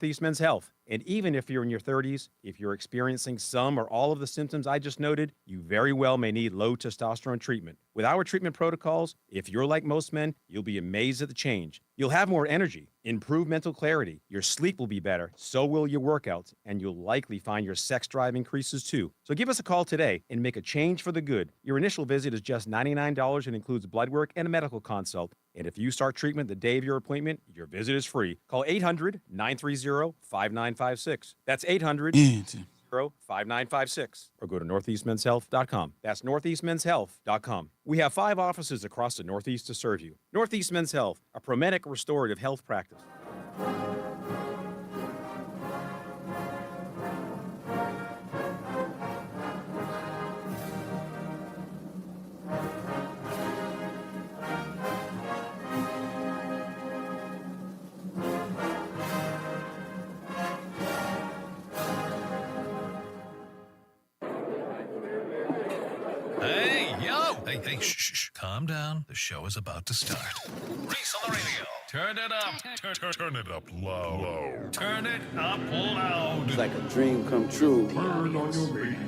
Northeast Men's Health. And even if you're in your 30s, if you're experiencing some or all of the symptoms I just noted, you very well may need low testosterone treatment. With our treatment protocols, if you're like most men, you'll be amazed at the change. You'll have more energy, improved mental clarity, your sleep will be better, so will your workouts, and you'll likely find your sex drive increases too. So give us a call today and make a change for the good. Your initial visit is just $99 and includes blood work and a medical consult. And if you start treatment the day of your appointment, your visit is free. Call 800-930-5956. That's 800-5956. Or go to northeastmenshealth.com. That's northeastmenshealth.com. We have 5 offices across the Northeast to serve you. Northeast Men's Health, a Promedic restorative health practice. Hey, shh. Calm down. The show is about to start. Reese on the radio. Turn it up. Turn it up low. Turn it up loud. It's like a dream come true. Turn on your radio.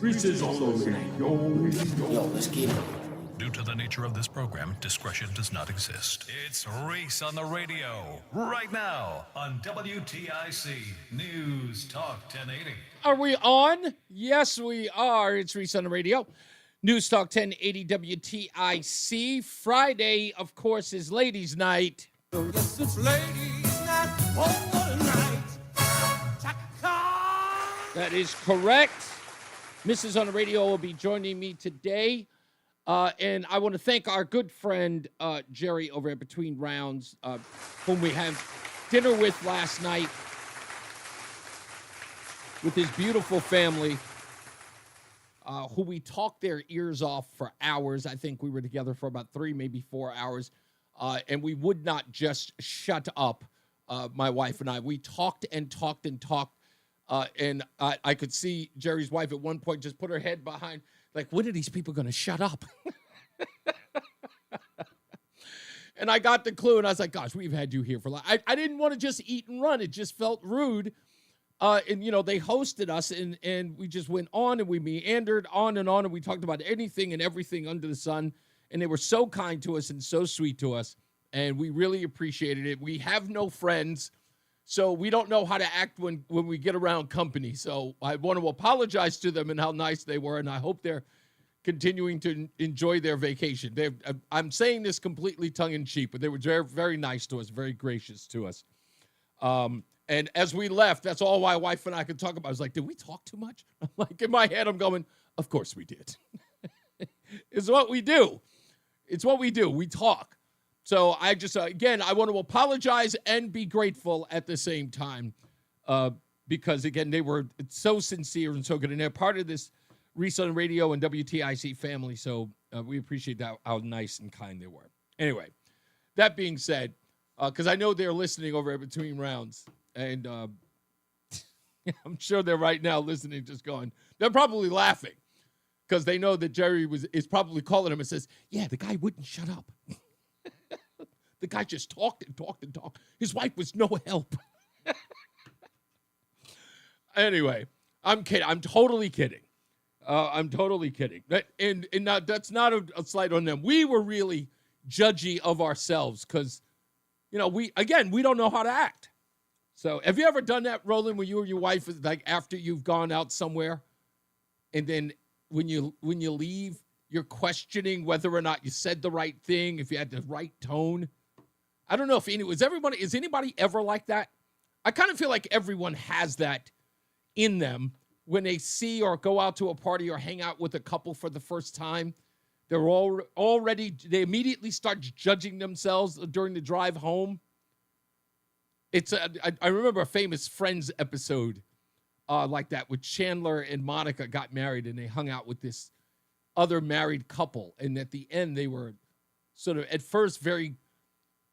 Reese is on the radio. Yo, let's get it. Due to the nature of this program, discretion does not exist. It's Reese on the radio. Right now on WTIC News Talk 1080. Are we on? Yes, we are. It's Reese on the radio. News Talk 1080 WTIC. Friday, of course, is Ladies' Night. Yes, it's Ladies' Night. Oh, what a night. That is correct. Mrs. on the radio will be joining me today. And I want to thank our good friend, Jerry, over at Between Rounds, whom we had dinner with last night with his beautiful family. Who we talked their ears off for hours. I think we were together for about 3, maybe 4 hours. And we would not just shut up, my wife and I. We talked and talked and talked. And I could see Jerry's wife at one point just put her head behind, like, when are these people going to shut up? And I got the clue, and I was like, gosh, we've had you here for a lot. I didn't want to just eat and run. It just felt rude. And, they hosted us, and we just went on, and we meandered on, and we talked about anything and everything under the sun, and they were so kind to us and so sweet to us, and we really appreciated it. We have no friends, so we don't know how to act when we get around company, so I want to apologize to them and how nice they were, and I hope they're continuing to enjoy their vacation. I'm saying this completely tongue-in-cheek, but they were very, very nice to us, very gracious to us. And as we left, that's all my wife and I could talk about. I was like, did we talk too much? I'm like, in my head, I'm going, of course we did. It's what we do. It's what we do. We talk. So I just, again, I want to apologize and be grateful at the same time because, again, they were so sincere and so good. And they're part of this Reese on the Radio and WTIC family. So we appreciate that, how nice and kind they were. Anyway, that being said, because I know they're listening over at Between Rounds. And I'm sure they're right now listening, just going, they're probably laughing because they know that Jerry is probably calling him and says, yeah, the guy wouldn't shut up. The guy just talked and talked and talked. His wife was no help. Anyway, I'm kidding. I'm totally kidding. I'm totally kidding. And now that's not a slight on them. We were really judgy of ourselves because, we don't know how to act. So have you ever done that, Roland, when you or your wife, like after you've gone out somewhere and then when you leave, you're questioning whether or not you said the right thing, if you had the right tone? I don't know if is anybody ever like that? I kind of feel like everyone has that in them when they see or go out to a party or hang out with a couple for the first time. They immediately start judging themselves during the drive home. I remember a famous Friends episode like that with Chandler and Monica got married and they hung out with this other married couple. And at the end, they were sort of at first very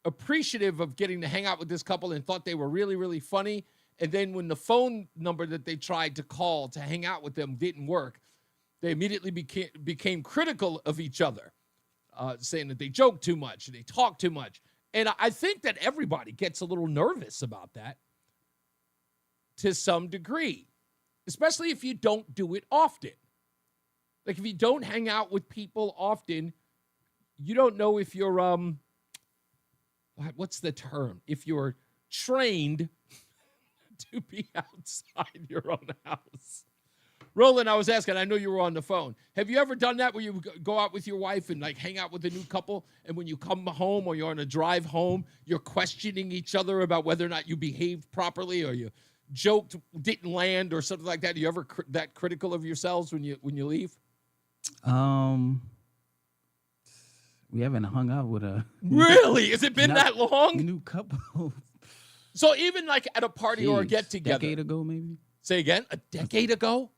appreciative of getting to hang out with this couple and thought they were really, really funny. And then when the phone number that they tried to call to hang out with them didn't work, they immediately became critical of each other, saying that they joke too much and they talk too much. And I think that everybody gets a little nervous about that. to some degree, especially if you don't do it often. Like if you don't hang out with people often, you don't know if you're, what's the term? If you're trained to be outside your own house. Roland, I was asking, I know you were on the phone. Have you ever done that where you go out with your wife and like hang out with a new couple, and when you come home or you're on a drive home, you're questioning each other about whether or not you behaved properly or you joked, didn't land or something like that? Are you ever that critical of yourselves when you leave? We haven't hung out with a Really? Has it been that long? new couple. So even like at a party or a get together, decade ago maybe. Say again, a decade ago?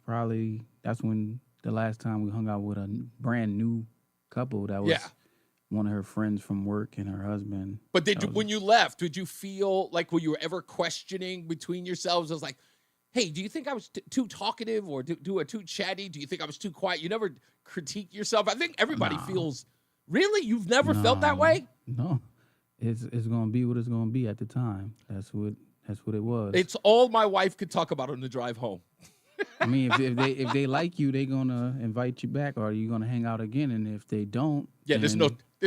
Probably that's when the last time we hung out with a brand new couple that was one of her friends from work and her husband. But when you left, did you feel like were you ever questioning between yourselves? I was like, hey, do you think I was too talkative or too chatty? Do you think I was too quiet? You never critique yourself. I think everybody feels. Really? You've never felt that way? No. It's going to be what it's going to be at the time. That's what it was. It's all my wife could talk about on the drive home. I mean, if they like you, they're going to invite you back, or you're going to hang out again. And if they don't, there's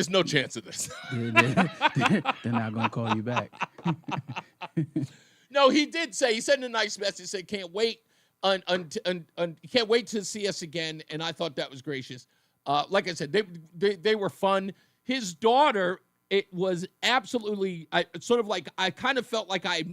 no chance of this. they're not going to call you back. No, he sent a nice message, said can't wait can't wait to see us again, and I thought that was gracious. Like I said, they were fun. His daughter, it was absolutely, I kind of felt like I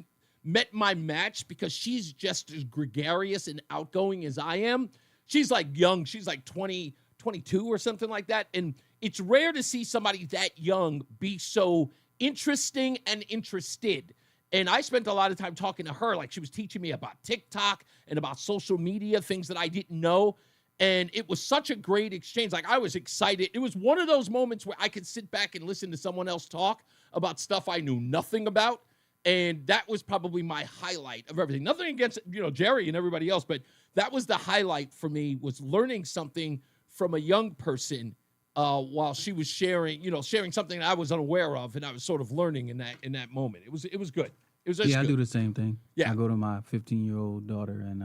met my match because she's just as gregarious and outgoing as I am. She's like young. She's like 20, 22 or something like that. And it's rare to see somebody that young be so interesting and interested. And I spent a lot of time talking to her. Like she was teaching me about TikTok and about social media, things that I didn't know. And it was such a great exchange. Like I was excited. It was one of those moments where I could sit back and listen to someone else talk about stuff I knew nothing about. And that was probably my highlight of everything. Nothing against, Jerry and everybody else, but that was the highlight for me, was learning something from a young person while she was sharing something that I was unaware of, and I was sort of learning in that moment. It was good. It was just good. I do do the same thing. Yeah. I go to my 15-year-old daughter and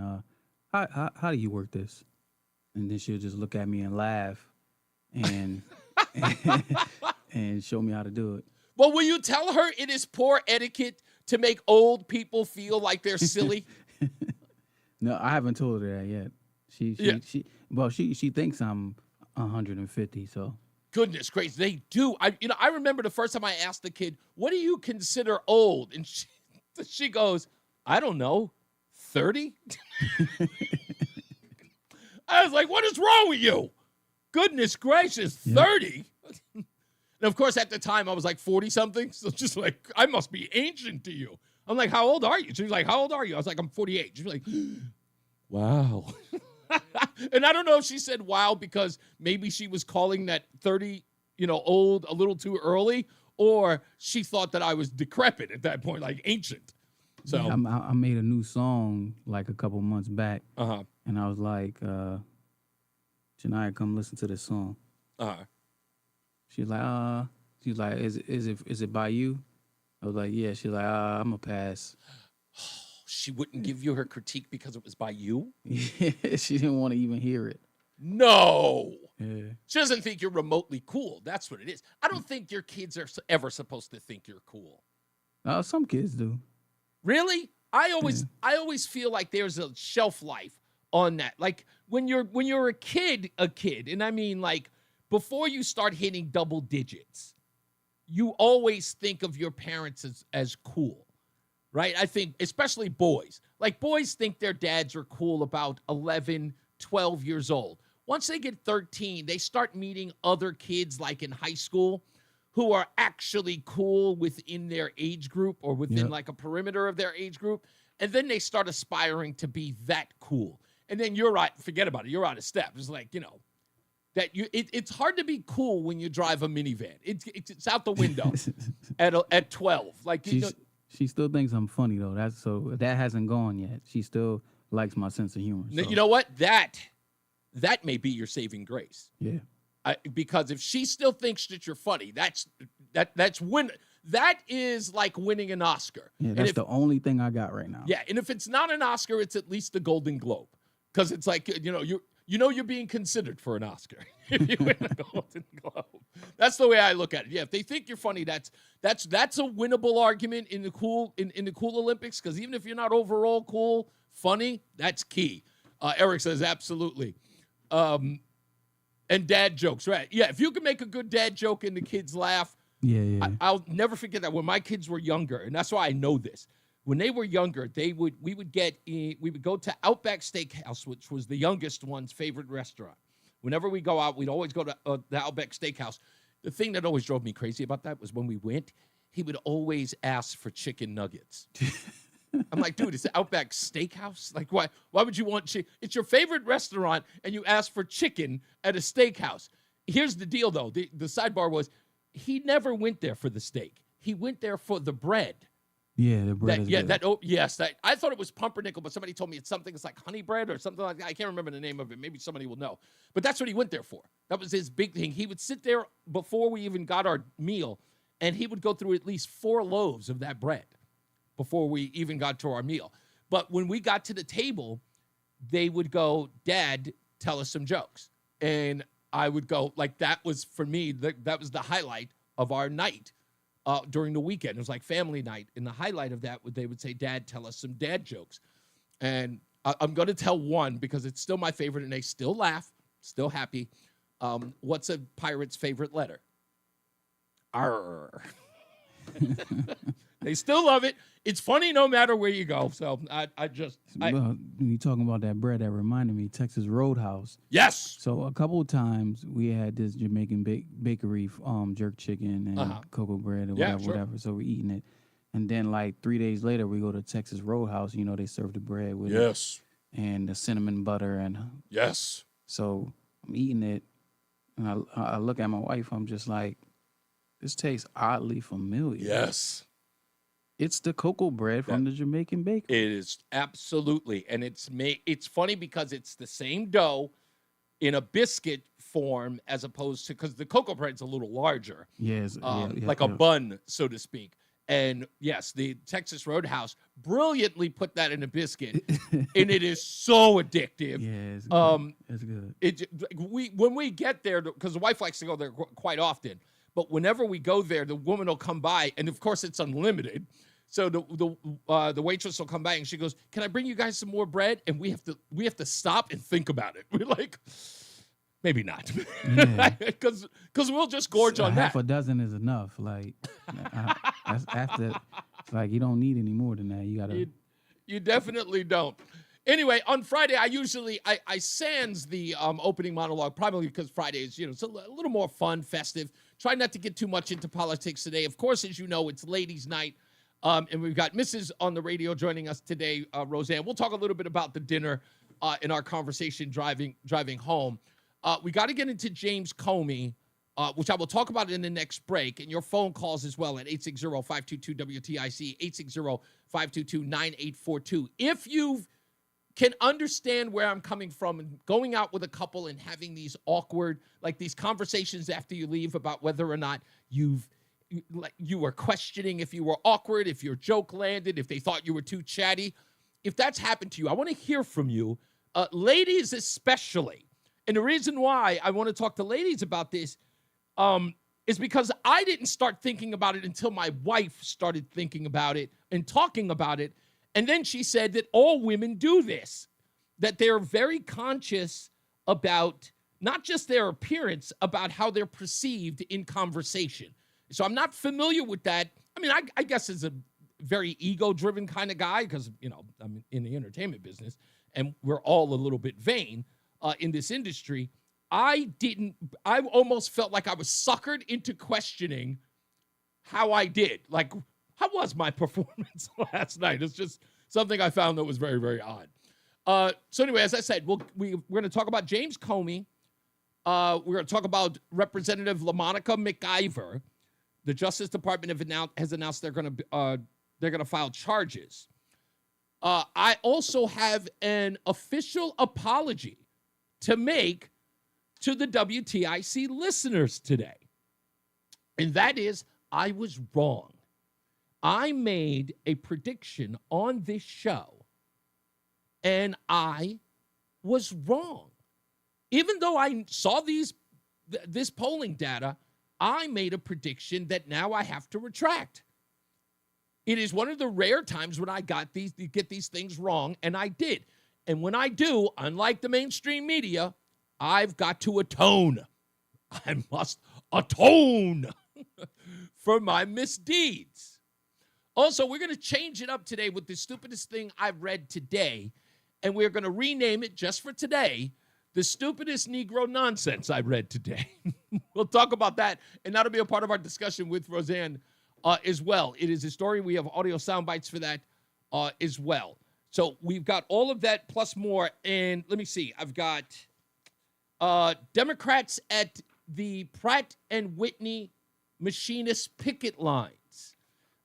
how do you work this? And then she'll just look at me and laugh and and show me how to do it. Well, will you tell her it is poor etiquette to make old people feel like they're silly? No, I haven't told her that yet. She thinks I'm 150, so. Goodness gracious, they do. I remember the first time I asked the kid, what do you consider old? And she goes, I don't know, 30? I was like, what is wrong with you? Goodness gracious, 30? And of course, at the time, I was like 40-something. So just like, I must be ancient to you. I'm like, how old are you? She was like, how old are you? I was like, I'm 48. She was like, wow. And I don't know if she said wow because maybe she was calling that 30, old a little too early, or she thought that I was decrepit at that point, like ancient. So yeah, I made a new song like a couple months back. Uh-huh. And I was like, Shania, come listen to this song. Uh-huh. She's like, is it by you? I was like, yeah. She's like, I'm a pass. She wouldn't give you her critique because it was by you? Yeah, she didn't want to even hear it. No. Yeah. She doesn't think you're remotely cool. That's what it is. I don't think your kids are ever supposed to think you're cool. Some kids do. Really? I always feel like there's a shelf life on that. Like when you're a kid, and I mean like before you start hitting double digits, you always think of your parents as cool. Right? I think especially boys. Like boys think their dads are cool about 11, 12 years old. Once they get 13, they start meeting other kids like in high school who are actually cool within their age group or within like a perimeter of their age group. And then they start aspiring to be that cool. And then you're right. Forget about it. You're out of step. It's like, it's hard to be cool when you drive a minivan. It's out the window at 12. Like, she still thinks I'm funny though. That hasn't gone yet. She still likes my sense of humor. So. You know what? That may be your saving grace. Yeah. Because if she still thinks that you're funny, that's that is like winning an Oscar. Yeah, And that's if- the only thing I got right now. Yeah, and if it's not an Oscar, it's at least a Golden Globe, because it's like you're being considered for an Oscar if you win a Golden Globe. That's the way I look at it. Yeah, if they think you're funny, that's a winnable argument in the cool Olympics, because even if you're not overall cool, funny, that's key. Eric says absolutely. And dad jokes, right? Yeah, if you can make a good dad joke and the kids laugh, Yeah. I'll never forget that when my kids were younger, and that's why I know this. When they were younger, we would go to Outback Steakhouse, which was the youngest one's favorite restaurant. Whenever we go out, we'd always go to the Outback Steakhouse. The thing that always drove me crazy about that was when we went, he would always ask for chicken nuggets. I'm like, dude, it's the Outback Steakhouse. Like, why would you want chicken? It's your favorite restaurant, and you ask for chicken at a steakhouse. Here's the deal, though. The sidebar was he never went there for the steak. He went there for the bread. Yeah, the bread is good. I thought it was pumpernickel, but somebody told me it's like honey bread or something like that. I can't remember the name of it. Maybe somebody will know. But that's what he went there for. That was his big thing. He would sit there before we even got our meal, and he would go through at least 4 loaves of that bread before we even got to our meal. But when we got to the table, they would go, Dad, tell us some jokes. And I would go, like, that was, for me, that was the highlight of our night. During the weekend. It was like family night. And the highlight of that, they would say, Dad, tell us some dad jokes. And I'm going to tell one because it's still my favorite, and they still laugh, still happy. What's a pirate's favorite letter? R. They still love it. It's funny no matter where you go. So I when you talking about that bread, that reminded me, Texas Roadhouse. Yes. So a couple of times we had this Jamaican bakery jerk chicken and cocoa bread or whatever. So we're eating it. And then like 3 days later, we go to Texas Roadhouse. You know, they serve the bread with it and the cinnamon butter. And so I'm eating it. And I look at my wife. I'm just like, this tastes oddly familiar. Yes. It's the cocoa bread from the Jamaican bakery. It is absolutely, and it's funny because it's the same dough in a biscuit form as opposed to, because the cocoa bread's a little larger, like a bun, so to speak. And yes, the Texas Roadhouse brilliantly put that in a biscuit, and it is so addictive. Yeah, it's good. It's good. When we get there, because the wife likes to go there quite often, but whenever we go there, the woman will come by, and of course it's unlimited. So the waitress will come by and she goes, "Can I bring you guys some more bread?" And we have to stop and think about it. We're like, maybe not, because we'll just gorge on that. Half a dozen is enough. Like that's after, like you don't need any more than that. You gotta. You definitely don't. Anyway, on Friday, I sans the opening monologue, probably because Friday is, it's a little more fun, festive. Try not to get too much into politics today. Of course, as you know, it's ladies' night. And we've got Mrs. on the radio joining us today, Roseanne. We'll talk a little bit about the dinner in our conversation driving home. We got to get into James Comey, which I will talk about in the next break, and your phone calls as well at 860-522-WTIC, 860-522-9842. If you can understand where I'm coming from and going out with a couple and having these awkward, like these conversations after you leave about whether or not you were questioning if you were awkward, if your joke landed, if they thought you were too chatty. If that's happened to you, I want to hear from you, ladies especially. And the reason why I want to talk to ladies about this is because I didn't start thinking about it until my wife started thinking about it and talking about it. And then she said that all women do this, that they're very conscious about not just their appearance, about how they're perceived in conversation. So I'm not familiar with that. I mean, I guess as a very ego-driven kind of guy, because, I'm in the entertainment business, and we're all a little bit vain in this industry. I almost felt like I was suckered into questioning how I did. Like, how was my performance last night? It's just something I found that was very, very odd. So anyway, as I said, we're going to talk about James Comey. We're going to talk about Representative LaMonica McIver. The Justice Department has announced they're going to file charges. I also have an official apology to make to the WTIC listeners today. And that is, I was wrong. I made a prediction on this show, and I was wrong. Even though I saw this polling data, I made a prediction that now I have to retract. It is one of the rare times when I get these things wrong, and I did. And when I do, unlike the mainstream media, I've got to atone. I must atone for my misdeeds. Also, we're going to change it up today with the stupidest thing I've read today, and we're going to rename it just for today, the stupidest Negro nonsense I read today. We'll talk about that, and that'll be a part of our discussion with Roseanne as well. It is a story. We have audio sound bites for that as well. So we've got all of that plus more, and let me see. I've got Democrats at the Pratt and Whitney machinist picket lines.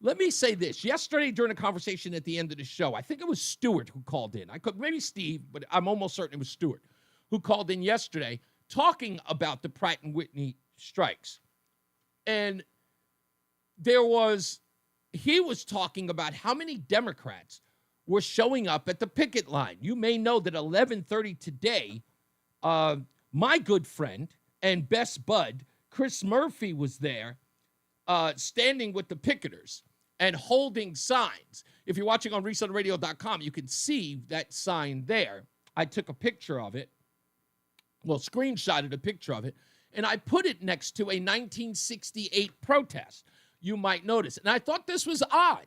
Let me say this. Yesterday during a conversation at the end of the show, I think it was Stewart who called in. Maybe Steve, but I'm almost certain it was Stewart who called in yesterday talking about the Pratt and Whitney strikes. And he was talking about how many Democrats were showing up at the picket line. You may know that 11:30 today, my good friend and best bud, Chris Murphy, was there standing with the picketers and holding signs. If you're watching on ReeseOnTheRadio.com, you can see that sign there. I took a picture of it, screenshotted a picture of it, and I put it next to a 1968 protest. You might notice. And I thought this was odd.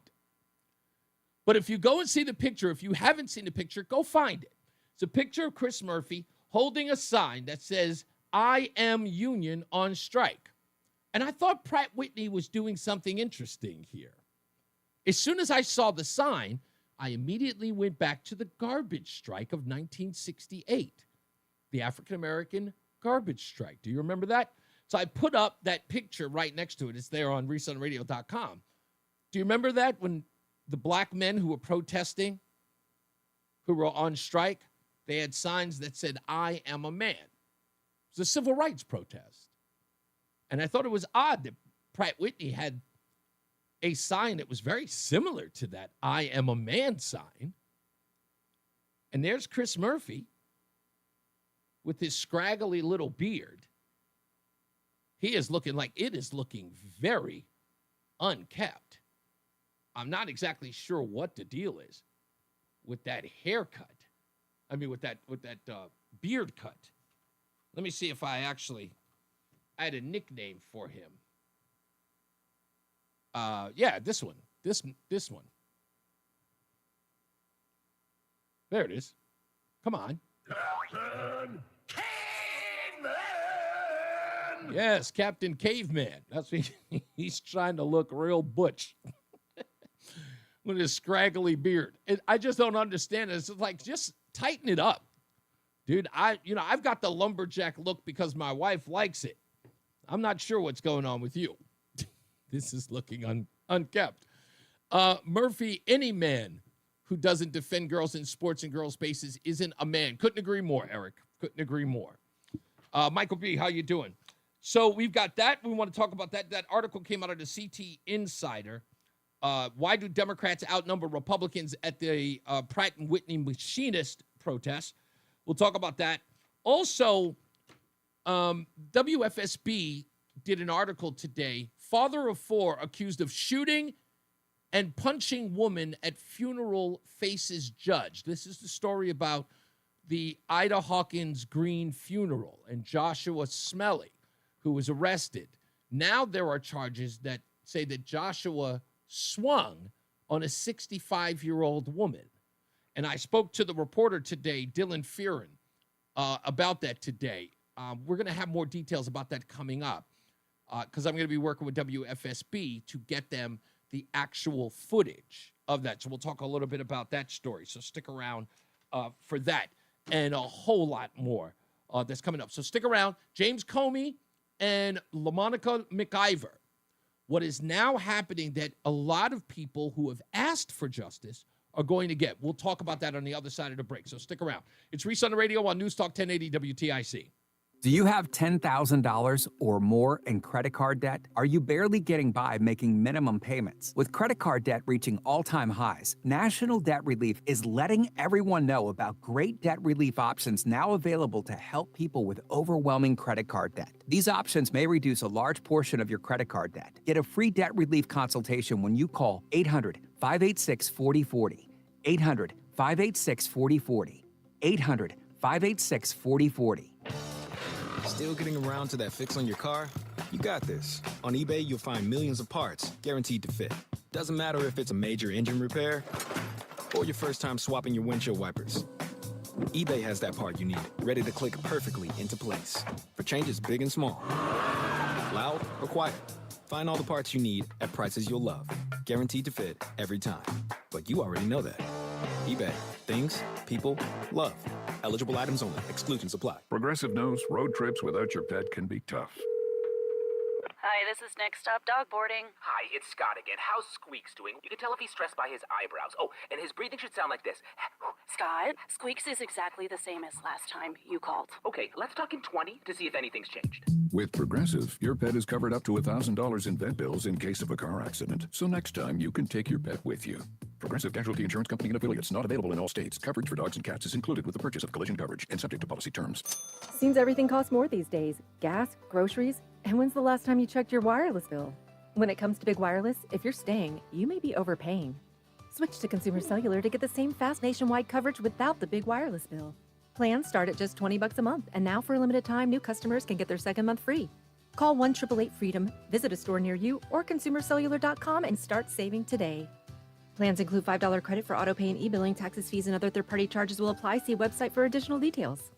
But if you go and see the picture, if you haven't seen the picture, go find it. It's a picture of Chris Murphy holding a sign that says, "I am union on strike." And I thought Pratt Whitney was doing something interesting here. As soon as I saw the sign, I immediately went back to the garbage strike of 1968, the African-American garbage strike. Do you remember that? So I put up that picture right next to it. It's there on ReeseOnTheRadio.com. Do you remember that when the black men who were protesting, who were on strike, they had signs that said, "I am a man"? It was a civil rights protest. And I thought it was odd that Pratt Whitney had a sign that was very similar to that "I am a man" sign. And there's Chris Murphy with his scraggly little beard. It is looking very unkept. I'm not exactly sure what the deal is with that haircut. With that beard cut. Let me see if I had a nickname for him. This one. This one. There it is. Come on. Captain Caveman! Yes, Captain Caveman. That's what he's trying to look real butch with his scraggly beard. And I just don't understand it. It's like, just tighten it up. Dude, I've got the lumberjack look because my wife likes it. I'm not sure what's going on with you. This is looking unkept. Murphy, any man who doesn't defend girls in sports and girls' spaces isn't a man. Couldn't agree more, Eric. Couldn't agree more. Michael B., how you doing? So we've got that. We want to talk about that. That article came out of the CT Insider. Why do Democrats outnumber Republicans at the Pratt and Whitney machinist protest? We'll talk about that. Also, WFSB did an article today. Father of 4 accused of shooting and punching woman at funeral faces judge. This is the story about the Ida Hawkins Green funeral and Joshua Smelly, who was arrested. Now there are charges that say that Joshua swung on a 65-year-old woman. And I spoke to the reporter today, Dylan Fearon, about that today. We're going to have more details about that coming up because I'm going to be working with WFSB to get them the actual footage of that. So we'll talk a little bit about that story. So stick around for that and a whole lot more that's coming up. So stick around. James Comey and LaMonica McIver. What is now happening that a lot of people who have asked for justice are going to get. We'll talk about that on the other side of the break. So stick around. It's Reese on the Radio on NewsTalk 1080 WTIC. Do you have $10,000 or more in credit card debt? Are you barely getting by making minimum payments? With credit card debt reaching all-time highs, National Debt Relief is letting everyone know about great debt relief options now available to help people with overwhelming credit card debt. These options may reduce a large portion of your credit card debt. Get a free debt relief consultation when you call 800-586-4040. 800-586-4040. 800-586-4040. Still getting around to that fix on your car? You got this. On eBay, you'll find millions of parts guaranteed to fit. Doesn't matter if it's a major engine repair or your first time swapping your windshield wipers. eBay has that part you need, ready to click perfectly into place for changes big and small. Loud or quiet, find all the parts you need at prices you'll love. Guaranteed to fit every time. But you already know that. eBay. Things, people, love. Eligible items only. Exclusions apply. Progressive knows road trips without your pet can be tough. Hi, this is Next Stop Dog Boarding. Hi, it's Scott again. How's Squeaks doing? You can tell if he's stressed by his eyebrows. Oh, and his breathing should sound like this. Scott, Squeaks is exactly the same as last time you called. Okay, let's talk in 20 to see if anything's changed. With Progressive, your pet is covered up to $1,000 in vet bills in case of a car accident. So next time, you can take your pet with you. Progressive Casualty Insurance Company and affiliates, not available in all states. Coverage for dogs and cats is included with the purchase of collision coverage and subject to policy terms. Seems everything costs more these days. Gas, groceries, and when's the last time you checked your wireless bill? When it comes to big wireless, if you're staying, you may be overpaying. Switch to Consumer Cellular to get the same fast nationwide coverage without the big wireless bill. Plans start at just $20 a month, and now for a limited time, new customers can get their second month free. Call 1-888-FREEDOM, visit a store near you, or consumercellular.com and start saving today. Plans include $5 credit for autopay and e-billing. Taxes, fees, and other third-party charges will apply. See website for additional details.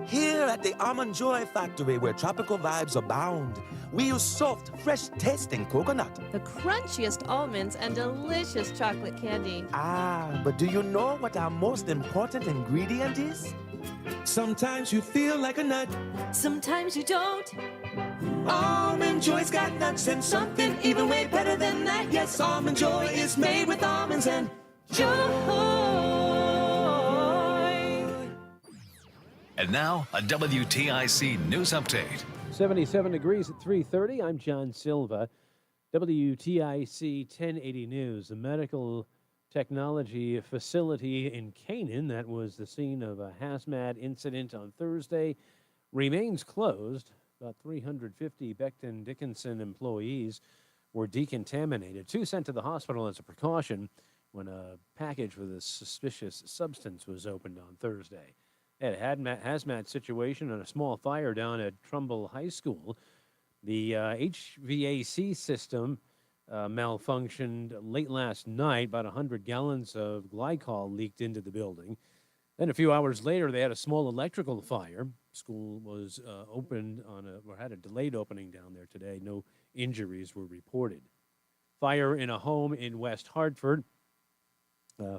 Here at the Almond Joy Factory, where tropical vibes abound, we use soft, fresh-tasting coconut. The crunchiest almonds and delicious chocolate candy. Ah, but do you know what our most important ingredient is? Sometimes you feel like a nut. Sometimes you don't. Almond Joy's got nuts and something even way better than that. Yes, Almond Joy is made with almonds and joy. And now, a WTIC news update. 77 degrees at 3:30. I'm John Silva. WTIC 1080 News. The medical technology facility in Canaan that was the scene of a hazmat incident on Thursday remains closed. About 350 Becton Dickinson employees were decontaminated. 2 sent to the hospital as a precaution when a package with a suspicious substance was opened on Thursday. They had a hazmat situation and a small fire down at Trumbull High School. The HVAC system malfunctioned late last night. About 100 gallons of glycol leaked into the building. Then a few hours later, they had a small electrical fire. School was opened had a delayed opening down there today. No injuries were reported. Fire in a home in West Hartford.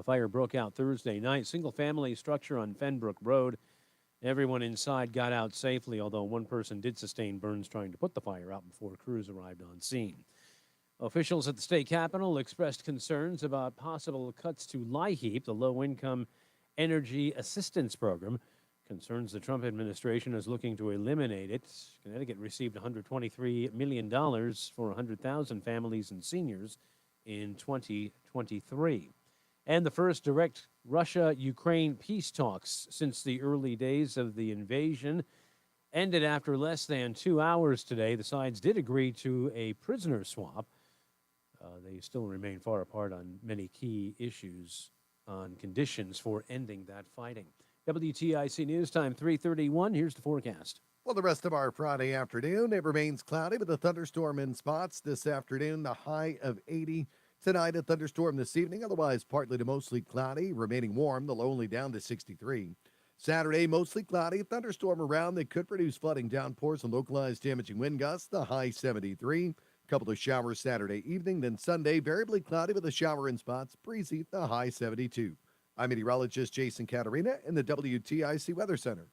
Fire broke out Thursday night. Single-family structure on Fenbrook Road. Everyone inside got out safely, although one person did sustain burns trying to put the fire out before crews arrived on scene. Officials at the state capitol expressed concerns about possible cuts to LIHEAP, the low-income energy assistance program. Concerns the Trump administration is looking to eliminate it. Connecticut received $123 million for 100,000 families and seniors in 2023. And the first direct Russia-Ukraine peace talks since the early days of the invasion ended after less than 2 hours today. The sides did agree to a prisoner swap. They still remain far apart on many key issues on conditions for ending that fighting. WTIC News Time 3:31. Here's the forecast. Well, the rest of our Friday afternoon, it remains cloudy with a thunderstorm in spots. This afternoon, the high of 80. Tonight, a thunderstorm this evening, otherwise partly to mostly cloudy, remaining warm, the low only down to 63. Saturday, mostly cloudy, a thunderstorm around that could produce flooding, downpours, and localized damaging wind gusts, the high 73. A couple of showers Saturday evening, then Sunday, variably cloudy with a shower in spots, breezy, the high 72. I'm meteorologist Jason Caterina in the WTIC Weather Center.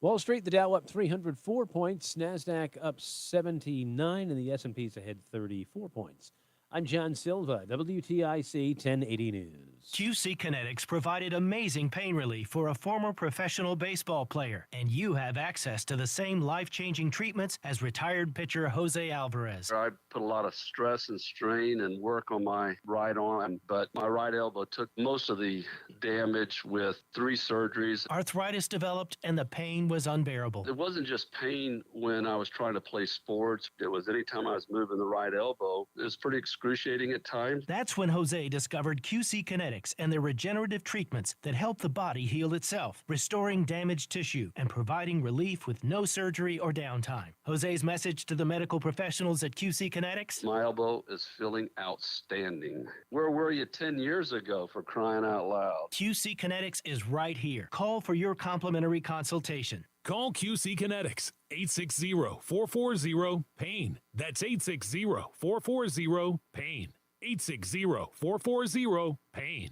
Wall Street, the Dow up 304 points, NASDAQ up 79, and the S&P's ahead 34 points. I'm John Silva, WTIC 1080 News. QC Kinetics provided amazing pain relief for a former professional baseball player, and you have access to the same life-changing treatments as retired pitcher Jose Alvarez. I put a lot of stress and strain and work on my right arm, but my right elbow took most of the damage with 3 surgeries. Arthritis developed and the pain was unbearable. It wasn't just pain when I was trying to play sports. It was anytime I was moving the right elbow. It was pretty excruciating at times. That's when Jose discovered QC Kinetics and their regenerative treatments that help the body heal itself, restoring damaged tissue and providing relief with no surgery or downtime. Jose's message to the medical professionals at QC Kinetics? My elbow is feeling outstanding. Where were you 10 years ago, for crying out loud? QC Kinetics is right here. Call for your complimentary consultation. Call QC Kinetics, 860-440-PAIN. That's 860-440-PAIN. 860-440-PAIN.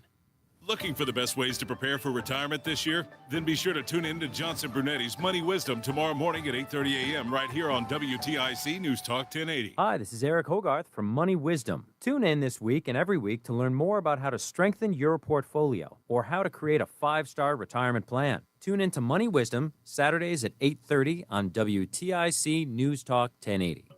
Looking for the best ways to prepare for retirement this year? Then be sure to tune in to Johnson Brunetti's Money Wisdom tomorrow morning at 8:30 a.m. right here on WTIC News Talk 1080. Hi, this is Eric Hogarth from Money Wisdom. Tune in this week and every week to learn more about how to strengthen your portfolio or how to create a 5-star retirement plan. Tune in to Money Wisdom Saturdays at 8:30 on WTIC News Talk 1080.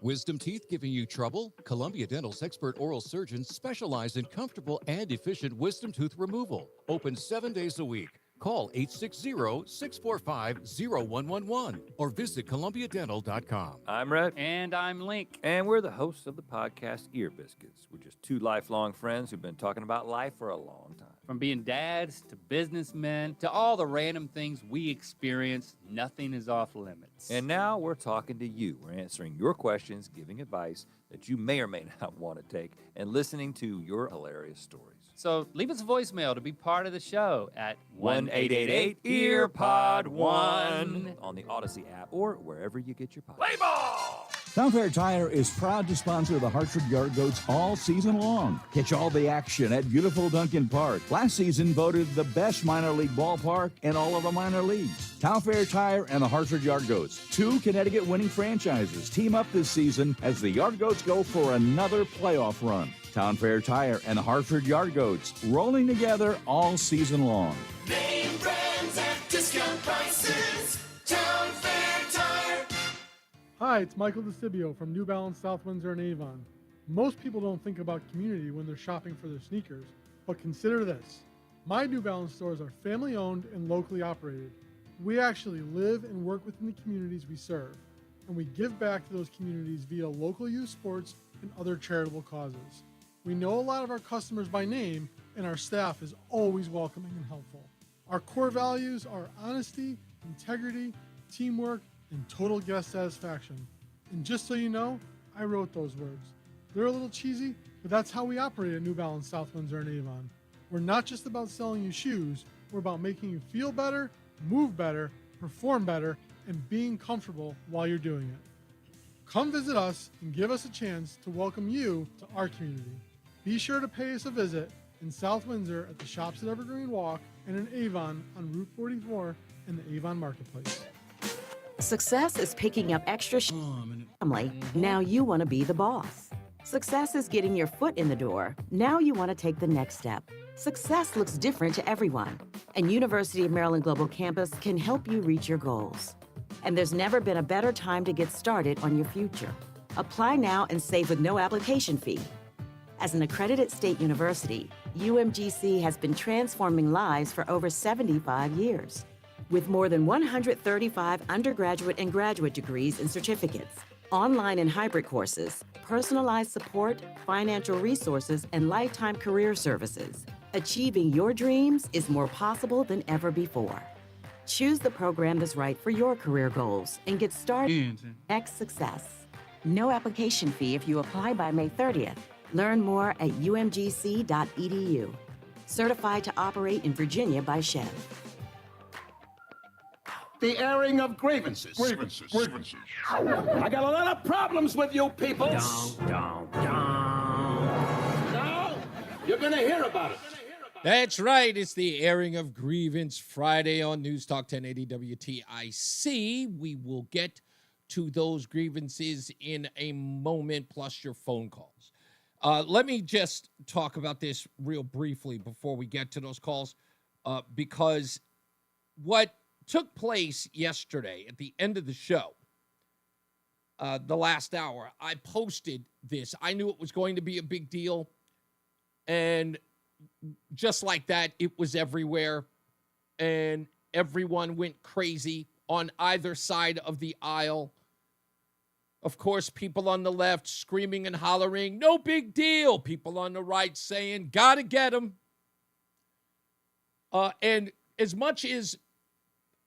Wisdom teeth giving you trouble? Columbia Dental's expert oral surgeons specialize in comfortable and efficient wisdom tooth removal. Open 7 days a week. Call 860-645-0111 or visit columbiadental.com. I'm Rhett. And I'm Link. And we're the hosts of the podcast Ear Biscuits. We're just 2 lifelong friends who've been talking about life for a long time. From being dads to businessmen to all the random things we experience, nothing is off limits. And now we're talking to you. We're answering your questions, giving advice that you may or may not want to take, and listening to your hilarious stories. So leave us a voicemail to be part of the show at 1-888-EARPOD-1 on the Odyssey app or wherever you get your podcasts. Play ball! Town Fair Tire is proud to sponsor the Hartford Yard Goats all season long. Catch all the action at beautiful Duncan Park. Last season voted the best minor league ballpark in all of the minor leagues. Town Fair Tire and the Hartford Yard Goats, 2 Connecticut winning franchises, team up this season as the Yard Goats go for another playoff run. Town Fair Tire and the Hartford Yard Goats, rolling together all season long. Name brands at discount prices. Town Fair Tire. Hi, it's Michael DeCibio from New Balance South Windsor and Avon. Most people don't think about community when they're shopping for their sneakers, but consider this. My New Balance stores are family-owned and locally operated. We actually live and work within the communities we serve, and we give back to those communities via local youth sports and other charitable causes. We know a lot of our customers by name, and our staff is always welcoming and helpful. Our core values are honesty, integrity, teamwork, and total guest satisfaction. And just so you know, I wrote those words. They're a little cheesy, but that's how we operate at New Balance South Windsor and Avon. We're not just about selling you shoes, we're about making you feel better, move better, perform better, and being comfortable while you're doing it. Come visit us and give us a chance to welcome you to our community. Be sure to pay us a visit in South Windsor at the Shops at Evergreen Walk and in Avon on Route 44 in the Avon Marketplace. Success is picking up extra family. Now you want to be the boss. Success is getting your foot in the door. Now you want to take the next step. Success looks different to everyone, and University of Maryland Global Campus can help you reach your goals. And there's never been a better time to get started on your future. Apply now and save with no application fee. As an accredited state university, UMGC has been transforming lives for over 75 years. With more than 135 undergraduate and graduate degrees and certificates, online and hybrid courses, personalized support, financial resources, and lifetime career services, achieving your dreams is more possible than ever before. Choose the program that's right for your career goals and get started. X Success. No application fee if you apply by May 30th. Learn more at umgc.edu. Certified to operate in Virginia by Chev. The airing of grievances. Grievances. I got a lot of problems with you people. No, you're gonna hear about it. That's right. It's the airing of Grievance Friday on News Talk 1080 WTIC. We will get to those grievances in a moment, plus your phone calls. Let me just talk about this real briefly before we get to those calls, because what took place yesterday at the end of the show, the last hour, I posted this. I knew it was going to be a big deal, and just like that, it was everywhere, and everyone went crazy on either side of the aisle. Of course, people on the left screaming and hollering, no big deal. People on the right saying, gotta get him. And as much as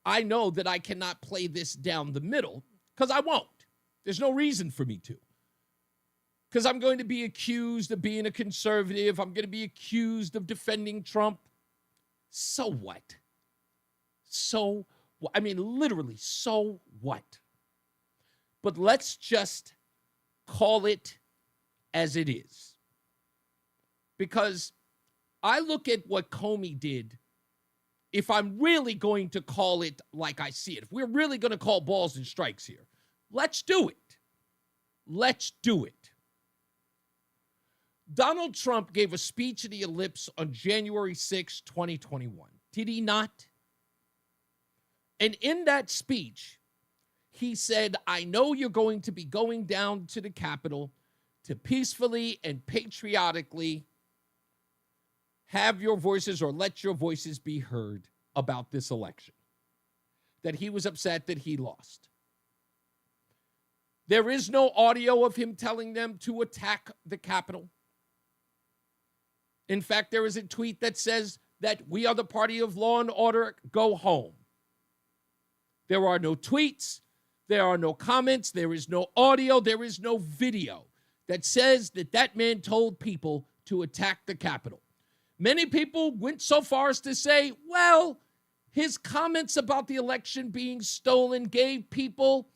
I know that I cannot play this down the middle, because I won't. There's no reason for me to. Because I'm going to be accused of being a conservative. I'm going to be accused of defending Trump. So what? Literally, so what? But let's just call it as it is. Because I look at what Comey did, if I'm really going to call it like I see it, if we're really going to call balls and strikes here, let's do it. Let's do it. Donald Trump gave a speech at the Ellipse on January 6, 2021. Did he not? And in that speech, he said, I know you're going to be going down to the Capitol to peacefully and patriotically have your voices or let your voices be heard about this election. That he was upset that he lost. There is no audio of him telling them to attack the Capitol. In fact, there is a tweet that says that we are the party of law and order, go home. There are no tweets. There are no comments. There is no audio. There is no video that says that that man told people to attack the Capitol. Many people went so far as to say, well, his comments about the election being stolen gave people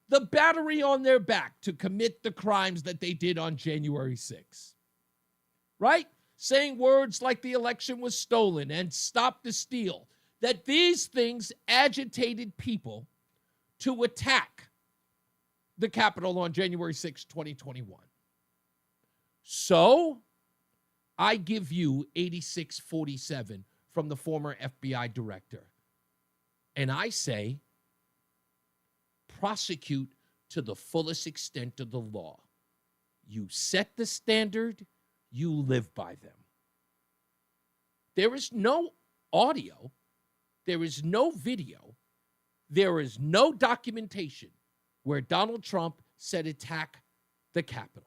the battery on their back to commit the crimes that they did on January 6th. Right? Saying words like the election was stolen and stop the steal, that these things agitated people to attack the Capitol on January 6, 2021. So, I give you 8647 from the former FBI director. And I say, prosecute to the fullest extent of the law. You set the standard, you live by them. There is no audio, there is no video, there is no documentation where Donald Trump said attack the Capitol.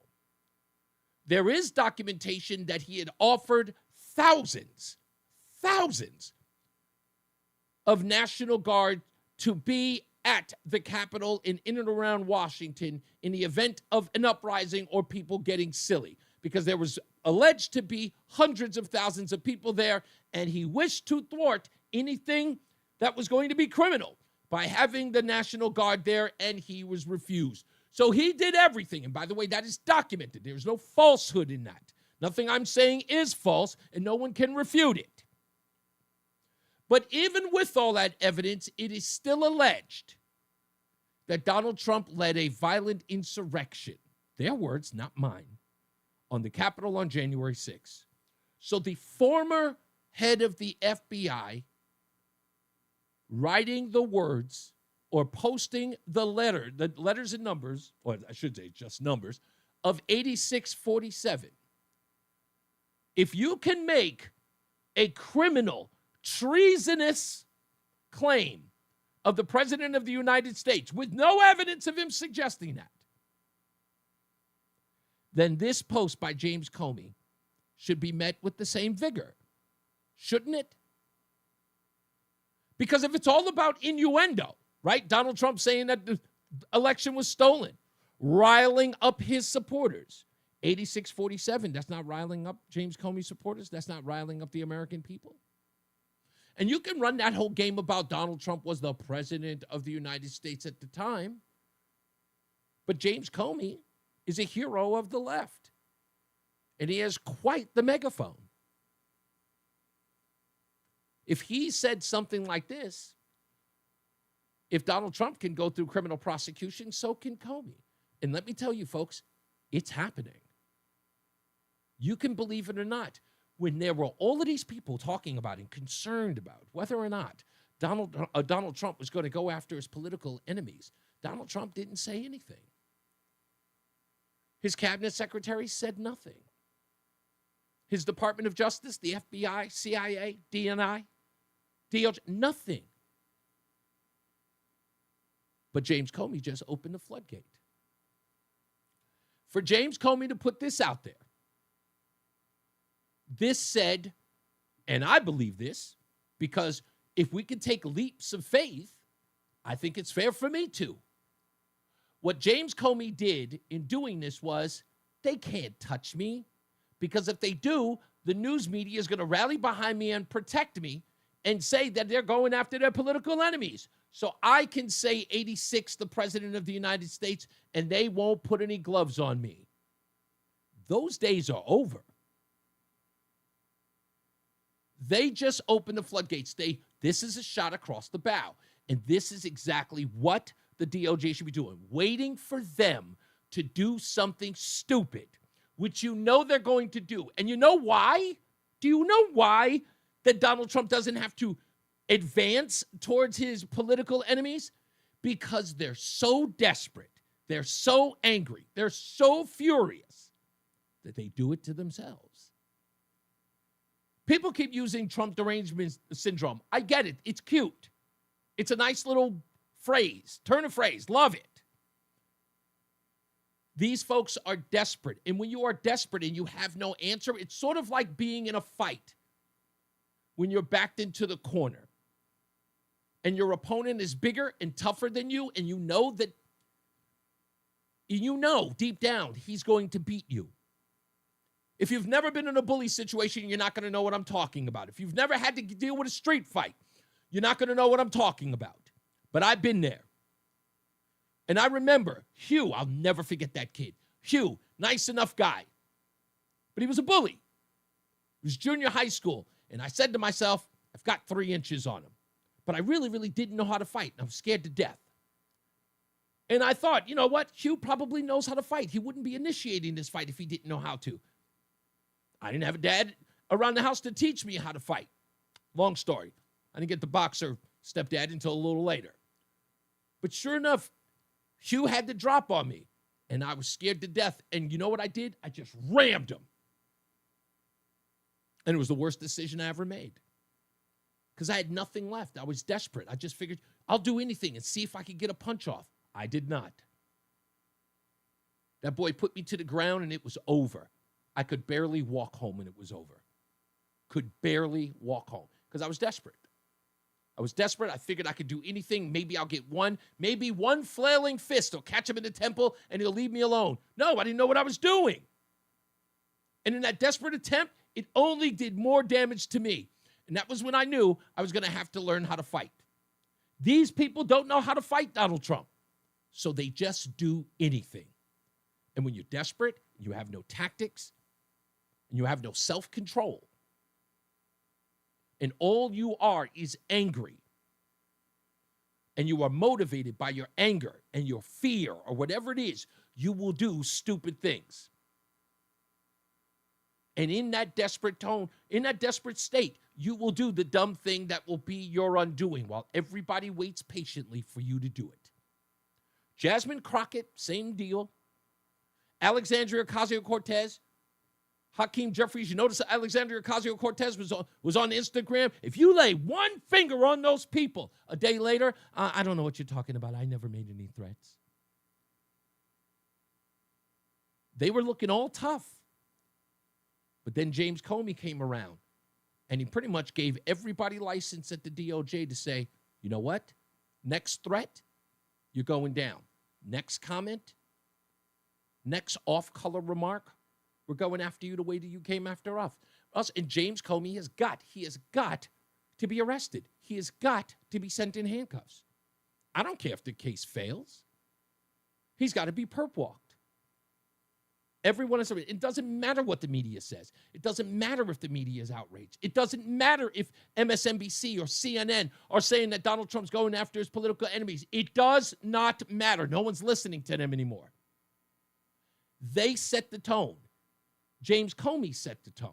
There is documentation that he had offered thousands of National Guard to be at the Capitol and in and around Washington in the event of an uprising or people getting silly, because there was alleged to be hundreds of thousands of people there, and he wished to thwart anything that was going to be criminal by having the National Guard there, and he was refused. So he did everything. And by the way, that is documented. There's no falsehood in that. Nothing I'm saying is false, and no one can refute it. But even with all that evidence, it is still alleged that Donald Trump led a violent insurrection. Their words, not mine, on the Capitol on January 6th. So the former head of the FBI writing the words or posting the letters and numbers, or I should say just numbers, of 8647. If you can make a criminal, treasonous claim of the President of the United States with no evidence of him suggesting that, then this post by James Comey should be met with the same vigor, shouldn't it? Because if it's all about innuendo, right? Donald Trump saying that the election was stolen, riling up his supporters. 8647, that's not riling up James Comey supporters. That's not riling up the American people. And you can run that whole game about Donald Trump was the president of the United States at the time. But James Comey is a hero of the left. And he has quite the megaphone. If he said something like this, if Donald Trump can go through criminal prosecution, so can Comey. And let me tell you, folks, it's happening. You can believe it or not. When there were all of these people talking about and concerned about whether or not Donald Trump was going to go after his political enemies, Donald Trump didn't say anything. His cabinet secretary said nothing. His Department of Justice, the FBI, CIA, DNI, DOJ, nothing. But James Comey just opened the floodgate. For James Comey to put this out there, this said, and I believe this, because if we could take leaps of faith, I think it's fair for me to. What James Comey did in doing this was, they can't touch me, because if they do, the news media is going to rally behind me and protect me and say that they're going after their political enemies. So I can say 86, the president of the United States, and they won't put any gloves on me. Those days are over. They just opened the floodgates. This is a shot across the bow. And this is exactly what the DOJ should be doing, waiting for them to do something stupid, which you know they're going to do. And you know why? Do you know why that Donald Trump doesn't have to advance towards his political enemies? Because they're so desperate, they're so angry, they're so furious that they do it to themselves. People keep using Trump derangement syndrome. I get it. It's cute. It's a nice little phrase, turn of phrase, love it. These folks are desperate. And when you are desperate and you have no answer, it's sort of like being in a fight when you're backed into the corner and your opponent is bigger and tougher than you, and you know deep down he's going to beat you. If you've never been in a bully situation, you're not going to know what I'm talking about. If you've never had to deal with a street fight, you're not going to know what I'm talking about. But I've been there. And I remember Hugh, I'll never forget that kid. Hugh, nice enough guy. But he was a bully. It was junior high school. And I said to myself, I've got 3 inches on him. But I really, really didn't know how to fight. And I was scared to death. And I thought, you know what? Hugh probably knows how to fight. He wouldn't be initiating this fight if he didn't know how to. I didn't have a dad around the house to teach me how to fight. Long story. I didn't get the boxer stepdad until a little later. But sure enough, Hugh had the drop on me, and I was scared to death. And you know what I did? I just rammed him. And it was the worst decision I ever made because I had nothing left. I was desperate. I just figured I'll do anything and see if I could get a punch off. I did not. That boy put me to the ground, and it was over. I could barely walk home, and it was over. Could barely walk home because I was desperate. I was desperate. I figured I could do anything. Maybe I'll get maybe one flailing fist will catch him in the temple and he'll leave me alone. No, I didn't know what I was doing. And in that desperate attempt, it only did more damage to me. And that was when I knew I was going to have to learn how to fight. These people don't know how to fight Donald Trump. So they just do anything. And when you're desperate, you have no tactics, and you have no self-control, and all you are is angry, and you are motivated by your anger and your fear or whatever it is, you will do stupid things. And in that desperate tone, in that desperate state, you will do the dumb thing that will be your undoing while everybody waits patiently for you to do it. Jasmine Crockett, same deal. Alexandria Ocasio-Cortez, Hakeem Jeffries, you notice Alexandria Ocasio-Cortez was on Instagram. If you lay one finger on those people a day later, I don't know what you're talking about. I never made any threats. They were looking all tough. But then James Comey came around, and he pretty much gave everybody license at the DOJ to say, you know what? Next threat, you're going down. Next comment, next off-color remark, we're going after you the way that you came after us. And James Comey has got to be arrested. He has got to be sent in handcuffs. I don't care if the case fails. He's got to be perp walked. Everyone is. It doesn't matter what the media says. It doesn't matter if the media is outraged. It doesn't matter if MSNBC or CNN are saying that Donald Trump's going after his political enemies. It does not matter. No one's listening to them anymore. They set the tone. James Comey set the tone.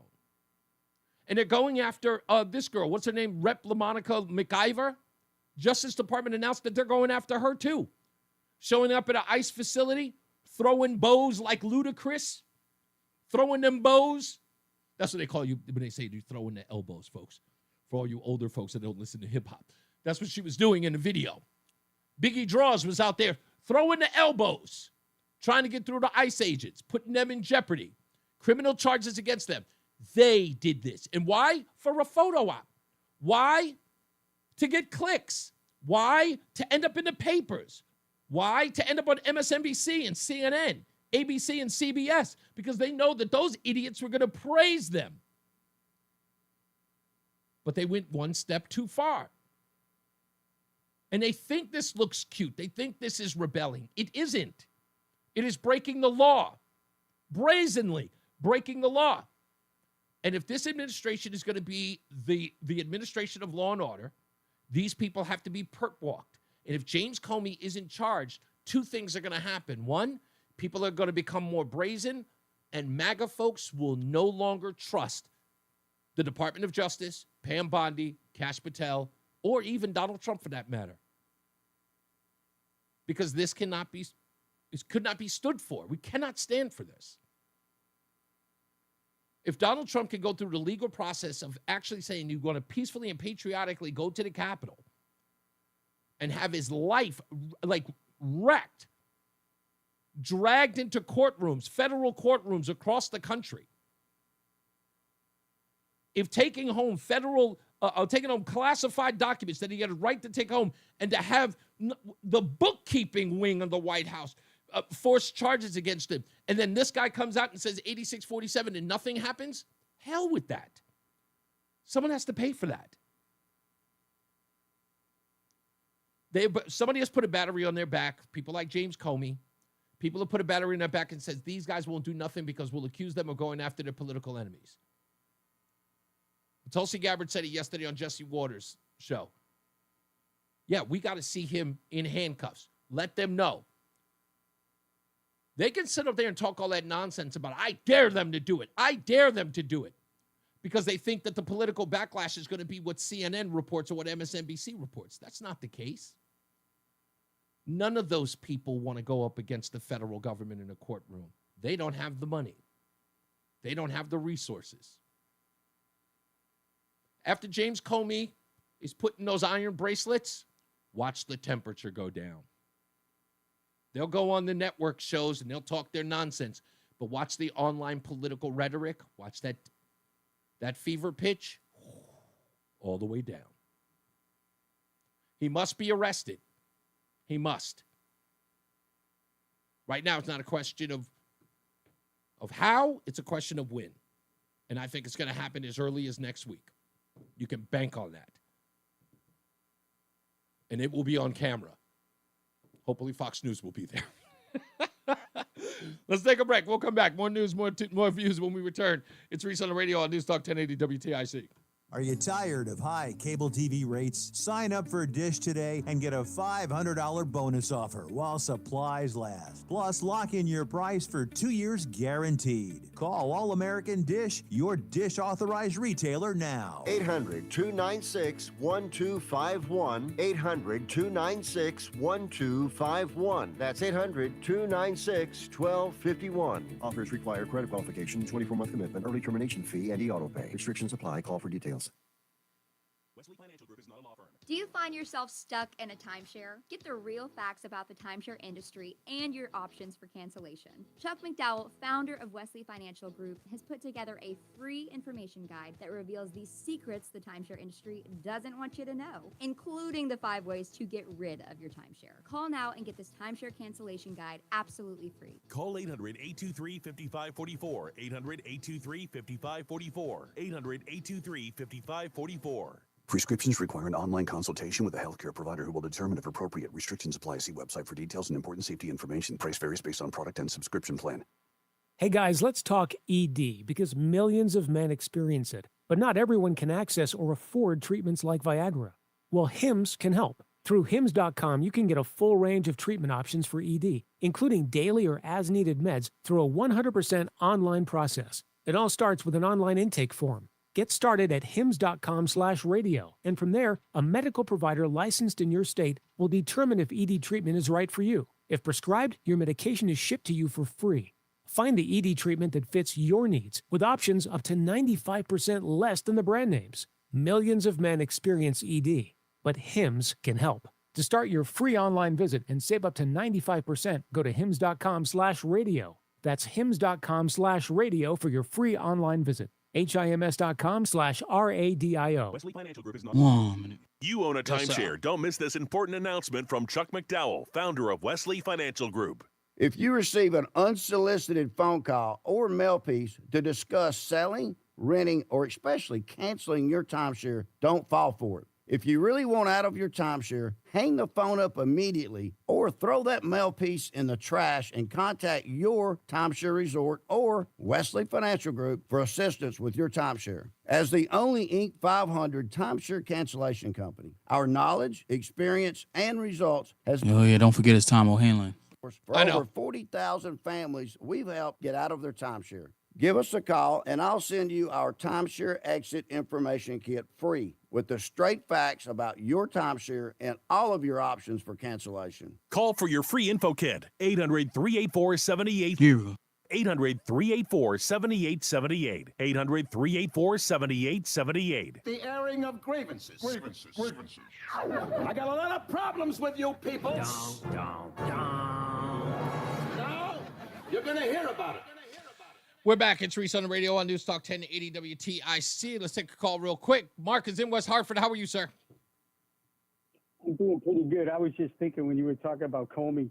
And they're going after this girl. What's her name? Rep. LaMonica McIver. Justice Department announced that they're going after her too. Showing up at an ICE facility, throwing bows like Ludacris. Throwing them bows. That's what they call you when they say you throw in the elbows, folks. For all you older folks that don't listen to hip-hop. That's what she was doing in the video. Biggie Draws was out there throwing the elbows, trying to get through the ICE agents, putting them in jeopardy. Criminal charges against them. They did this. And why? For a photo op. Why? To get clicks. Why? To end up in the papers. Why? To end up on MSNBC and CNN, ABC and CBS, because they know that those idiots were going to praise them. But they went one step too far. And they think this looks cute. They think this is rebelling. It isn't. It is breaking the law. Brazenly breaking the law. And if this administration is going to be the administration of law and order, these people have to be perp-walked. And if James Comey isn't charged, two things are going to happen. One, people are going to become more brazen, and MAGA folks will no longer trust the Department of Justice, Pam Bondi, Kash Patel, or even Donald Trump for that matter. Because this could not be stood for. We cannot stand for this. If Donald Trump can go through the legal process of actually saying you're going to peacefully and patriotically go to the Capitol and have his life like wrecked, dragged into courtrooms, federal courtrooms across the country, if taking home taking home classified documents that he had a right to take home, and to have the bookkeeping wing of the White House force charges against him, and then this guy comes out and says 86-47 and nothing happens, hell with that. Someone has to pay for that. Somebody has put a battery on their back, people like James Comey. People have put a battery on their back and says these guys won't do nothing because we'll accuse them of going after their political enemies. Tulsi Gabbard said it yesterday on Jesse Waters' show. Yeah, we got to see him in handcuffs. Let them know. They can sit up there and talk all that nonsense about, I dare them to do it. I dare them to do it. Because they think that the political backlash is going to be what CNN reports or what MSNBC reports. That's not the case. None of those people want to go up against the federal government in a courtroom. They don't have the money. They don't have the resources. After James Comey is putting those iron bracelets, watch the temperature go down. They'll go on the network shows and they'll talk their nonsense, but watch the online political rhetoric. Watch that fever pitch all the way down. He must be arrested. He must. Right now, it's not a question of how, it's a question of when. And I think it's going to happen as early as next week. You can bank on that. And it will be on camera. Hopefully Fox News will be there. Let's take a break. We'll come back. More news, more views when we return. It's Reese on the Radio on NewsTalk 1080 WTIC. Are you tired of high cable TV rates? Sign up for Dish today and get a $500 bonus offer while supplies last. Plus, lock in your price for 2 years guaranteed. Call All American Dish, your Dish authorized retailer now. 800-296-1251. 800-296-1251. That's 800-296-1251. Offers require credit qualification, 24-month commitment, early termination fee, and e-auto pay. Restrictions apply. Call for details. Wesley Financial Group is not a law firm. Do you find yourself stuck in a timeshare? Get the real facts about the timeshare industry and your options for cancellation. Chuck McDowell, founder of Wesley Financial Group, has put together a free information guide that reveals the secrets the timeshare industry doesn't want you to know, including the 5 ways to get rid of your timeshare. Call now and get this timeshare cancellation guide absolutely free. Call 800-823-5544. 800-823-5544. 800-823-5544. Prescriptions require an online consultation with a healthcare provider who will determine if appropriate. Restrictions apply. See website for details and important safety information. Price varies based on product and subscription plan. Hey guys, let's talk ED because millions of men experience it, but not everyone can access or afford treatments like Viagra. Well, Hims can help. Through Hims.com, you can get a full range of treatment options for ED, including daily or as-needed meds through a 100% online process. It all starts with an online intake form. Get started at hims.com/radio, and from there, a medical provider licensed in your state will determine if ED treatment is right for you. If prescribed, your medication is shipped to you for free. Find the ED treatment that fits your needs with options up to 95% less than the brand names. Millions of men experience ED, but Hims can help. To start your free online visit and save up to 95%, go to hims.com/radio. That's hims.com/radio for your free online visit. HIMS.com/RADIO. Wesley Financial Group is not. Woman. You own a Yes, sir. timeshare. Don't miss this important announcement from Chuck McDowell, founder of Wesley Financial Group. If you receive an unsolicited phone call or mail piece to discuss selling, renting, or especially canceling your timeshare, don't fall for it. If you really want out of your timeshare, hang the phone up immediately or throw that mail piece in the trash and contact your timeshare resort or Wesley Financial Group for assistance with your timeshare. As the only Inc. 500 timeshare cancellation company, our knowledge, experience, and results has... Oh, yeah, don't forget it's Tom O'Hanlon. For over 40,000 families we've helped get out of their timeshare. Give us a call, and I'll send you our timeshare exit information kit free with the straight facts about your timeshare and all of your options for cancellation. Call for your free info kit. 800-384-7800. 800-384-7878. 800-384-7878. The airing of grievances. I got a lot of problems with you people. Now, you're going to hear about it. We're back. It's Reese on the radio on NewsTalk 1080 WTIC. Let's take a call real quick. Mark is in West Hartford. How are you, sir? I'm doing pretty good. I was just thinking when you were talking about Comey,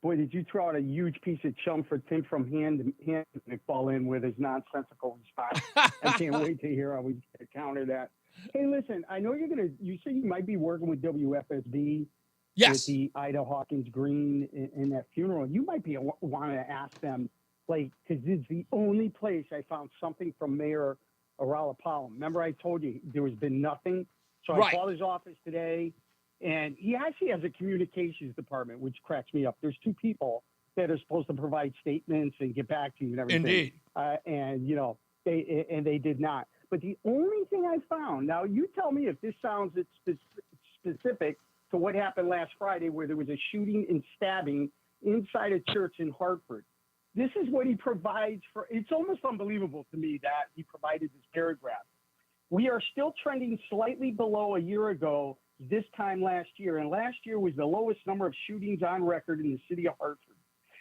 boy, did you throw out a huge piece of chum for Tim from hand to hand and fall in with his nonsensical response. I can't wait to hear how we counter that. Hey, listen, I know you said you might be working with WFSB. Yes. With the Ida Hawkins Green in that funeral. You might be wanting to ask them, like, because it's the only place I found something from Mayor Aralapalm. Remember I told you there has been nothing? So I called his office today, and he actually has a communications department, which cracks me up. There's two people that are supposed to provide statements and get back to you and everything. Indeed. And, you know, they did not. But the only thing I found, now you tell me if this sounds specific to what happened last Friday where there was a shooting and stabbing inside a church in Hartford. This is what he provides for. It's almost unbelievable to me that he provided this paragraph. We are still trending slightly below a year ago this time last year, and last year was the lowest number of shootings on record in the city of Hartford.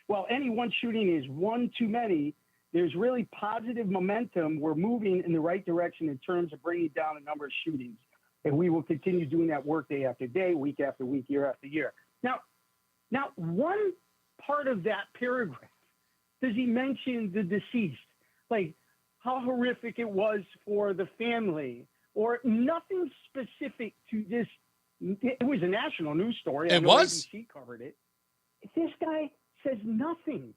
While any one shooting is one too many, there's really positive momentum. We're moving in the right direction in terms of bringing down the number of shootings, and we will continue doing that work day after day, week after week, year after year. Now one part of that paragraph, does he mention the deceased? Like how horrific it was for the family, or nothing specific to this. It was a national news story. It was? ABC covered it. This guy says nothing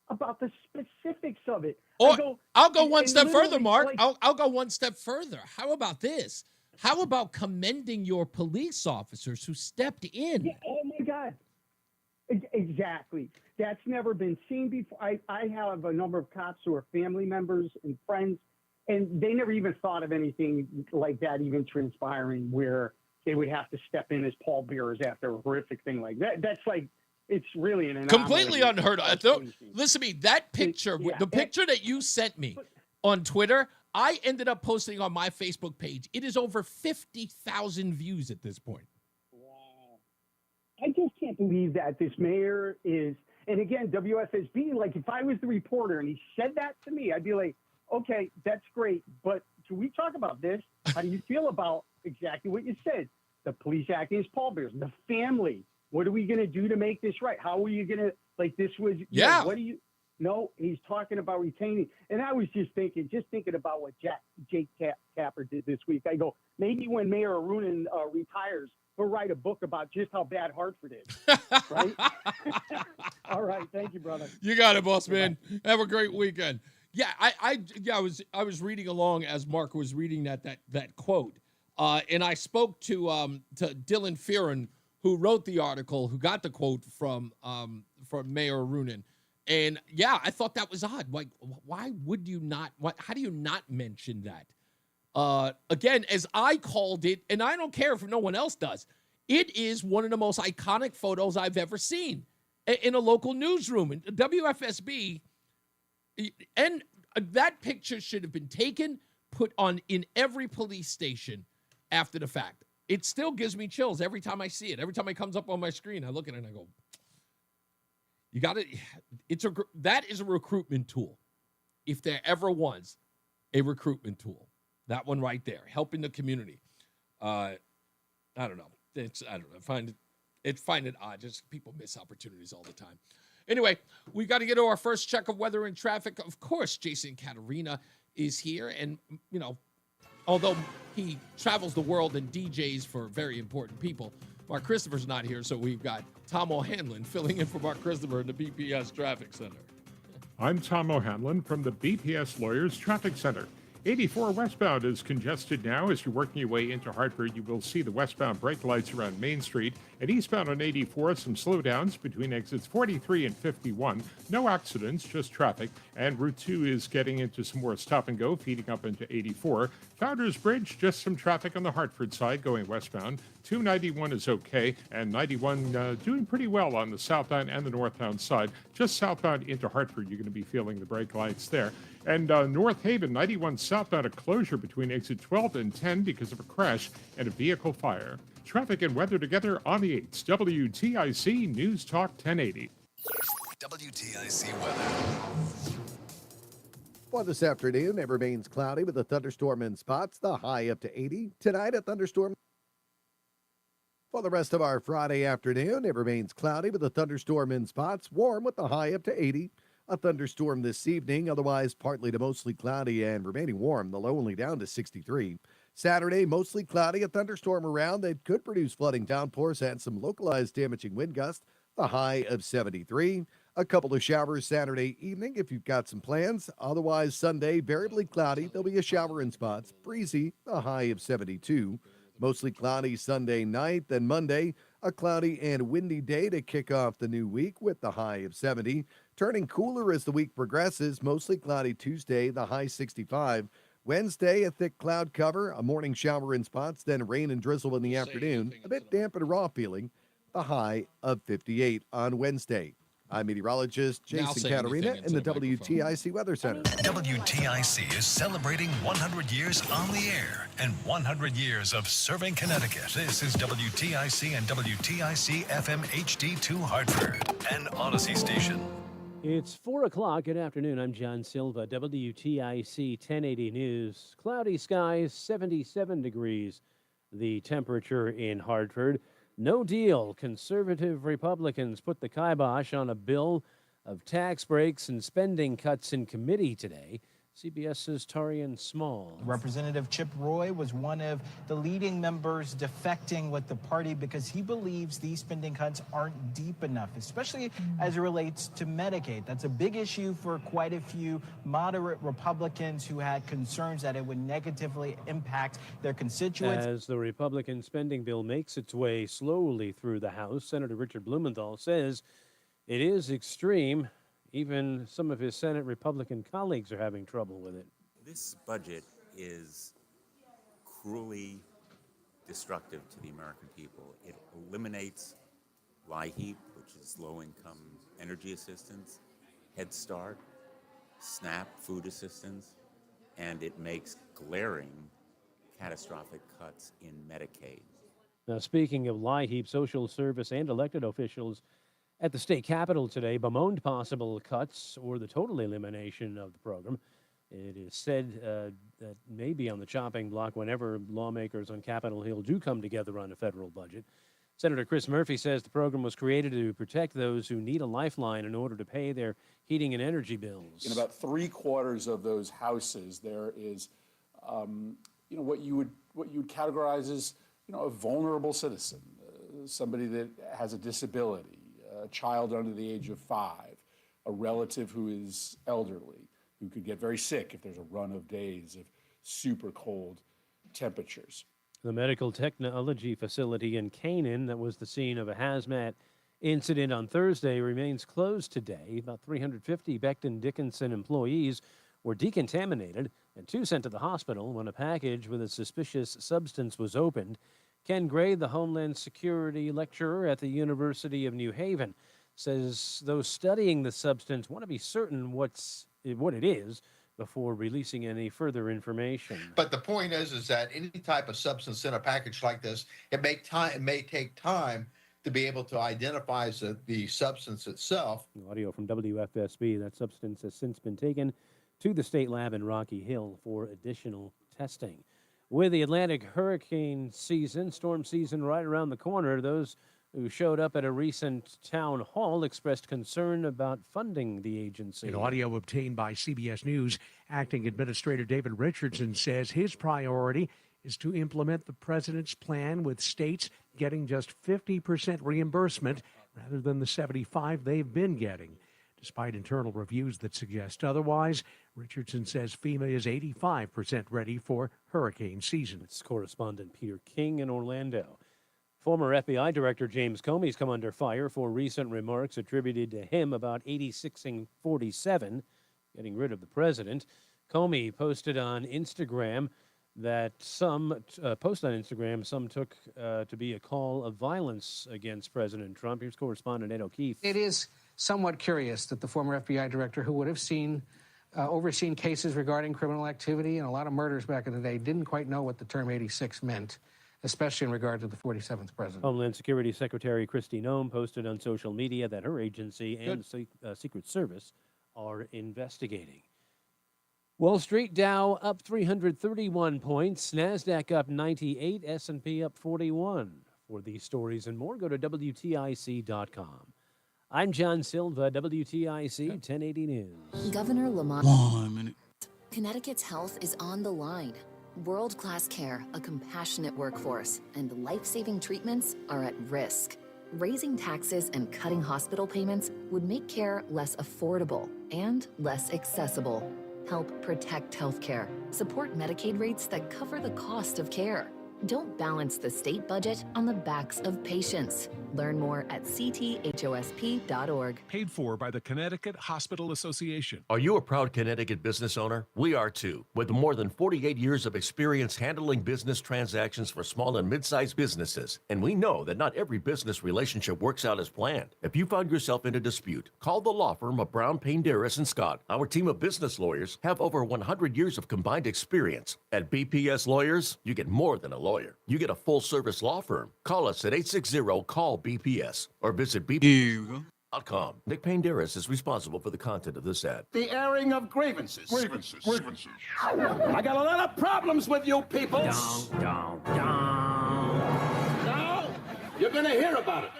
about the specifics of it. Or I'll go one step further, Mark. I'll go one step further. How about this? How about commending your police officers who stepped in? Yeah, oh, my God. Exactly. That's never been seen before. I have a number of cops who are family members and friends, and they never even thought of anything like that even transpiring where they would have to step in as pallbearers after a horrific thing like that. That's like, it's really an anomaly. Completely unheard of. Listen to me, that picture, the picture that you sent me on Twitter, I ended up posting on my Facebook page. It is over 50,000 views at this point. I just can't believe that this mayor is, and again, WFSB, like if I was the reporter and he said that to me, I'd be like, okay, that's great, but can we talk about this? How do you feel about exactly what you said? The police acting as pallbearers, the family. What are we going to do to make this right? How are you going to, like this was, yeah. What do you, no, he's talking about retaining. And I was just thinking about what Jake Tapper did this week. I go, maybe when Mayor Arunin retires, he'll write a book about just how bad Hartford is. Right? All right. Thank you, brother. You got it, boss man. Have a great weekend. Yeah, I was reading along as Mark was reading that quote. And I spoke to Dylan Fearon, who wrote the article, who got the quote from Mayor Arunin. And yeah, I thought that was odd. Like, why would you not? How do you not mention that? Again, as I called it, and I don't care if no one else does, it is one of the most iconic photos I've ever seen in a local newsroom. And WFSB, and that picture should have been taken, put on in every police station after the fact. It still gives me chills every time I see it. Every time it comes up on my screen, I look at it and I go, you got it. That is a recruitment tool. If there ever was a recruitment tool, that one right there, helping the community. I don't know. I don't know. Find it odd. Just people miss opportunities all the time. Anyway, we got to get to our first check of weather and traffic. Of course, Jason Caterina is here, and although he travels the world and DJs for very important people, Mark Christopher's not here, so we've got Tom O'Hanlon filling in for Mark Christopher in the BPS Traffic Center. I'm Tom O'Hanlon from the BPS Lawyers Traffic Center. 84 westbound is congested now. As you're working your way into Hartford, you will see the westbound brake lights around Main Street. And eastbound on 84, some slowdowns between exits 43 and 51. No accidents, just traffic. And Route 2 is getting into some more stop and go, feeding up into 84. Founders Bridge, just some traffic on the Hartford side going westbound. 291 is okay, and 91 doing pretty well on the southbound and the northbound side. Just southbound into Hartford, you're going to be feeling the brake lights there. And North Haven, 91 southbound, a closure between exit 12 and 10 because of a crash and a vehicle fire. Traffic and weather together on the 8s. WTIC News Talk 1080. WTIC weather. For this afternoon, it remains cloudy with a thunderstorm in spots, the high up to 80. Tonight, a thunderstorm. For the rest of our Friday afternoon, it remains cloudy with a thunderstorm in spots, warm with the high up to 80. A thunderstorm this evening, otherwise partly to mostly cloudy and remaining warm, the low only down to 63. Saturday, mostly cloudy, a thunderstorm around that could produce flooding downpours and some localized damaging wind gusts, the high of 73. A couple of showers Saturday evening if you've got some plans. Otherwise, Sunday, variably cloudy. There'll be a shower in spots, breezy, the high of 72. Mostly cloudy Sunday night, then Monday, a cloudy and windy day to kick off the new week with the high of 70. Turning cooler as the week progresses, mostly cloudy Tuesday, the high 65. Wednesday, a thick cloud cover, a morning shower in spots, then rain and drizzle in the afternoon. A bit damp and raw feeling, the high of 58 on Wednesday. I'm meteorologist Jason Caterina in the WTIC Weather Center. WTIC is celebrating 100 years on the air and 100 years of serving Connecticut. This is WTIC and WTIC FM HD2 Hartford, an Odyssey station. It's 4 o'clock. Good afternoon. I'm John Silva, WTIC 1080 News. Cloudy skies, 77 degrees. The temperature in Hartford. No deal. Conservative Republicans put the kibosh on a bill of tax breaks and spending cuts in committee today. CBS's Tarian Small. Representative Chip Roy was one of the leading members defecting with the party because he believes these spending cuts aren't deep enough, especially as it relates to Medicaid. That's a big issue for quite a few moderate Republicans who had concerns that it would negatively impact their constituents. As the Republican spending bill makes its way slowly through the House, Senator Richard Blumenthal says it is extreme. Even some of his Senate Republican colleagues are having trouble with it. This budget is cruelly destructive to the American people. It eliminates LIHEAP, which is low-income energy assistance, Head Start, SNAP food assistance, and it makes glaring, catastrophic cuts in Medicaid. Now, speaking of LIHEAP, social service and elected officials at the state capitol today bemoaned possible cuts or the total elimination of the program. It is said that may be on the chopping block whenever lawmakers on Capitol Hill do come together on a federal budget. Senator Chris Murphy says the program was created to protect those who need a lifeline in order to pay their heating and energy bills. In about 3/4 of those houses, there is, what you would categorize as, a vulnerable citizen, somebody that has a disability, a child under the age of 5, a relative who is elderly, who could get very sick if there's a run of days of super cold temperatures. The medical technology facility in Canaan that was the scene of a hazmat Incident on Thursday remains closed today. About 350 Becton Dickinson employees were decontaminated and 2 sent to the hospital when a package with a suspicious substance was opened. Ken Gray, the Homeland Security lecturer at the University of New Haven, says those studying the substance want to be certain what it is before releasing any further information. But the point is that any type of substance in a package like this, it may take time to be able to identify the substance itself. Audio from WFSB. That substance has since been taken to the state lab in Rocky Hill for additional testing. With the Atlantic hurricane season, storm season right around the corner, those who showed up at a recent town hall expressed concern about funding the agency. In audio obtained by CBS News, Acting Administrator David Richardson says his priority is to implement the president's plan, with states getting just 50% reimbursement rather than the 75% they've been getting. Despite internal reviews that suggest otherwise, Richardson says FEMA is 85% ready for hurricane season. It's correspondent Peter King in Orlando. Former FBI Director James Comey's come under fire for recent remarks attributed to him about 86ing 47, getting rid of the president. Comey posted on Instagram that some took to be a call of violence against President Trump. Here's correspondent Ed O'Keefe. It is somewhat curious that the former FBI director, who would have overseen cases regarding criminal activity and a lot of murders back in the day, didn't quite know what the term 86 meant, especially in regard to the 47th president. Homeland Security Secretary Kristi Noem posted on social media that her agency and Secret Service are investigating. Wall Street, Dow up 331 points, NASDAQ up 98, S&P up 41. For these stories and more, go to WTIC.com. I'm John Silva, WTIC 1080 News. Governor Lamont. 1 minute. Connecticut's health is on the line. World-class care, a compassionate workforce, and life-saving treatments are at risk. Raising taxes and cutting hospital payments would make care less affordable and less accessible. Help protect healthcare. Support Medicaid rates that cover the cost of care. Don't balance the state budget on the backs of patients. Learn more at cthosp.org. Paid for by the Connecticut Hospital Association. Are you a proud Connecticut business owner? We are too. With more than 48 years of experience handling business transactions for small and mid-sized businesses. And we know that not every business relationship works out as planned. If you found yourself in a dispute, call the law firm of Brown, Payne, Darris & Scott. Our team of business lawyers have over 100 years of combined experience. At BPS Lawyers, you get more than a lawyer. You get a full-service law firm. Call us at 860-CALL-BPS or visit bps.com. Nick Payne Darris is responsible for the content of this ad. The airing of grievances. I got a lot of problems with you people. Now, you're going to hear about it.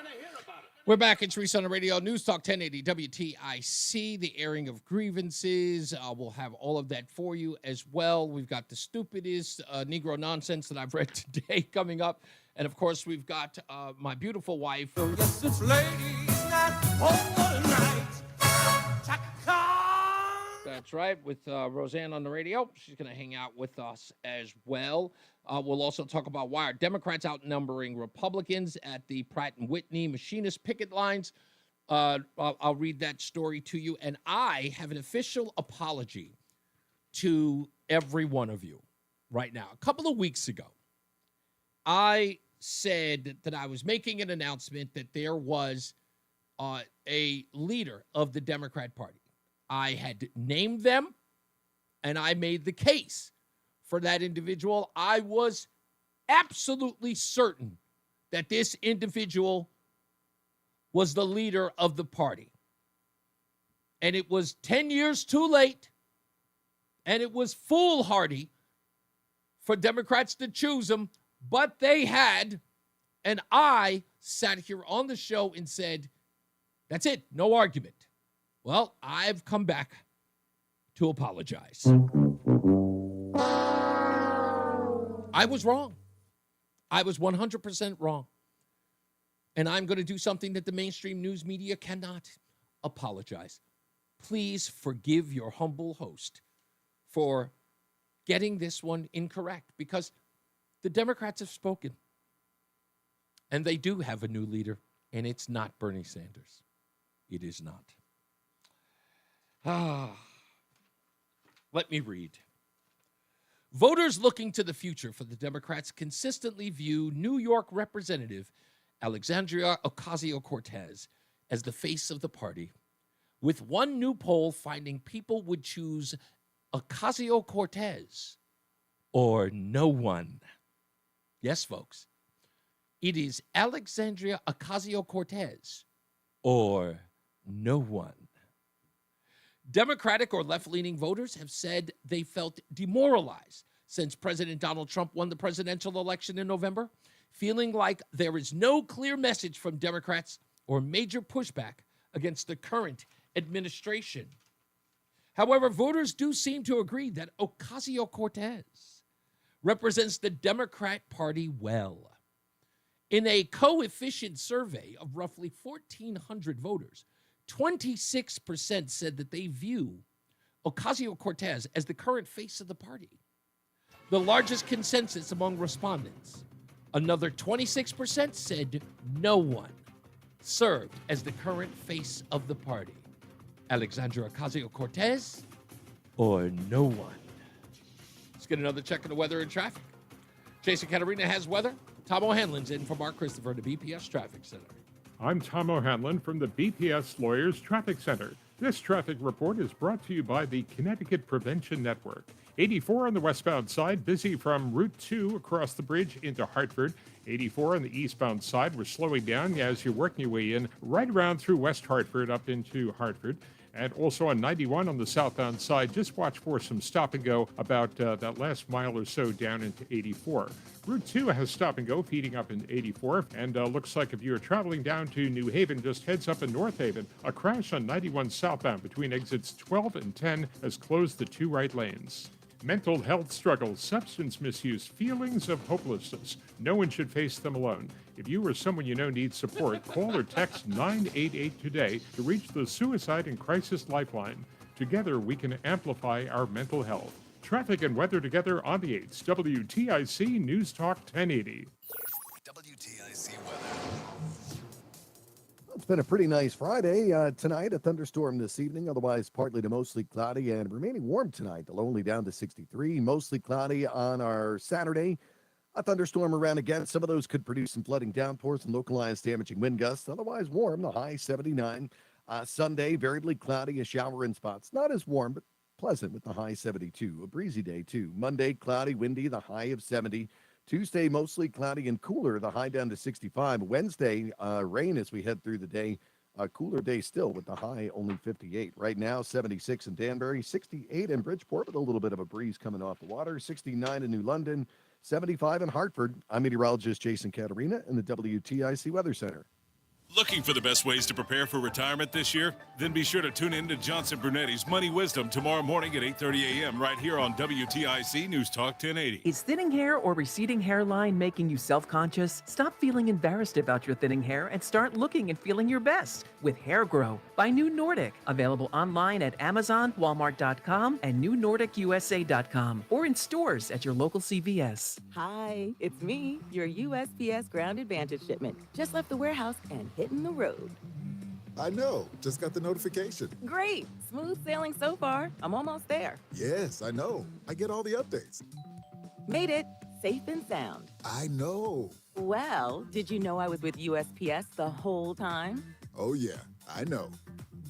We're back. It's Reese on the Radio, NewsTalk 1080 WTIC, the airing of grievances. We'll have all of that for you as well. We've got the stupidest Negro nonsense that I've read today coming up. And, of course, we've got my beautiful wife. Yes, it's ladies' night over tonight. That's right, with Roseanne on the radio. She's going to hang out with us as well. We'll also talk about why are Democrats outnumbering Republicans at the Pratt & Whitney machinist picket lines. I'll read that story to you. And I have an official apology to every one of you right now. A couple of weeks ago, I said that I was making an announcement that there was a leader of the Democrat Party. I had named them, and I made the case for that individual. I was absolutely certain that this individual was the leader of the party. And it was 10 years too late, and it was foolhardy for Democrats to choose him, but they had, and I sat here on the show and said, that's it, no argument. Well, I've come back to apologize. I was wrong. I was 100% wrong. And I'm going to do something that the mainstream news media cannot: apologize. Please forgive your humble host for getting this one incorrect, because the Democrats have spoken. And they do have a new leader. And it's not Bernie Sanders. It is not. Let me read. Voters looking to the future for the Democrats consistently view New York Representative Alexandria Ocasio-Cortez as the face of the party, with one new poll finding people would choose Ocasio-Cortez or no one. Yes, folks. It is Alexandria Ocasio-Cortez or no one. Democratic or left-leaning voters have said they felt demoralized since President Donald Trump won the presidential election in November, feeling like there is no clear message from Democrats or major pushback against the current administration. However, voters do seem to agree that Ocasio-Cortez represents the Democrat Party well. In a coefficient survey of roughly 1,400 voters, 26% said that they view Ocasio-Cortez as the current face of the party, the largest consensus among respondents. Another 26% said no one served as the current face of the party. Alexandria Ocasio-Cortez or no one. Let's get another check of the weather and traffic. Jason Caterina has weather. Tom O'Hanlon's in for Mark Christopher at the BPS Traffic Center. I'm Tom O'Hanlon from the BPS Lawyers Traffic Center. This traffic report is brought to you by the Connecticut Prevention Network. 84 on the westbound side, busy from Route 2 across the bridge into Hartford. 84 on the eastbound side, we're slowing down as you're working your way in right around through West Hartford up into Hartford. And also on 91 on the southbound side, just watch for some stop and go about that last mile or so down into 84. Route 2 has stop and go feeding up in 84. And looks like if you're traveling down to New Haven, just heads up in North Haven, a crash on 91 southbound between exits 12 and 10 has closed the two right lanes. Mental health struggles, substance misuse, feelings of hopelessness. No one should face them alone. If you or someone you know needs support, call or text 988 today to reach the Suicide and Crisis Lifeline. Together, we can amplify our mental health. Traffic and weather together on the 8s. WTIC News Talk 1080. WTIC weather. It's been a pretty nice Friday. Tonight, a thunderstorm this evening, otherwise partly to mostly cloudy and remaining warm tonight. The low only down to 63. Mostly cloudy on our Saturday. A thunderstorm around again. Some of those could produce some flooding downpours and localized damaging wind gusts. Otherwise warm, the high 79. Sunday, variably cloudy, a shower in spots. Not as warm, but pleasant with the high 72. A breezy day, too. Monday, cloudy, windy, the high of 70. Tuesday, mostly cloudy and cooler, the high down to 65. Wednesday, rain as we head through the day. A cooler day still with the high only 58. Right now, 76 in Danbury, 68 in Bridgeport with a little bit of a breeze coming off the water, 69 in New London, 75 in Hartford. I'm meteorologist Jason Caterina in the WTIC Weather Center. Looking for the best ways to prepare for retirement this year? Then be sure to tune in to Johnson Brunetti's Money Wisdom tomorrow morning at 8:30 a.m. right here on WTIC News Talk 1080. Is thinning hair or receding hairline making you self-conscious? Stop feeling embarrassed about your thinning hair and start looking and feeling your best with Hair Grow by New Nordic. Available online at Amazon, Walmart.com, and NewNordicUSA.com, or in stores at your local CVS. Hi, it's me, your USPS Ground Advantage shipment. Just left the warehouse and hitting the road. I know. Just got the notification. Great. Smooth sailing so far. I'm almost there. Yes, I know. I get all the updates. Made it. Safe and sound. I know. Well, did you know I was with USPS the whole time? Oh, yeah. I know.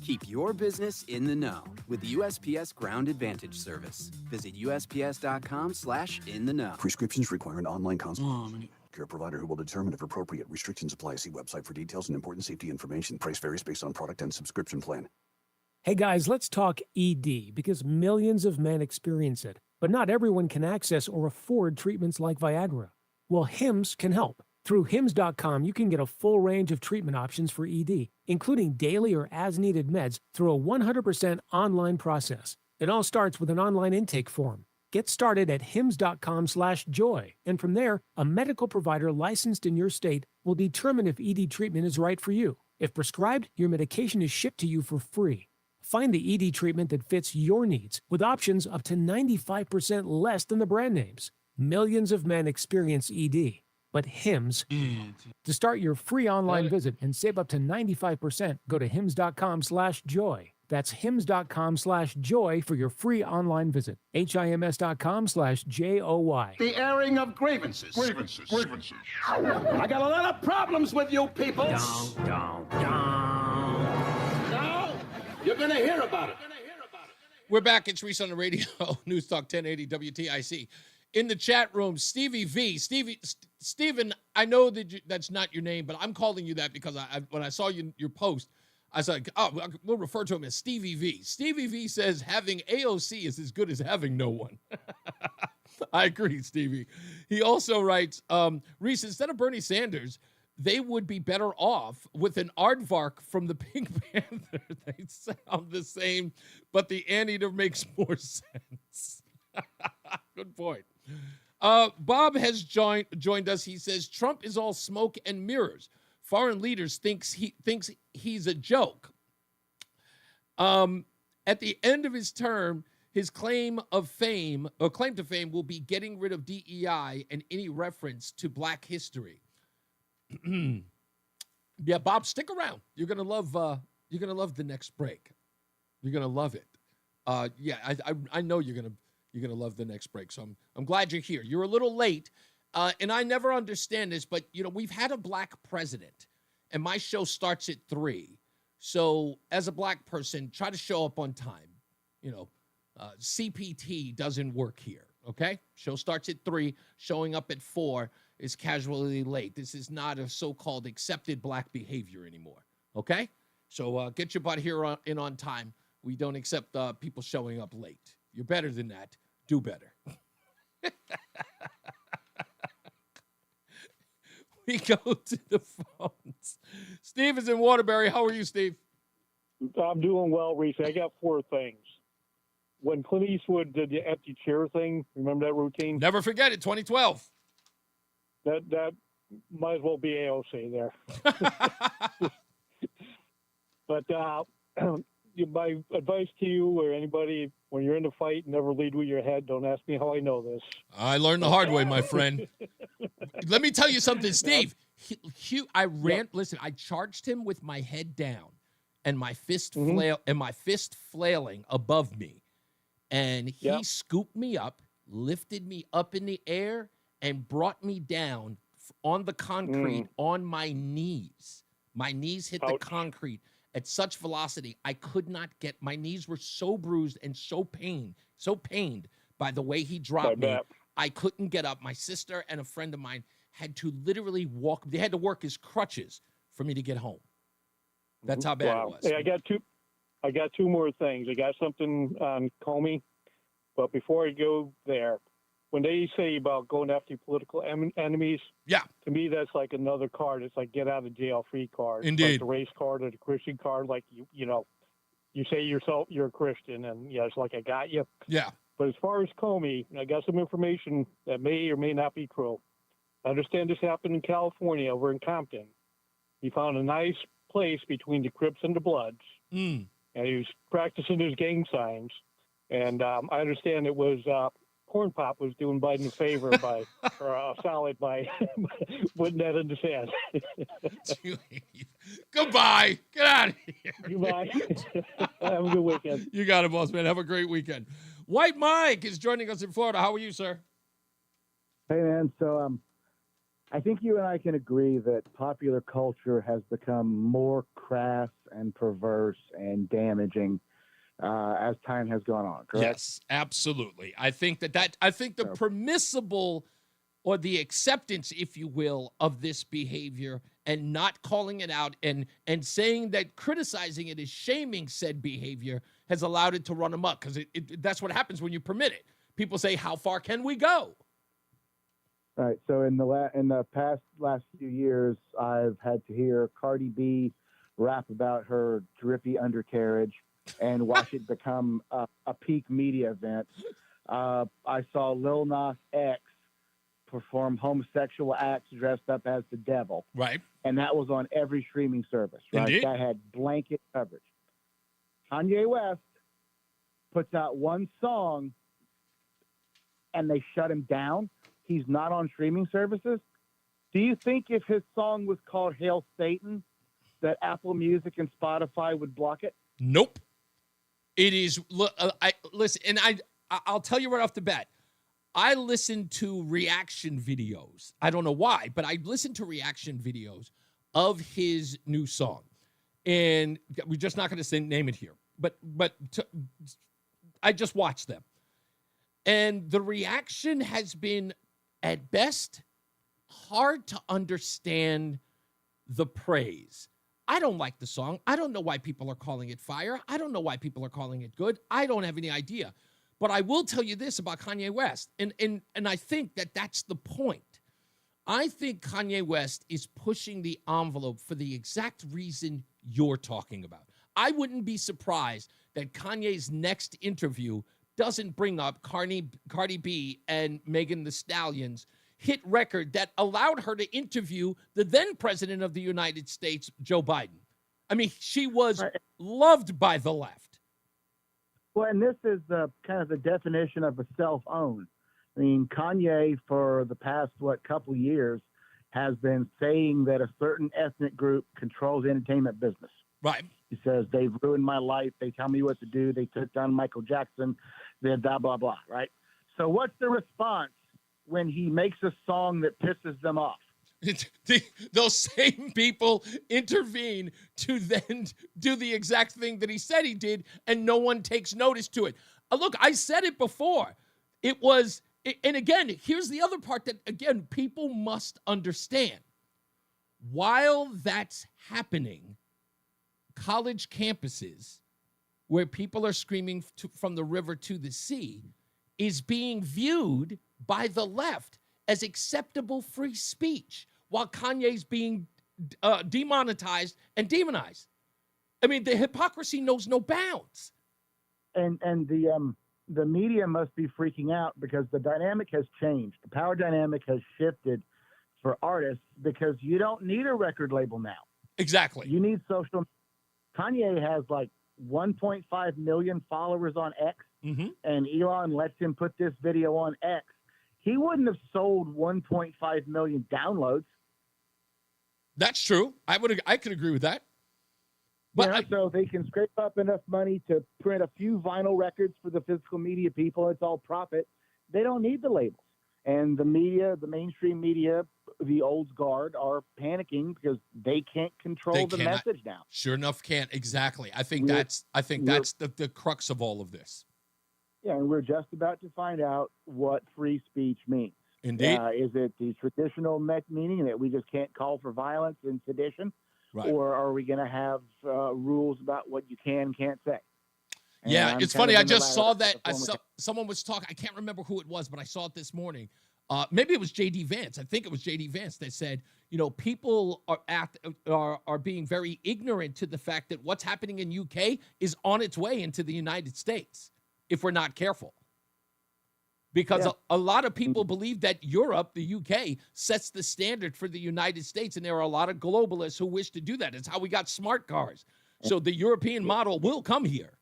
Keep your business in the know with the USPS Ground Advantage service. Visit USPS.com/in-the-know. Prescriptions require an online consult. Care provider who will determine if appropriate. Restrictions apply. See website for details and important safety information. Price varies based on product and subscription plan. Hey guys, let's talk ED because millions of men experience it, but not everyone can access or afford treatments like Viagra. Well, HIMS can help. Through HIMS.com, you can get a full range of treatment options for ED, including daily or as-needed meds through a 100% online process. It all starts with an online intake form. Get started at hims.com/joy, and from there, a medical provider licensed in your state will determine if ED treatment is right for you. If prescribed, your medication is shipped to you for free. Find the ED treatment that fits your needs with options up to 95% less than the brand names. Millions of men experience ED. but Hims. To start your free online visit and save up to 95%, go to hims.com/joy. That's hims.com/joy for your free online visit. HIMS.com/JOY. The airing of grievances. Grievances. I got a lot of problems with you people. Now, you're going to hear about it. We're back. It's Reese on the Radio, NewsTalk 1080 WTIC. In the chat room, Stevie V. Steven, I know that that's not your name, but I'm calling you that because when I saw your post, I was like, oh, we'll refer to him as Stevie V. Stevie V says having AOC is as good as having no one. I agree, Stevie. He also writes, Reese, instead of Bernie Sanders, they would be better off with an aardvark from the Pink Panther. They sound the same, but the anteater makes more sense. Good point. Bob has joined us. He says Trump is all smoke and mirrors. Foreign leaders thinks he's a joke. At the end of his term, his claim to fame will be getting rid of DEI and any reference to Black history. Yeah, Bob, stick around. You're gonna love the next break. You're gonna love it. Yeah, I know you're gonna love the next break. So I'm glad you're here. You're a little late, and I never understand this, but we've had a Black president, and my show starts at 3. So as a Black person, try to show up on time. CPT doesn't work here. Okay, show starts at 3. Showing up at 4 is casually late. This is not a so-called accepted Black behavior anymore. Okay, so get your butt here on time. We don't accept people showing up late. You're better than that. Do better. We go to the phones. Steve is in Waterbury. How are you, Steve? I'm doing well, Reese. I got 4 things. When Clint Eastwood did the empty chair thing, remember that routine? Never forget it, 2012. That might as well be AOC there. But my advice to you or anybody, when you're in a fight, never lead with your head. Don't ask me how I know this. I learned the hard way, my friend. Let me tell you something, Steve. Listen, I charged him with my head down and my fist flailing above me. And he scooped me up, lifted me up in the air, and brought me down on the concrete on my knees. My knees hit the concrete at such velocity, I could not get, my knees were so bruised and so pained by the way he dropped me. I couldn't get up. My sister and a friend of mine had to literally walk. They had to work as crutches for me to get home. That's how bad it was. Hey, I got 2 more things. I got something on Comey, but before I go there, when they say about going after your political enemies, to me that's like another card. It's like get out of jail free card. Indeed, like the race card or the Christian card. Like you say yourself you're a Christian, and it's like I got you. Yeah. But as far as Comey, I got some information that may or may not be true. I understand this happened in California, over in Compton. He found a nice place between the Crips and the Bloods, and he was practicing his gang signs. And I understand it was Corn Pop was doing Biden a favor by putting that in the sand. Goodbye. Get out of here. Goodbye. Have a good weekend. You got it, boss man. Have a great weekend. White Mike is joining us in Florida. How are you, sir? Hey, man. So I think you and I can agree that popular culture has become more crass and perverse and damaging as time has gone on, correct? Yes, absolutely. I think the permissible or the acceptance, if you will, of this behavior and not calling it out and saying that criticizing it is shaming said behavior has allowed it to run amok, because that's what happens when you permit it. People say, how far can we go? All right. So in the last few years, I've had to hear Cardi B rap about her drippy undercarriage and watch it become a peak media event. I saw Lil Nas X perform homosexual acts dressed up as the devil. Right. And that was on every streaming service, right? Indeed. That had blanket coverage. Kanye West puts out one song and they shut him down. He's not on streaming services. Do you think if his song was called Hail Satan, that Apple Music and Spotify would block it? Nope. It is. Listen, and I'll tell you right off the bat. I listen to reaction videos. I don't know why, but I listen to reaction videos of his new song, and we're just not going to name it here. But I just watched them, and the reaction has been, at best, hard to understand the praise. I don't like the song. I don't know why people are calling it fire. I don't know why people are calling it good. I don't have any idea. But I will tell you this about Kanye West, and I think that that's the point. I think Kanye West is pushing the envelope for the exact reason you're talking about. I wouldn't be surprised that Kanye's next interview doesn't bring up Cardi B and Megan Thee Stallion's hit record that allowed her to interview the then president of the United States, Joe Biden. I mean, she was loved by the left. Well, and this is the kind of the definition of a self-own. I mean, Kanye for the past, couple years has been saying that a certain ethnic group controls the entertainment business. Right. He says, they've ruined my life. They tell me what to do. They took down Michael Jackson. They're blah, blah, blah, right? So what's the response when he makes a song that pisses them off? Those same people intervene to then do the exact thing that he said he did, and no one takes notice to it. Look, I said it before. It was, and again, here's the other part that, again, people must understand. While that's happening, college campuses where people are screaming from the river to the sea is being viewed by the left as acceptable free speech, while Kanye's being demonetized and demonized. I mean, the hypocrisy knows no bounds. And the media must be freaking out because the dynamic has changed. The power dynamic has shifted for artists because you don't need a record label now. Exactly. You need social. Kanye has like 1.5 million followers on X, and Elon lets him put this video on X. He wouldn't have sold 1.5 million downloads. That's true. I could agree with that. But so they can scrape up enough money to print a few vinyl records for the physical media people. It's all profit. They don't need the labels. And the media, the mainstream media, the old guard are panicking because they can't control the message now. Sure enough, can't. Exactly. I think that's the crux of all of this. Yeah, and we're just about to find out what free speech means. Indeed. Is it the traditional meaning that we just can't call for violence and sedition? Right. Or are we going to have rules about what you can and can't say? And yeah, it's funny. I just saw that. Someone was talking. I can't remember who it was, but I saw it this morning. Maybe it was J.D. Vance. I think it was J.D. Vance that said, people are being very ignorant to the fact that what's happening in UK is on its way into the United States if we're not careful. Because a lot of people believe that Europe, the UK, sets the standard for the United States, and there are a lot of globalists who wish to do that. It's how we got smart cars. So the European model will come here.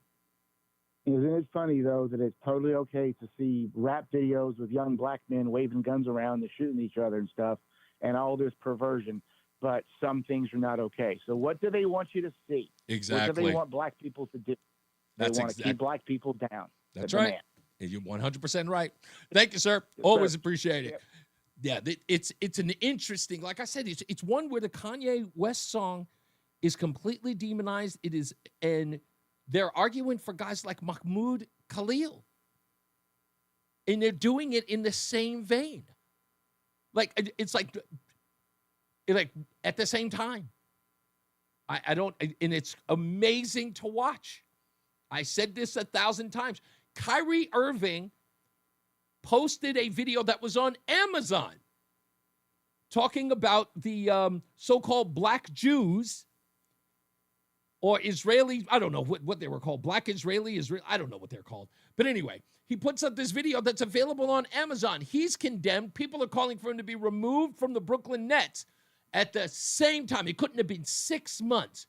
Isn't it funny, though, that it's totally okay to see rap videos with young black men waving guns around and shooting each other and stuff and all this perversion, but some things are not okay. So what do they want you to see? Exactly. What do they want black people to do? They want to keep black people down. That's right. You're 100% right. Thank you, sir. Always appreciate it. Yeah, it's an interesting, like I said, it's one where the Kanye West song is completely demonized. It is, and they're arguing for guys like Mahmoud Khalil. And they're doing it in the same vein. Like, it's like at the same time. I don't, and it's amazing to watch. I said this 1,000 times. Kyrie Irving posted a video that was on Amazon talking about the so-called black Jews or Israeli, I don't know what they were called, black Israeli, I don't know what they're called. But anyway, he puts up this video that's available on Amazon. He's condemned. People are calling for him to be removed from the Brooklyn Nets. At the same time, it couldn't have been 6 months.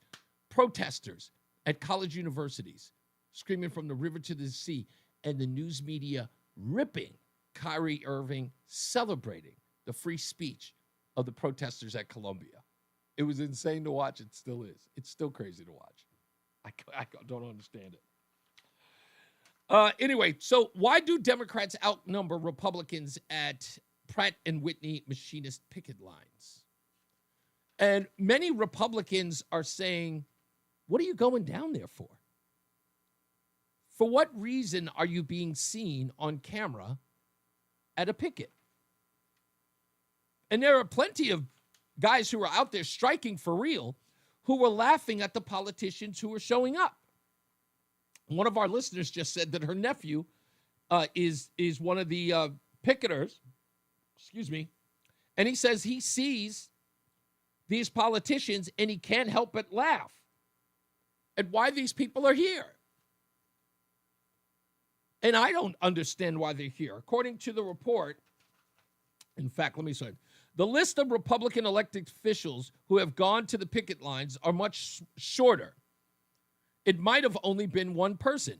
Protesters at college universities screaming from the river to the sea, and the news media ripping Kyrie Irving, celebrating the free speech of the protesters at Columbia. It was insane to watch. It still is. It's still crazy to watch. I don't understand it. Anyway, so why do Democrats outnumber Republicans at Pratt and Whitney machinist picket lines? And many Republicans are saying, what are you going down there for? For what reason are you being seen on camera at a picket? And there are plenty of guys who are out there striking for real who were laughing at the politicians who were showing up. One of our listeners just said that her nephew is one of the picketers, and he says he sees these politicians and he can't help but laugh at why these people are here. And I don't understand why they're here. According to the report, in fact, let me say, the list of Republican elected officials who have gone to the picket lines are much shorter. It might have only been one person.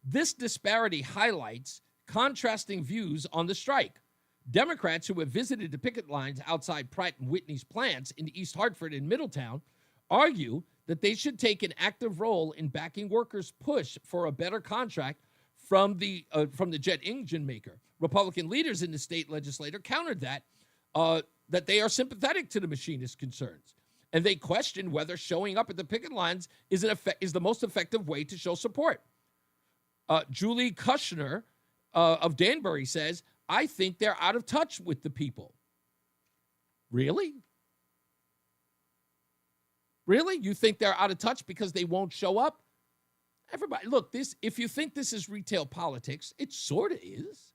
This disparity highlights contrasting views on the strike. Democrats who have visited the picket lines outside Pratt & Whitney's plants in East Hartford and Middletown argue that they should take an active role in backing workers' push for a better contract from the jet engine maker. Republican leaders in the state legislature countered that they are sympathetic to the machinist concerns. And they question whether showing up at the picket lines is the most effective way to show support. Julie Kushner of Danbury says, I think they're out of touch with the people. Really? Really? You think they're out of touch because they won't show up? Everybody, look, if you think this is retail politics, it sort of is.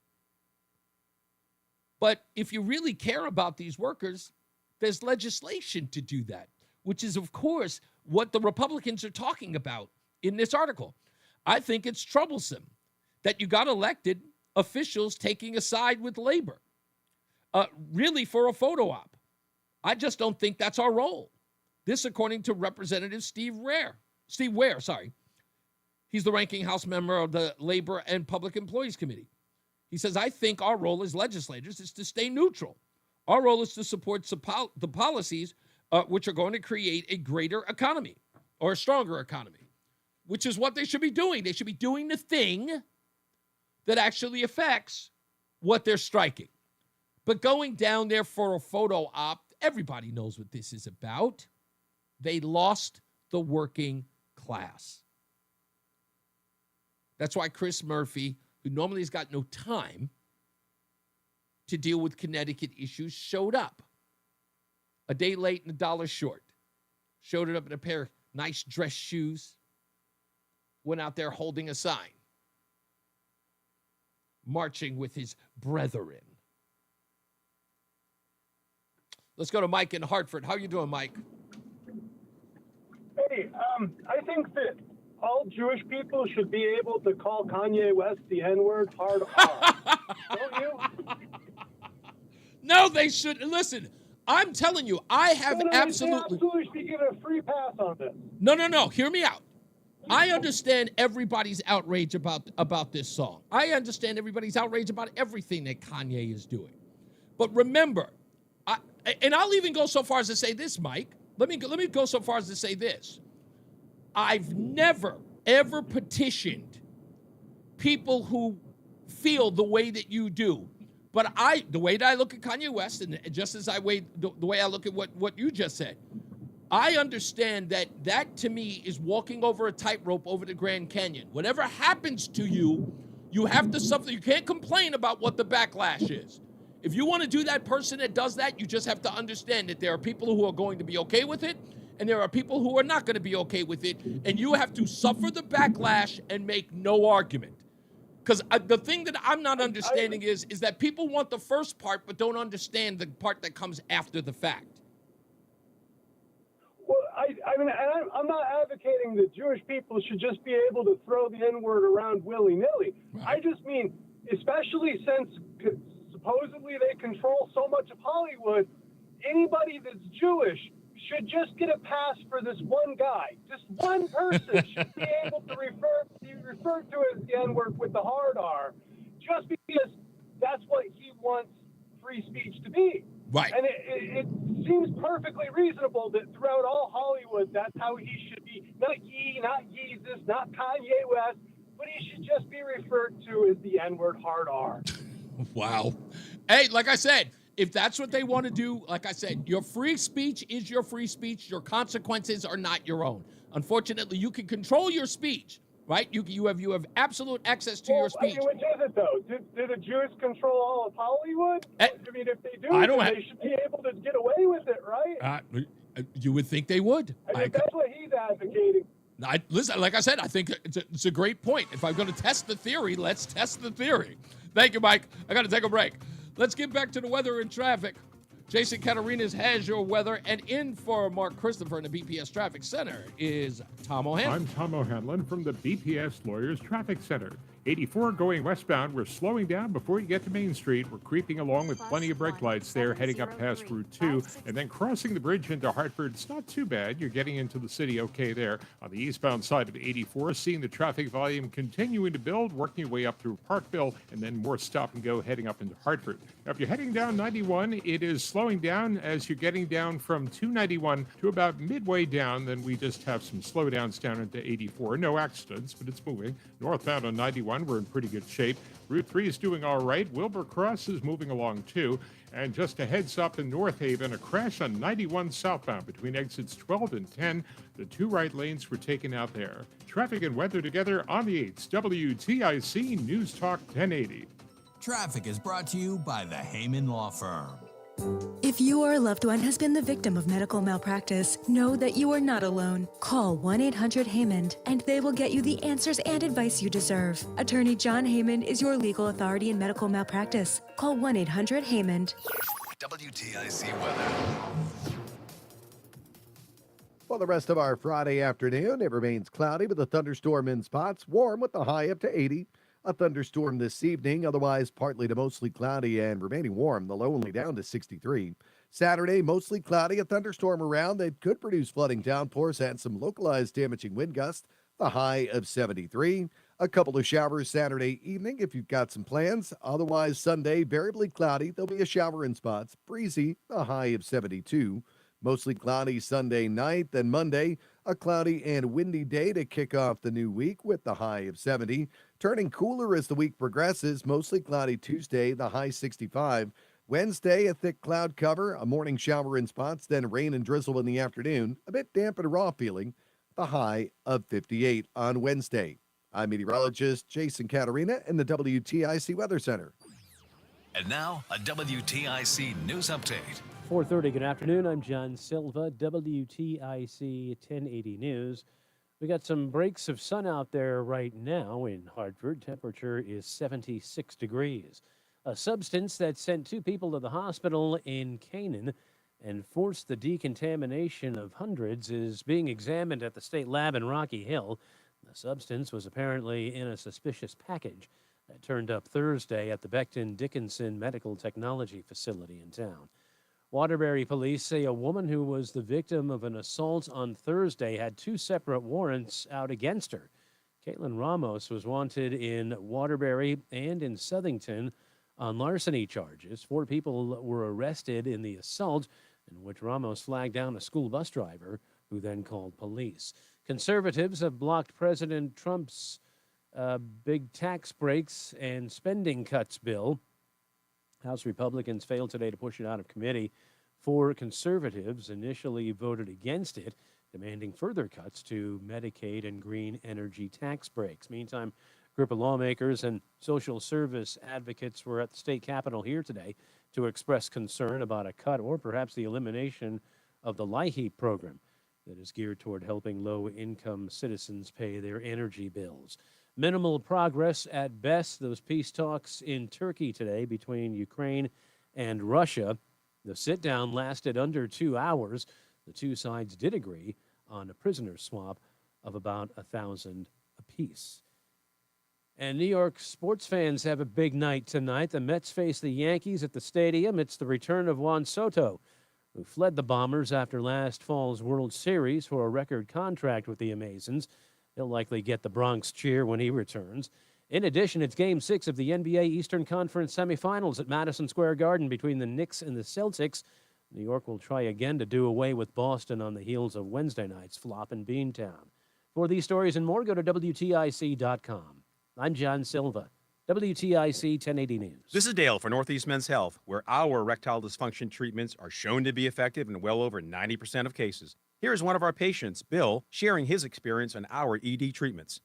But if you really care about these workers, there's legislation to do that, which is, of course, what the Republicans are talking about in this article. I think it's troublesome that you got elected officials taking a side with labor, really for a photo op. I just don't think that's our role. This, according to Representative Steve Ware. He's the ranking House member of the Labor and Public Employees Committee. He says, I think our role as legislators is to stay neutral. Our role is to support the policies which are going to create a greater economy or a stronger economy, which is what they should be doing. They should be doing the thing that actually affects what they're striking. But going down there for a photo op, everybody knows what this is about. They lost the working class. That's why Chris Murphy, who normally has got no time to deal with Connecticut issues, showed up a day late and $1 short. Showed it up in a pair of nice dress shoes. Went out there holding a sign. Marching with his brethren. Let's go to Mike in Hartford. How you doing, Mike? Hey, I think that all Jewish people should be able to call Kanye West the N-word hard R. Don't you? No, they should. Listen, I'm telling you, I have absolutely should be given a free pass on this. No. Hear me out. I understand everybody's outrage about this song. I understand everybody's outrage about everything that Kanye is doing. But remember, and I'll even go so far as to say this, Mike. Let me go so far as to say this. I've never, ever petitioned people who feel the way that you do. But the way that I look at Kanye West, and just as the way I look at what you just said, I understand that to me is walking over a tightrope over the Grand Canyon. Whatever happens to you, you have to suffer. You can't complain about what the backlash is. If you want to do that person that does that, you just have to understand that there are people who are going to be okay with it, and there are people who are not going to be okay with it, and you have to suffer the backlash and make no argument. Because the thing that I'm not understanding is that people want the first part but don't understand the part that comes after the fact. Well, I mean, I'm not advocating that Jewish people should just be able to throw the N-word around willy-nilly. Right. I just mean, especially since supposedly they control so much of Hollywood, anybody that's Jewish should just get a pass for this one guy. Just one person should be able to be referred to as the N-word with the hard R, just because that's what he wants free speech to be. Right. And it seems perfectly reasonable that throughout all Hollywood, that's how he should be. Not Ye, not Yeezus, not Kanye West, but he should just be referred to as the N-word hard R. Wow. Hey, like I said, if that's what they want to do, like I said, your free speech is your free speech. Your consequences are not your own. Unfortunately, you can control your speech, right? You have absolute access to your speech. Which is it, though? Do the Jews control all of Hollywood? I mean, if they do, they should be able to get away with it, right? You would think they would. I mean, that's what he's advocating. Listen, like I said, I think it's a great point. If I'm going to test the theory, let's test the theory. Thank you, Mike. I got to take a break. Let's get back to the weather and traffic. Jason Catarinas has your weather, and in for Mark Christopher in the BPS Traffic Center is Tom O'Hanlon. I'm Tom O'Hanlon from the BPS Lawyers Traffic Center. 84 going westbound. We're slowing down before you get to Main Street. We're creeping along with plenty of brake lights there, heading up past Route 2, and then crossing the bridge into Hartford. It's not too bad. You're getting into the city okay there. On the eastbound side of 84, seeing the traffic volume continuing to build, working your way up through Parkville, and then more stop and go heading up into Hartford. Now, if you're heading down 91, it is slowing down as you're getting down from 291 to about midway down. Then we just have some slowdowns down into 84. No accidents, but it's moving. Northbound on 91, we're in pretty good shape. Route 3 is doing all right. Wilbur Cross is moving along too. And just a heads up in North Haven, a crash on 91 southbound between exits 12 and 10. The two right lanes were taken out there. Traffic and weather together on the 8th. WTIC News Talk 1080. Traffic is brought to you by the Heyman Law Firm. If you or a loved one has been the victim of medical malpractice, know that you are not alone. Call 1-800-HEYMAN and they will get you the answers and advice you deserve. Attorney John Heyman is your legal authority in medical malpractice. Call 1-800-HEYMAN. WTIC weather. Well, the rest of our Friday afternoon, it remains cloudy with a thunderstorm in spots, warm with the high up to 80. A thunderstorm this evening, otherwise partly to mostly cloudy and remaining warm, the low only down to 63. Saturday, mostly cloudy, a thunderstorm around that could produce flooding downpours and some localized damaging wind gusts, the high of 73. A couple of showers Saturday evening if you've got some plans. Otherwise, Sunday, variably cloudy. There'll be a shower in spots, breezy, a high of 72. Mostly cloudy Sunday night, then Monday, a cloudy and windy day to kick off the new week with the high of 70. Turning cooler as the week progresses, mostly cloudy Tuesday, the high 65. Wednesday, a thick cloud cover, a morning shower in spots, then rain and drizzle in the afternoon. A bit damp and raw feeling, the high of 58 on Wednesday. I'm meteorologist Jason Catarina in the WTIC Weather Center. And now, a WTIC news update. 4:30, good afternoon. I'm John Silva, WTIC 1080 News. We got some breaks of sun out there right now in Hartford. Temperature is 76 degrees. A substance that sent two people to the hospital in Canaan and forced the decontamination of hundreds is being examined at the state lab in Rocky Hill. The substance was apparently in a suspicious package that turned up Thursday at the Becton Dickinson Medical Technology Facility in town. Waterbury police say a woman who was the victim of an assault on Thursday had two separate warrants out against her. Caitlin Ramos was wanted in Waterbury and in Southington on larceny charges. 4 people were arrested in the assault, in which Ramos flagged down a school bus driver who then called police. Conservatives have blocked President Trump's big tax breaks and spending cuts bill. House Republicans failed today to push it out of committee. 4 conservatives initially voted against it, demanding further cuts to Medicaid and green energy tax breaks. Meantime, a group of lawmakers and social service advocates were at the state capitol here today to express concern about a cut or perhaps the elimination of the LIHEAP program that is geared toward helping low-income citizens pay their energy bills. Minimal progress at best. Those peace talks in Turkey today between Ukraine and Russia. The sit-down lasted under 2 hours. The two sides did agree on a prisoner swap of about 1,000 apiece. And New York sports fans have a big night tonight. The Mets face the Yankees at the stadium. It's the return of Juan Soto, who fled the Bombers after last fall's World Series for a record contract with the Amazons. He'll likely get the Bronx cheer when he returns. In addition, it's Game 6 of the NBA Eastern Conference semifinals at Madison Square Garden between the Knicks and the Celtics. New York will try again to do away with Boston on the heels of Wednesday night's flop in Beantown. For these stories and more, go to WTIC.com. I'm John Silva, WTIC 1080 News. This is Dale for Northeast Men's Health, where our erectile dysfunction treatments are shown to be effective in well over 90% of cases. Here is one of our patients, Bill, sharing his experience on our ED treatments.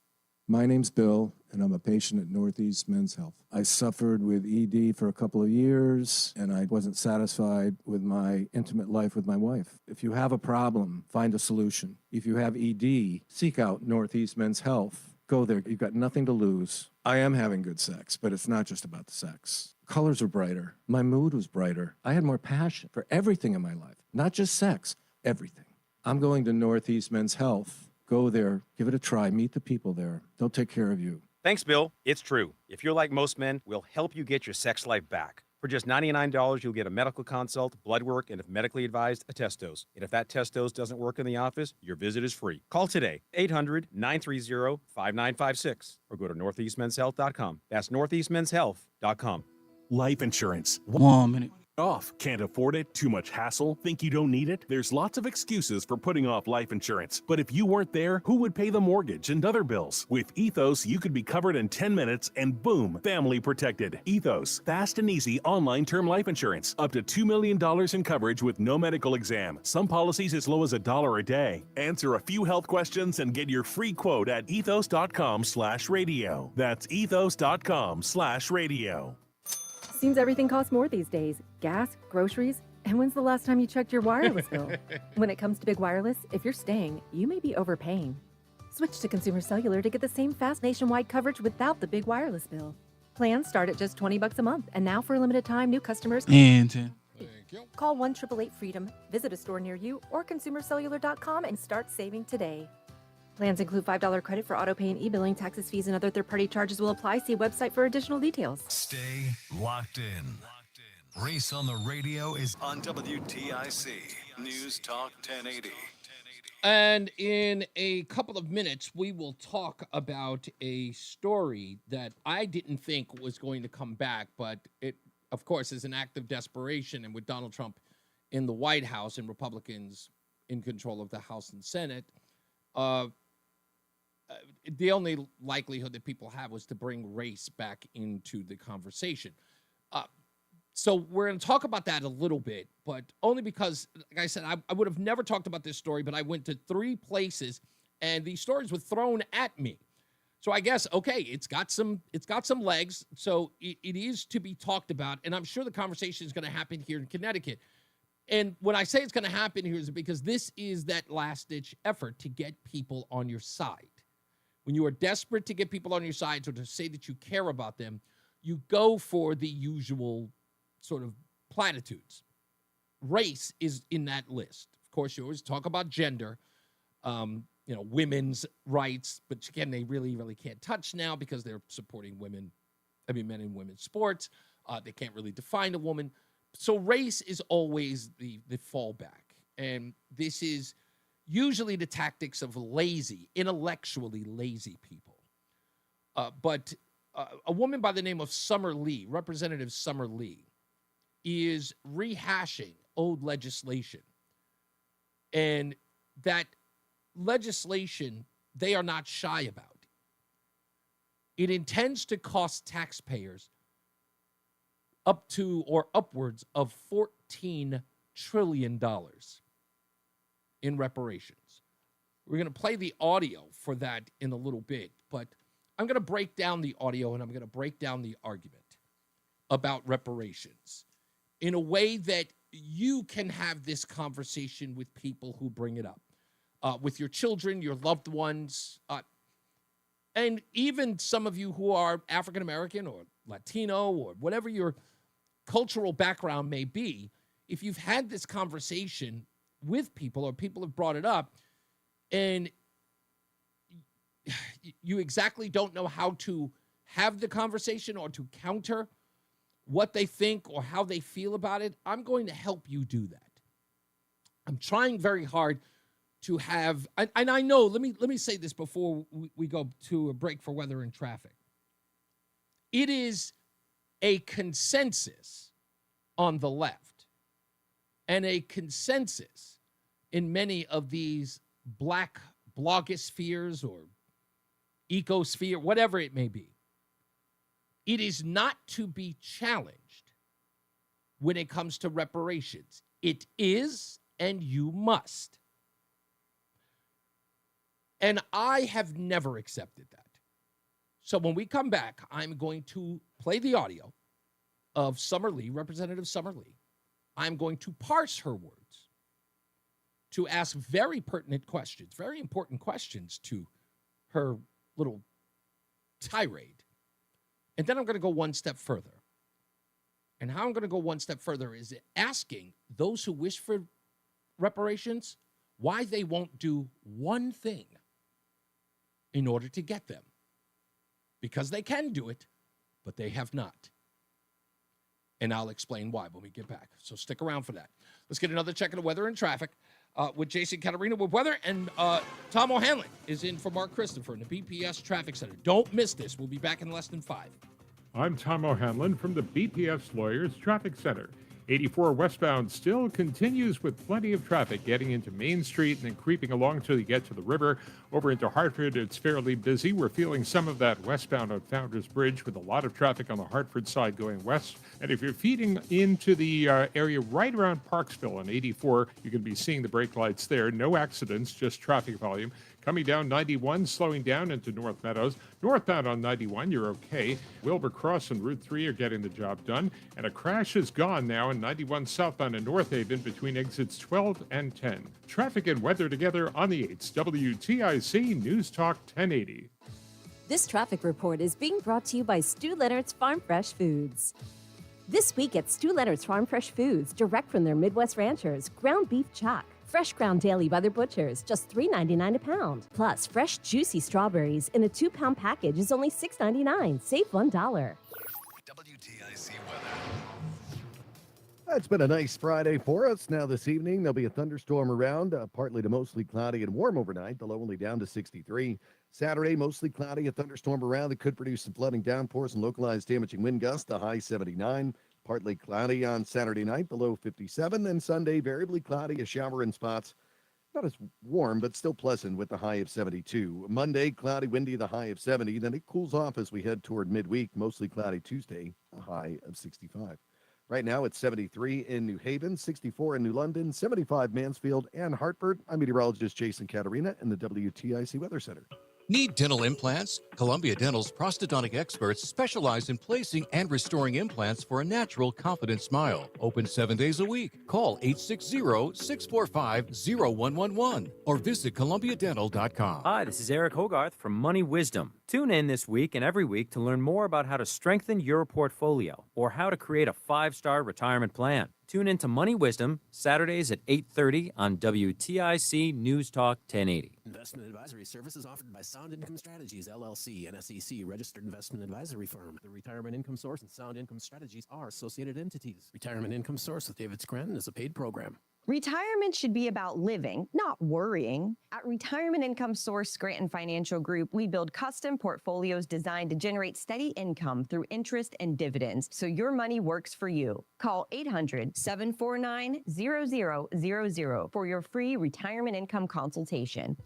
My name's Bill, and I'm a patient at Northeast Men's Health. I suffered with ED for a couple of years, and I wasn't satisfied with my intimate life with my wife. If you have a problem, find a solution. If you have ED, seek out Northeast Men's Health. Go there. You've got nothing to lose. I am having good sex, but it's not just about the sex. Colors are brighter. My mood was brighter. I had more passion for everything in my life, not just sex, everything. I'm going to Northeast Men's Health. Go there, give it a try, meet the people there. They'll take care of you. Thanks, Bill. It's true. If you're like most men, we'll help you get your sex life back. For just $99, you'll get a medical consult, blood work, and if medically advised, a test dose. And if that test dose doesn't work in the office, your visit is free. Call today, 800-930-5956, or go to northeastmenshealth.com. That's northeastmenshealth.com. Life insurance. 1 minute. Off. Can't afford it? Too much hassle? Think you don't need it? There's lots of excuses for putting off life insurance. But if you weren't there, who would pay the mortgage and other bills? With Ethos, you could be covered in 10 minutes and boom, family protected. Ethos, fast and easy online term life insurance. Up to $2 million in coverage with no medical exam. Some policies as low as $1 a day. Answer a few health questions and get your free quote at ethos.com/radio. That's ethos.com/radio. Seems everything costs more these days. Gas, groceries, and when's the last time you checked your wireless bill? When it comes to big wireless, if you're staying, you may be overpaying. Switch to Consumer Cellular to get the same fast nationwide coverage without the big wireless bill. Plans start at just $20 a month, and now for a limited time, new customers And 10. call 1-888-FREEDOM, visit a store near you, or consumercellular.com and start saving today. Plans include $5 credit for auto pay and e-billing. Taxes, fees, and other third-party charges will apply. See website for additional details. Stay locked in. Reese on the Radio is on WTIC News Talk 1080. And in a couple of minutes, we will talk about a story that I didn't think was going to come back, but it, of course, is an act of desperation. And with Donald Trump in the White House and Republicans in control of the House and Senate, the only likelihood that people have was to bring race back into the conversation. So we're going to talk about that a little bit, but only because, like I said, I would have never talked about this story, but I went to 3 places and these stories were thrown at me. So I guess, okay, it's got some legs. So it is to be talked about. And I'm sure the conversation is going to happen here in Connecticut. And when I say it's going to happen here is because this is that last-ditch effort to get people on your side. When you are desperate to get people on your side or to say that you care about them, you go for the usual sort of platitudes. Race is in that list. Of course, you always talk about gender, women's rights, but again, they really, really can't touch now because they're supporting men in women's sports. They can't really define a woman. So race is always the fallback. And this is usually the tactics of intellectually lazy people. But a woman by the name of Summer Lee, Representative Summer Lee, is rehashing old legislation. And that legislation, they are not shy about. It intends to cost taxpayers up to or upwards of $14 trillion in reparations. We're going to play the audio for that in a little bit, but I'm going to break down the audio and I'm going to break down the argument about reparations in a way that you can have this conversation with people who bring it up, with your children, your loved ones, and even some of you who are African-American or Latino or whatever your cultural background may be. If you've had this conversation with people or people have brought it up and you exactly don't know how to have the conversation or to counter what they think or how they feel about it, I'm going to help you do that. I'm trying very hard to have, and I know, let me say this before we go to a break for weather and traffic. It is a consensus on the left and a consensus in many of these black blogospheres or ecosphere, whatever it may be. It is not to be challenged when it comes to reparations. It is, and you must. And I have never accepted that. So when we come back, I'm going to play the audio of Summer Lee, Representative Summer Lee. I'm going to parse her words to ask very pertinent questions, very important questions to her little tirade. And then I'm going to go one step further. And how I'm going to go one step further is asking those who wish for reparations why they won't do one thing in order to get them. Because they can do it, but they have not. And I'll explain why when we get back. So stick around for that. Let's get another check of the weather and traffic with Jason Caterina with weather. And Tom O'Hanlon is in for Mark Christopher in the BPS Traffic Center. Don't miss this. We'll be back in less than 5. I'm Tom O'Hanlon from the BPS Lawyers Traffic Center. 84 westbound still continues with plenty of traffic getting into Main Street and then creeping along till you get to the river. Over into Hartford, it's fairly busy. We're feeling some of that westbound on Founders Bridge with a lot of traffic on the Hartford side going west. And if you're feeding into the area right around Parksville on 84, you can be seeing the brake lights there. No accidents, just traffic volume. Coming down 91, slowing down into North Meadows. Northbound on 91, you're okay. Wilbur Cross and Route 3 are getting the job done. And a crash is gone now in 91 southbound in North Haven between exits 12 and 10. Traffic and weather together on the 8s. WTIC News Talk 1080. This traffic report is being brought to you by Stu Leonard's Farm Fresh Foods. This week at Stu Leonard's Farm Fresh Foods, direct from their Midwest ranchers, ground beef chuck. Fresh ground daily by their butchers, just $3.99 a pound. Plus, fresh juicy strawberries in a 2-pound package is only $6.99. Save $1. WTIC weather. It's been a nice Friday for us. Now this evening, there'll be a thunderstorm around, partly to mostly cloudy and warm overnight. The low only down to 63. Saturday, mostly cloudy, a thunderstorm around that could produce some flooding downpours and localized damaging wind gusts, the high 79. Partly cloudy on Saturday night, the low 57. Then Sunday, variably cloudy, a shower in spots. Not as warm, but still pleasant with the high of 72. Monday, cloudy, windy, the high of 70. Then it cools off as we head toward midweek, mostly cloudy Tuesday, a high of 65. Right now, it's 73 in New Haven, 64 in New London, 75 Mansfield and Hartford. I'm meteorologist Jason Caterina in the WTIC Weather Center. Need dental implants? Columbia Dental's prosthodontic experts specialize in placing and restoring implants for a natural, confident smile. Open 7 days a week. Call 860-645-0111 or visit columbiadental.com. Hi, this is Eric Hogarth from Money Wisdom. Tune in this week and every week to learn more about how to strengthen your portfolio or how to create a 5-star retirement plan. Tune in to Money Wisdom, Saturdays at 8:30 on WTIC News Talk 1080. Investment advisory services offered by Sound Income Strategies, LLC, an SEC registered investment advisory firm. The Retirement Income Source and Sound Income Strategies are associated entities. Retirement Income Source with David Scranton is a paid program. Retirement should be about living, not worrying. At Retirement Income Source Scranton Financial Group, we build custom portfolios designed to generate steady income through interest and dividends, so your money works for you. Call 800-749-0000 for your free retirement income consultation.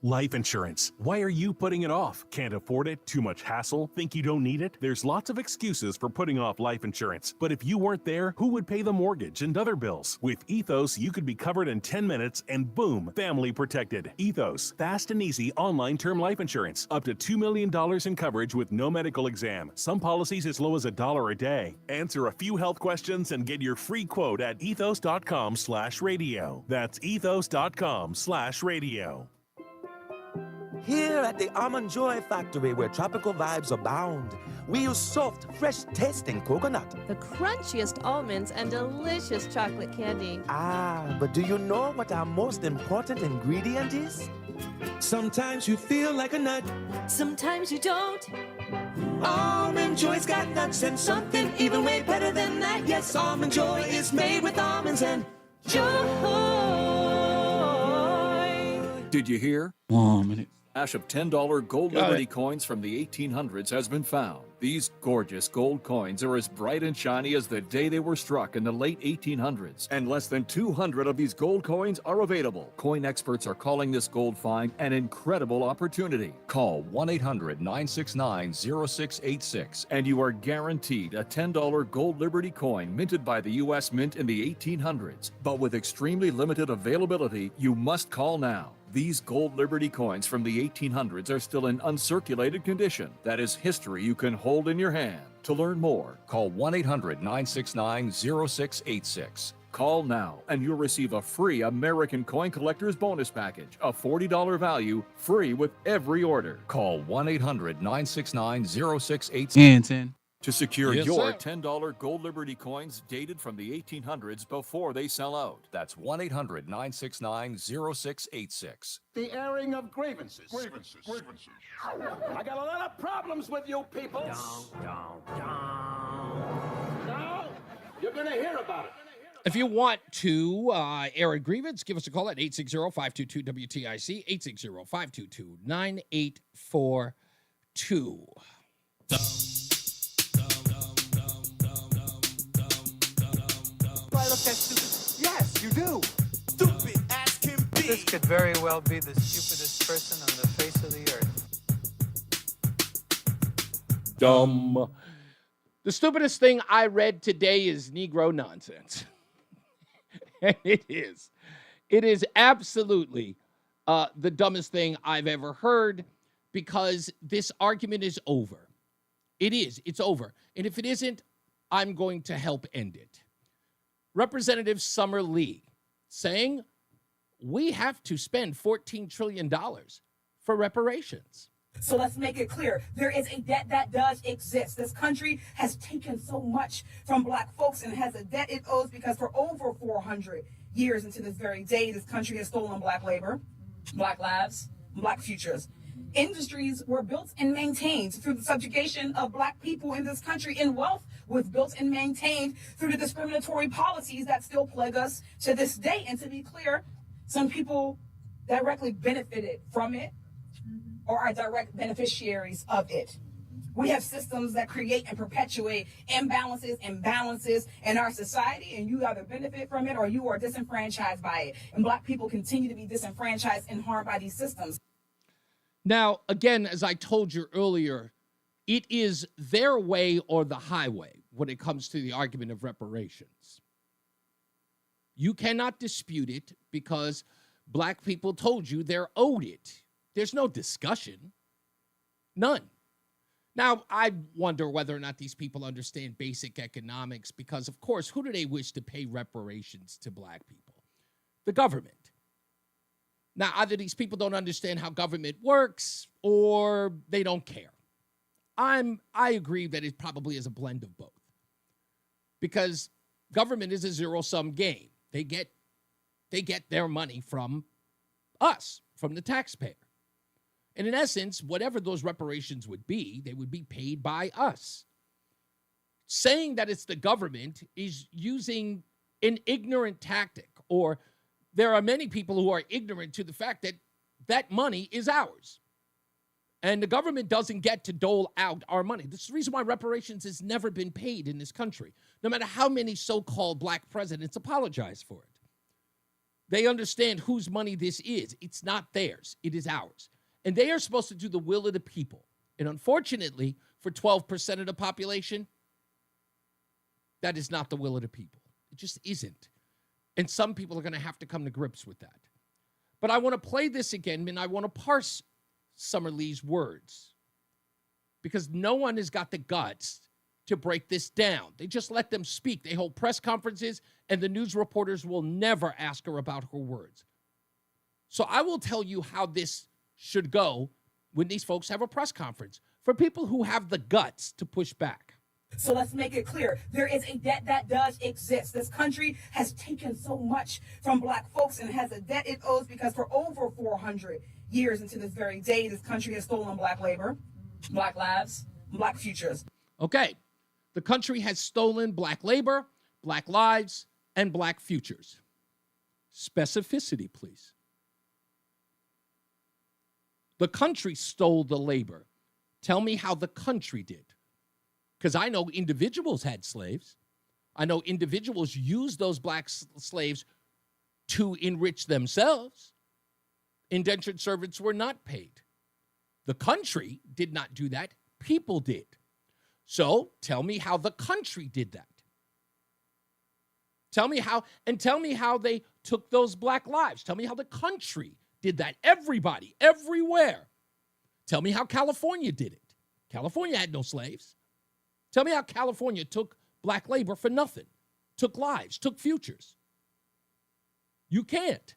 Life insurance. Why are you putting it off? Can't afford it? Too much hassle? Think you don't need it? There's lots of excuses for putting off life insurance. But if you weren't there, who would pay the mortgage and other bills? With Ethos, you could be covered in 10 minutes and boom, family protected. Ethos, fast and easy online term life insurance. Up to $2 million in coverage with no medical exam. Some policies as low as $1 a day. Answer a few health questions and get your free quote at ethos.com/radio. That's ethos.com/radio. Here at the Almond Joy Factory, where tropical vibes abound, we use soft, fresh-tasting coconut. The crunchiest almonds and delicious chocolate candy. Ah, but do you know what our most important ingredient is? Sometimes you feel like a nut. Sometimes you don't. Almond Joy's got nuts and something even way better than that. Yes, Almond Joy is made with almonds and joy. Did you hear? Stash of $10 gold Liberty coins from the 1800s has been found. These gorgeous gold coins are as bright and shiny as the day they were struck in the late 1800s, and less than 200 of these gold coins are available. Coin experts are calling this gold find an incredible opportunity. Call 1-800-969-0686 and you are guaranteed a $10 gold Liberty coin minted by the U.S. Mint in the 1800s. But with extremely limited availability, you must call now. These gold Liberty coins from the 1800s are still in uncirculated condition. That is history you can hold in your hand. To learn more, call 1-800-969-0686. Call now and you'll receive a free American Coin Collector's Bonus Package, a $40 value, free with every order. Call 1-800-969-0686 to secure your $10 gold Liberty coins dated from the 1800s before they sell out. That's 1-800-969-0686. The airing of grievances. Grievances. I got a lot of problems with you people. Now, you're going to hear about it. If you want to air a grievance, give us a call at 860-522-WTIC, 860-522-9842. Do I look that stupid? Yes, you do. Stupid as can be. This could very well be the stupidest person on the face of the earth. Dumb. The stupidest thing I read today is Negro nonsense. And it is. It is absolutely the dumbest thing I've ever heard because this argument is over. It is. It's over. And if it isn't, I'm going to help end it. Representative Summer Lee saying we have to spend $14 trillion for reparations. So let's make it clear. There is a debt that does exist. This country has taken so much from black folks and has a debt it owes because for over 400 years into this very day, this country has stolen black labor, black lives, black futures. Industries were built and maintained through the subjugation of black people in this country, and wealth was built and maintained through the discriminatory policies that still plague us to this day. And to be clear, some people directly benefited from it or are direct beneficiaries of it. We have systems that create and perpetuate imbalances in our society, and you either benefit from it or you are disenfranchised by it. And black people continue to be disenfranchised and harmed by these systems. Now, again, as I told you earlier, it is their way or the highway when it comes to the argument of reparations. You cannot dispute it because black people told you they're owed it. There's no discussion. None. Now, I wonder whether or not these people understand basic economics because, of course, who do they wish to pay reparations to black people? The government. Now, either these people don't understand how government works or they don't care. I agree that it probably is a blend of both because government is a zero-sum game. They get their money from us, from the taxpayer. And in essence, whatever those reparations would be, they would be paid by us. Saying that it's the government is using an ignorant tactic, or there are many people who are ignorant to the fact that that money is ours. And the government doesn't get to dole out our money. This is the reason why reparations has never been paid in this country, no matter how many so-called black presidents apologize for it. They understand whose money this is. It's not theirs. It is ours. And they are supposed to do the will of the people. And unfortunately, for 12% of the population, that is not the will of the people. It just isn't. And some people are going to have to come to grips with that. But I want to play this again, and I want to parse Summer Lee's words because no one has got the guts to break this down. They just let them speak. They hold press conferences, and the news reporters will never ask her about her words. So I will tell you how this should go when these folks have a press conference for people who have the guts to push back. So let's make it clear. There is a debt that does exist. This country has taken so much from black folks and has a debt it owes because for over 400 years into this very day, this country has stolen black labor, black lives, black futures. Okay. The country has stolen black labor, black lives, and black futures. Specificity, please. The country stole the labor. Tell me how the country did. Because I know individuals had slaves. I know individuals used those black slaves to enrich themselves. Indentured servants were not paid. The country did not do that. People did. So tell me how the country did that. Tell me how they took those black lives. Tell me how the country did that. Everybody, everywhere. Tell me how California did it. California had no slaves. Tell me how California took black labor for nothing, took lives, took futures. You can't.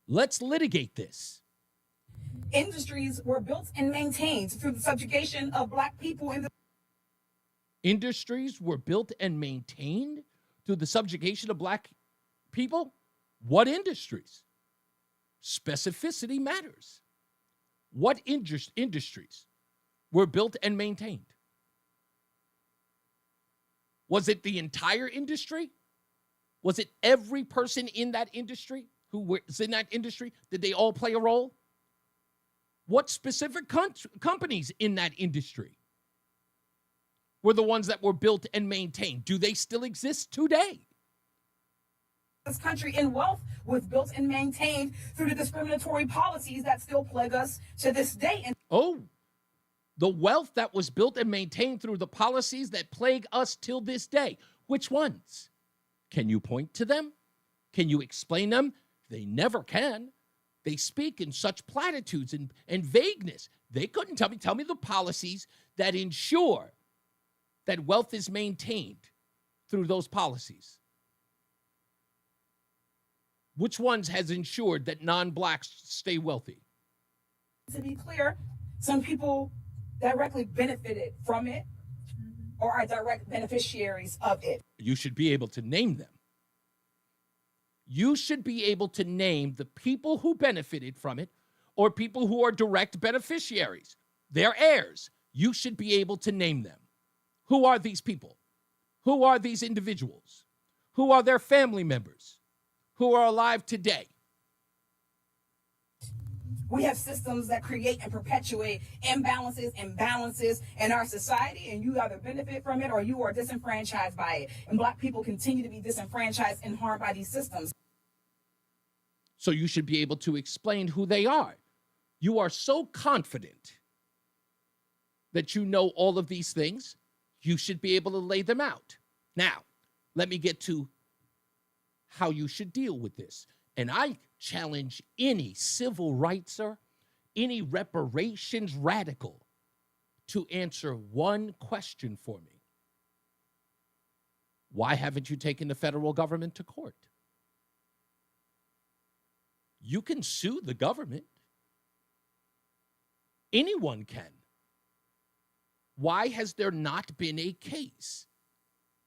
Let's litigate this. Industries were built and maintained through the subjugation of black people in the Industries were built and maintained through the subjugation of black people? What industries? Specificity matters. What industries were built and maintained? Was it the entire industry? Was it every person in that industry who was in that industry? Did they all play a role? What specific companies in that industry were the ones that were built and maintained? Do they still exist today? This country in wealth was built and maintained through the discriminatory policies that still plague us to this day. And the wealth that was built and maintained through the policies that plague us till this day. Which ones? Can you point to them? Can you explain them? They never can. They speak in such platitudes and vagueness. They couldn't tell me. Tell me the policies that ensure that wealth is maintained through those policies. Which ones has ensured that non-blacks stay wealthy? to be clear, some people directly benefited from it or are direct beneficiaries of it. You should be able to name them. You should be able to name the people who benefited from it or people who are direct beneficiaries. They're heirs. You should be able to name them. Who are these people? Who are these individuals? Who are their family members? Who are alive today? We have systems that create and perpetuate imbalances and balances in our society, and you either benefit from it or you are disenfranchised by it. And Black people continue to be disenfranchised and harmed by these systems. So you should be able to explain who they are. You are so confident that you know all of these things, you should be able to lay them out. Now, let me get to how you should deal with this. And I challenge any civil rightser, any reparations radical to answer one question for me. Why haven't you taken the federal government to court? You can sue the government. Anyone can. Why has there not been a case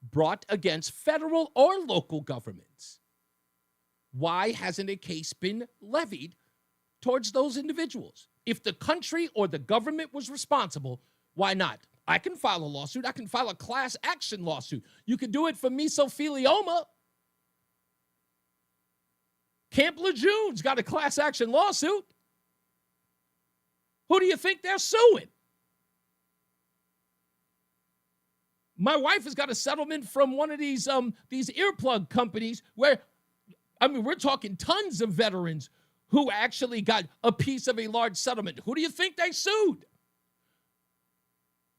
brought against federal or local governments? Why hasn't a case been levied towards those individuals? If the country or the government was responsible, why not? I can file a lawsuit. I can file a class action lawsuit. You can do it for mesothelioma. Camp Lejeune's got a class action lawsuit. Who do you think they're suing? My wife has got a settlement from one of these earplug companies where, I mean, we're talking tons of veterans who actually got a piece of a large settlement. Who do you think they sued?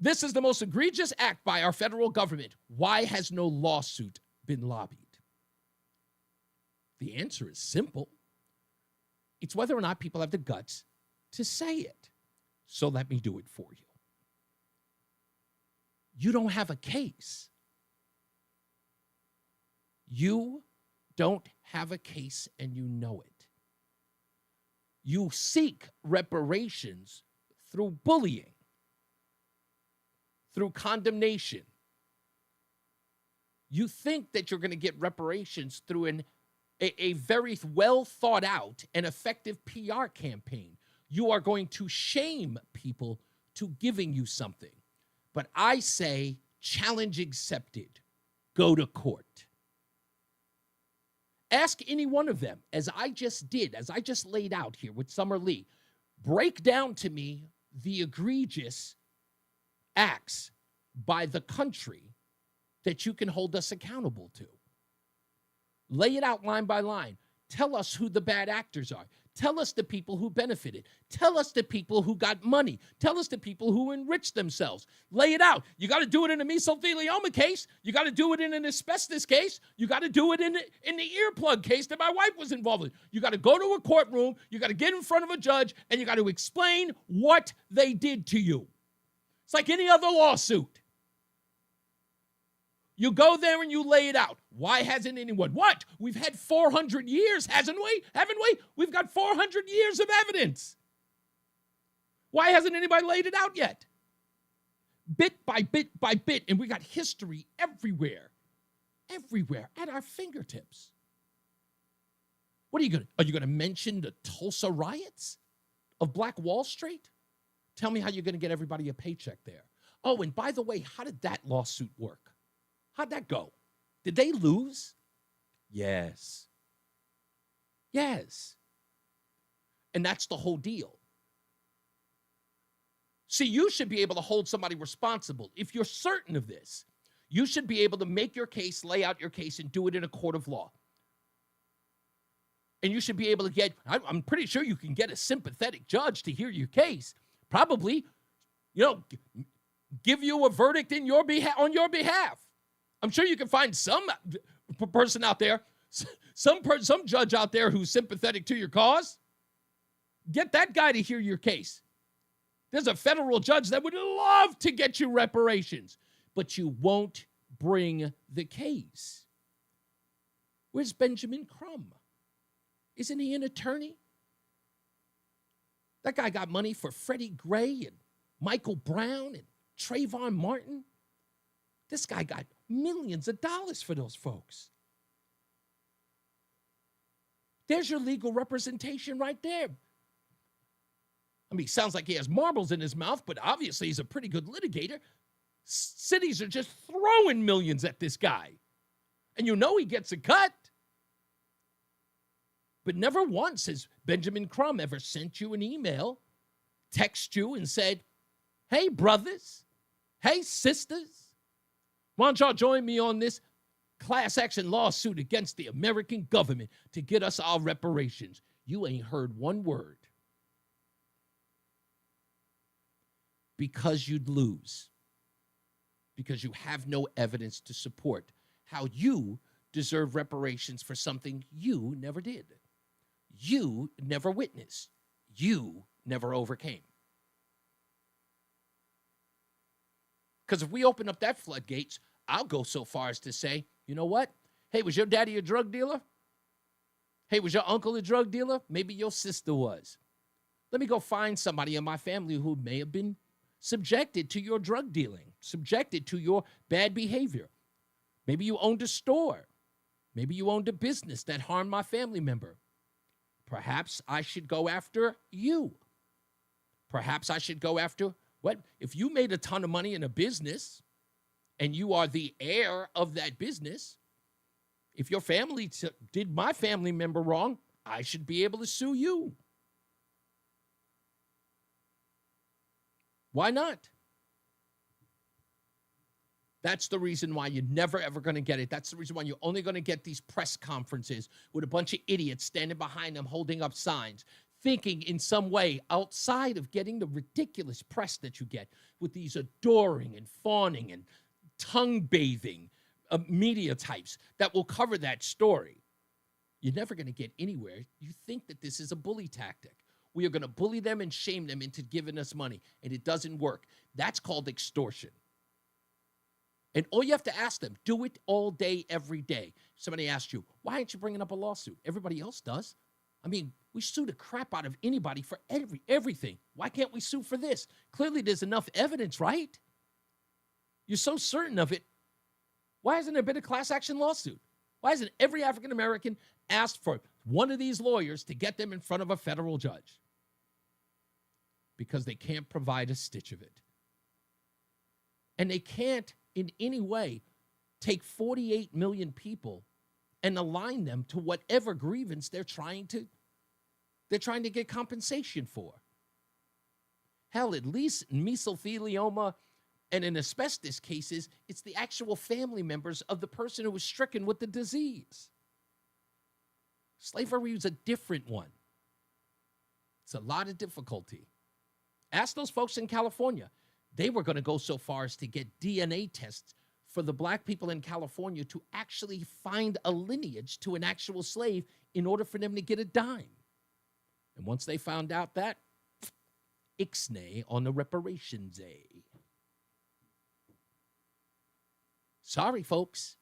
This is the most egregious act by our federal government. Why has no lawsuit been lobbied? The answer is simple. It's whether or not people have the guts to say it. So let me do it for you. You don't have a case. You don't have a case, and you know it. You seek reparations through bullying, through condemnation. You think that you're going to get reparations through a very well thought out and effective PR campaign. You are going to shame people to giving you something. But I say, challenge accepted. Go to court. Ask any one of them, as I just did, as I just laid out here with Summer Lee. break down to me the egregious acts by the country that you can hold us accountable to. Lay it out line by line. Tell us who the bad actors are. Tell us the people who benefited. Tell us the people who got money. Tell us the people who enriched themselves. Lay it out. You got to do it in a mesothelioma case. You got to do it in an asbestos case. You got to do it in the earplug case that my wife was involved in. You got to go to a courtroom. You got to get in front of a judge, and you got to explain what they did to you. It's like any other lawsuit. You go there and you lay it out. Why hasn't anyone? What? We've had 400 years, haven't we? Haven't we? We've got 400 years of evidence. Why hasn't anybody laid it out yet? Bit by bit by bit, and we got history everywhere at our fingertips. What are you going to mention the Tulsa riots of Black Wall Street? Tell me how you're going to get everybody a paycheck there. Oh, and by the way, how did that lawsuit work? How'd that go? Did they lose? Yes. Yes. And that's the whole deal. See, you should be able to hold somebody responsible. If you're certain of this, you should be able to make your case, lay out your case, and do it in a court of law. And you should be able to get, I'm pretty sure you can get a sympathetic judge to hear your case. Probably, give you a verdict on your behalf. I'm sure you can find some person out there, some judge out there who's sympathetic to your cause. Get that guy to hear your case. There's a federal judge that would love to get you reparations, but you won't bring the case. Where's Benjamin Crumb? Isn't he an attorney? That guy got money for Freddie Gray and Michael Brown and Trayvon Martin. This guy got millions of dollars for those folks. There's your legal representation right there. I mean, sounds like he has marbles in his mouth, but obviously he's a pretty good litigator. Cities are just throwing millions at this guy. And he gets a cut. But never once has Benjamin Crumb ever sent you an email, text you and said, hey, brothers, hey, sisters, why don't y'all join me on this class action lawsuit against the American government to get us our reparations? You ain't heard one word. Because you'd lose. Because you have no evidence to support how you deserve reparations for something you never did. You never witnessed. You never overcame. Because if we open up that floodgates, I'll go so far as to say, you know what? Hey, was your daddy a drug dealer? Hey, was your uncle a drug dealer? Maybe your sister was. Let me go find somebody in my family who may have been subjected to your drug dealing, subjected to your bad behavior. Maybe you owned a store. Maybe you owned a business that harmed my family member. Perhaps I should go after you. Perhaps I should go after what? If you made a ton of money in a business and you are the heir of that business, if your family did my family member wrong, I should be able to sue you. Why not? That's the reason why you're never, ever going to get it. That's the reason why you're only going to get these press conferences with a bunch of idiots standing behind them holding up signs, thinking in some way outside of getting the ridiculous press that you get with these adoring and fawning and tongue-bathing media types that will cover that story. You're never going to get anywhere. You think that this is a bully tactic. We are going to bully them and shame them into giving us money, and it doesn't work. That's called extortion. And all you have to ask them, do it all day, every day. Somebody asks you, why aren't you bringing up a lawsuit? Everybody else does. I mean, we sue the crap out of anybody for everything. Why can't we sue for this? Clearly, there's enough evidence, right? You're so certain of it. Why hasn't there been a class action lawsuit? Why hasn't every African American asked for one of these lawyers to get them in front of a federal judge? Because they can't provide a stitch of it. And they can't in any way take 48 million people and align them to whatever grievance they're trying to get compensation for. Hell, at least in mesothelioma and in asbestos cases, it's the actual family members of the person who was stricken with the disease. Slavery was a different one. It's a lot of difficulty. Ask those folks in California. They were going to go so far as to get DNA tests for the black people in California to actually find a lineage to an actual slave in order for them to get a dime. And once they found out that, ixnay on the reparations day. Sorry, folks.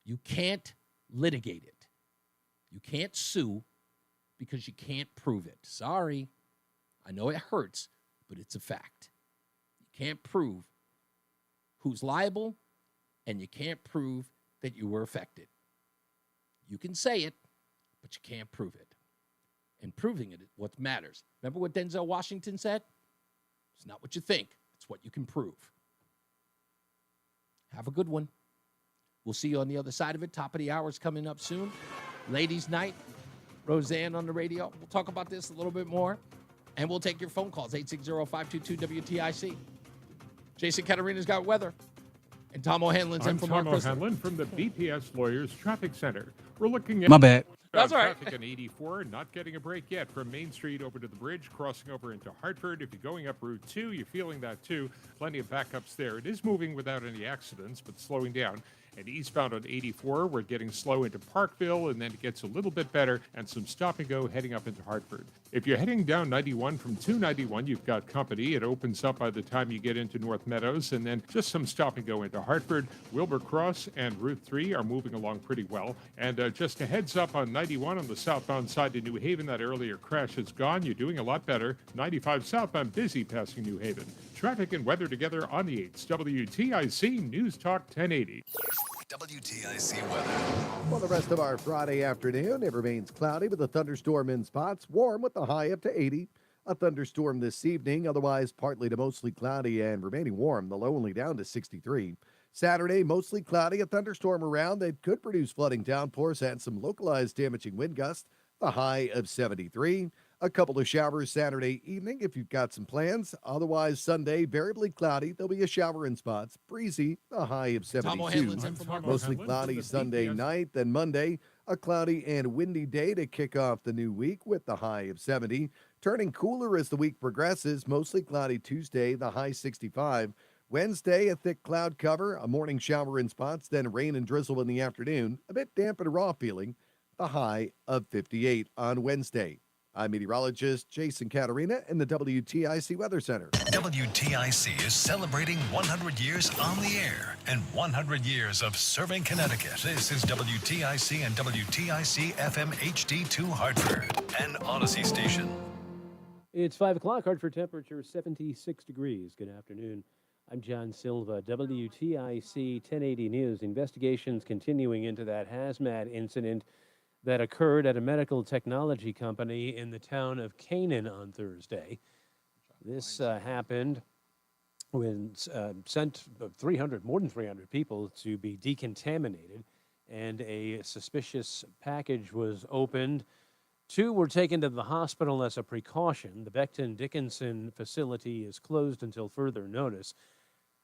You can't litigate it. You can't sue because you can't prove it. Sorry. I know it hurts, but it's a fact. You can't prove who's liable, and you can't prove that you were affected. You can say it, but you can't prove it. And proving it is what matters. Remember what Denzel Washington said? It's not what you think. It's what you can prove. Have a good one. We'll see you on the other side of it. Top of the hour is coming up soon. Ladies' night. Roseanne on the radio. We'll talk about this a little bit more. And we'll take your phone calls. 860-522-WTIC. Jason Caterina's got weather. And Tom O'Hanlon's in from Tom Mark O'Hanlon from the BPS Lawyers Traffic Center. We're looking at... My bad. That's all right. Traffic on 84, not getting a break yet from Main Street over to the bridge, crossing over into Hartford. If you're going up Route 2, you're feeling that too. Plenty of backups there. It is moving without any accidents, but slowing down. And eastbound on 84, we're getting slow into Parkville, and then it gets a little bit better, and some stop and go heading up into Hartford. If you're heading down 91 from 291, you've got company. It opens up by the time you get into North Meadows, and then just some stop and go into Hartford. Wilbur Cross and Route 3 are moving along pretty well. And just a heads up on 91 on the southbound side to New Haven, that earlier crash is gone. You're doing a lot better. 95 southbound busy passing New Haven. Traffic and weather together on the 8s. WTIC News Talk 1080. WTIC weather. Well, the rest of our Friday afternoon, it remains cloudy with a thunderstorm in spots, warm with the high up to 80. A thunderstorm this evening, otherwise partly to mostly cloudy and remaining warm, the low only down to 63. Saturday, mostly cloudy, a thunderstorm around that could produce flooding downpours and some localized damaging wind gusts, the high of 73. A couple of showers Saturday evening if you've got some plans. Otherwise, Sunday, variably cloudy. There'll be a shower in spots. Breezy, a high of 72. Mostly cloudy Sunday night. Then Monday, a cloudy and windy day to kick off the new week with the high of 70. Turning cooler as the week progresses. Mostly cloudy Tuesday, the high 65. Wednesday, a thick cloud cover, a morning shower in spots, then rain and drizzle in the afternoon. A bit damp and raw feeling. The high of 58 on Wednesday. I'm meteorologist Jason Caterina in the WTIC Weather Center. WTIC is celebrating 100 years on the air and 100 years of serving Connecticut. This is WTIC and WTIC FM HD2 Hartford, an Odyssey station. It's 5 o'clock. Hartford temperature 76 degrees. Good afternoon. I'm John Silva, WTIC 1080 News. Investigations continuing into that hazmat incident that occurred at a medical technology company in the town of Canaan on Thursday. This happened when sent more than 300 people to be decontaminated, and a suspicious package was opened. 2 were taken to the hospital as a precaution. The Becton Dickinson facility is closed until further notice.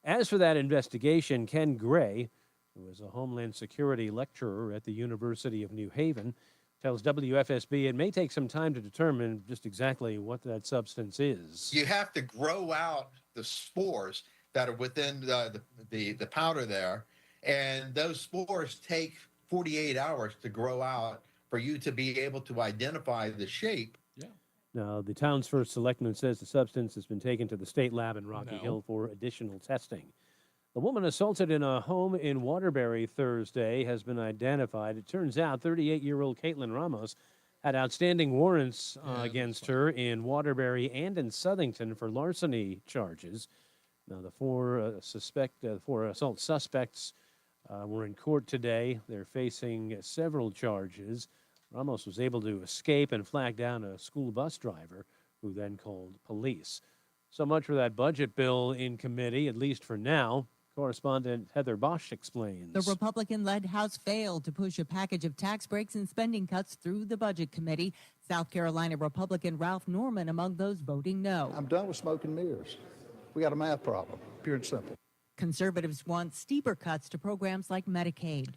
As for that investigation, Ken Gray, who is a Homeland Security lecturer at the University of New Haven, tells WFSB it may take some time to determine just exactly what that substance is. You have to grow out the spores that are within the powder there, and those spores take 48 hours to grow out for you to be able to identify the shape. Now, the town's first selectman says the substance has been taken to the state lab in Rocky Hill for additional testing. The woman assaulted in a home in Waterbury Thursday has been identified. It turns out 38-year-old Caitlin Ramos had outstanding warrants against her in Waterbury and in Southington for larceny charges. Now, the four assault suspects were in court today. They're facing several charges. Ramos was able to escape and flag down a school bus driver who then called police. So much for that budget bill in committee, at least for now. Correspondent Heather Bosch explains. The Republican-led House failed to push a package of tax breaks and spending cuts through the Budget Committee. South Carolina Republican Ralph Norman among those voting no. I'm done with smoke and mirrors. We got a math problem, pure and simple. Conservatives want steeper cuts to programs like Medicaid.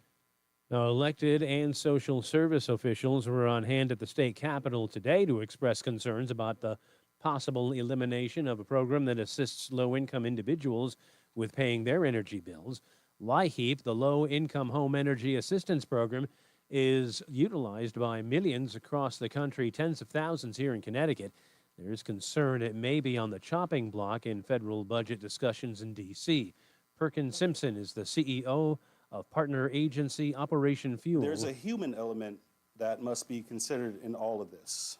Now, elected and social service officials were on hand at the state capitol today to express concerns about the possible elimination of a program that assists low-income individuals with paying their energy bills. LIHEAP, the Low-Income Home Energy Assistance Program, is utilized by millions across the country, tens of thousands here in Connecticut. There is concern it may be on the chopping block in federal budget discussions in D.C. Perkins Simpson is the CEO of partner agency Operation Fuel. There's a human element that must be considered in all of this.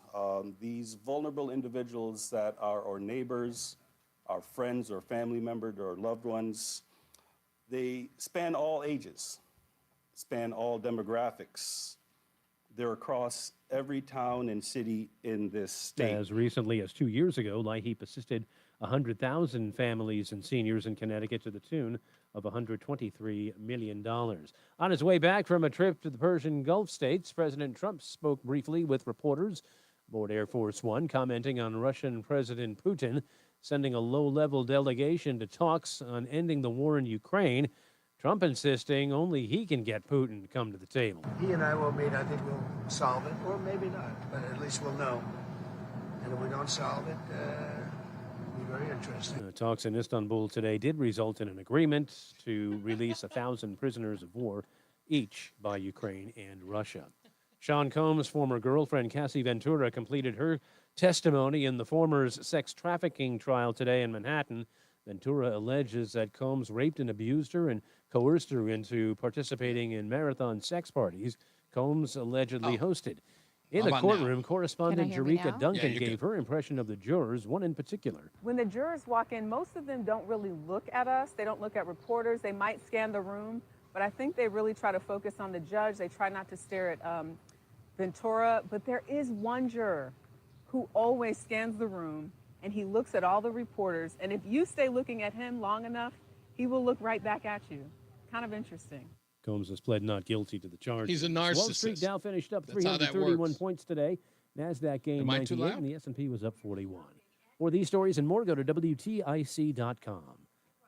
These vulnerable individuals that are our neighbors, our friends or family members or loved ones, they span all ages, span all demographics. They're across every town and city in this state. As recently as 2 years ago, LIHEAP assisted 100,000 families and seniors in Connecticut to the tune of $123 million. On his way back from a trip to the Persian Gulf states, President Trump spoke briefly with reporters aboard Air Force One, commenting on Russian President Putin sending a low-level delegation to talks on ending the war in Ukraine. Trump insisting only he can get Putin to come to the table. He and I will meet. I think we'll solve it, or maybe not, but at least we'll know. And if we don't solve it, it'll be very interesting. Talks in Istanbul today did result in an agreement to release 1,000 prisoners of war, each by Ukraine and Russia. Sean Combs' former girlfriend, Cassie Ventura, completed her testimony in the former's sex trafficking trial today in Manhattan. Ventura alleges that Combs raped and abused her and coerced her into participating in marathon sex parties Combs allegedly hosted. In the courtroom, correspondent Jerika Duncan gave her impression of the jurors, one in particular. When the jurors walk in, most of them don't really look at us. They don't look at reporters. They might scan the room, but I think they really try to focus on the judge. They try not to stare at Ventura, but there is one juror who always scans the room, and he looks at all the reporters, and if you stay looking at him long enough, he will look right back at you. Kind of interesting. Combs has pled not guilty to the charge. He's a narcissist. Wall Street Dow finished up That's how that 331 works. points today. NASDAQ gained Am I too 98, loud? and the S&P was up 41. For these stories and more, go to WTIC.com.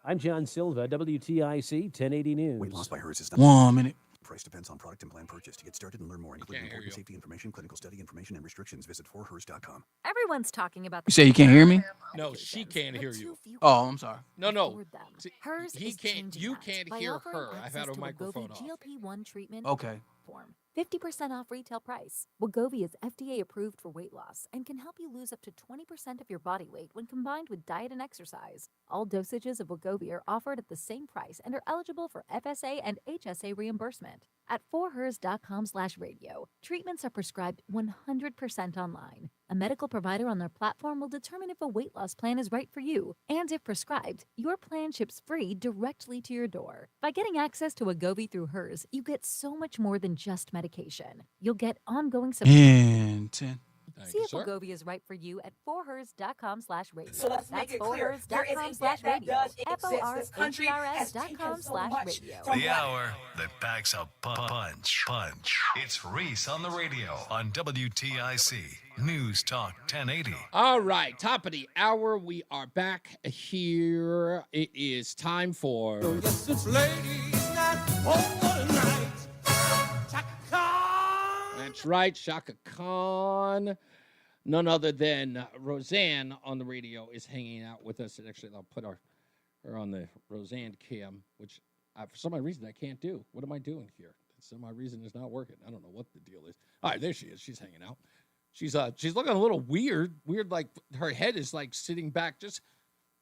I'm John Silva, WTIC 1080 News. Weight loss by HERS is not 1 minute. Price depends on product and plan purchase. To get started and learn more, including important safety information, clinical study information, and restrictions, visit 4hers.com. Everyone's talking about You say you can't hear me? No, she can't hear you. Oh, I'm sorry. No. See, Hers he is can't. changing You that can't by hear offering her. I've had access her to microphone Wegovy off. GLP-1 treatment Okay. form. 50% off retail price. Wegovy is FDA approved for weight loss and can help you lose up to 20% of your body weight when combined with diet and exercise. All dosages of Wegovy are offered at the same price and are eligible for FSA and HSA reimbursement. At 4hers.com/radio, treatments are prescribed 100% online. A medical provider on their platform will determine if a weight loss plan is right for you. And if prescribed, your plan ships free directly to your door. By getting access to Wegovy through Hers, you get so much more than just medication. You'll get ongoing support. And 10. See if Wegovy is right for you at 4hers.com/radio. So let's make it clear. There is a debt that does exist. This country has taken so much from The hour that packs a punch. It's Reese on the radio on WTIC News Talk 1080. All right, top of the hour. We are back here. It is time for. Yes, it's ladies' night. Oh, what a night. Chaka Khan. That's right, Shaka Khan. None other than Roseanne on the radio is hanging out with us. And actually, I'll put her on the Roseanne cam, which for some reason I can't do. What am I doing here? Some reason it's not working. I don't know what the deal is. All right, there she is. She's hanging out. She's looking a little weird, like her head is like sitting back. Just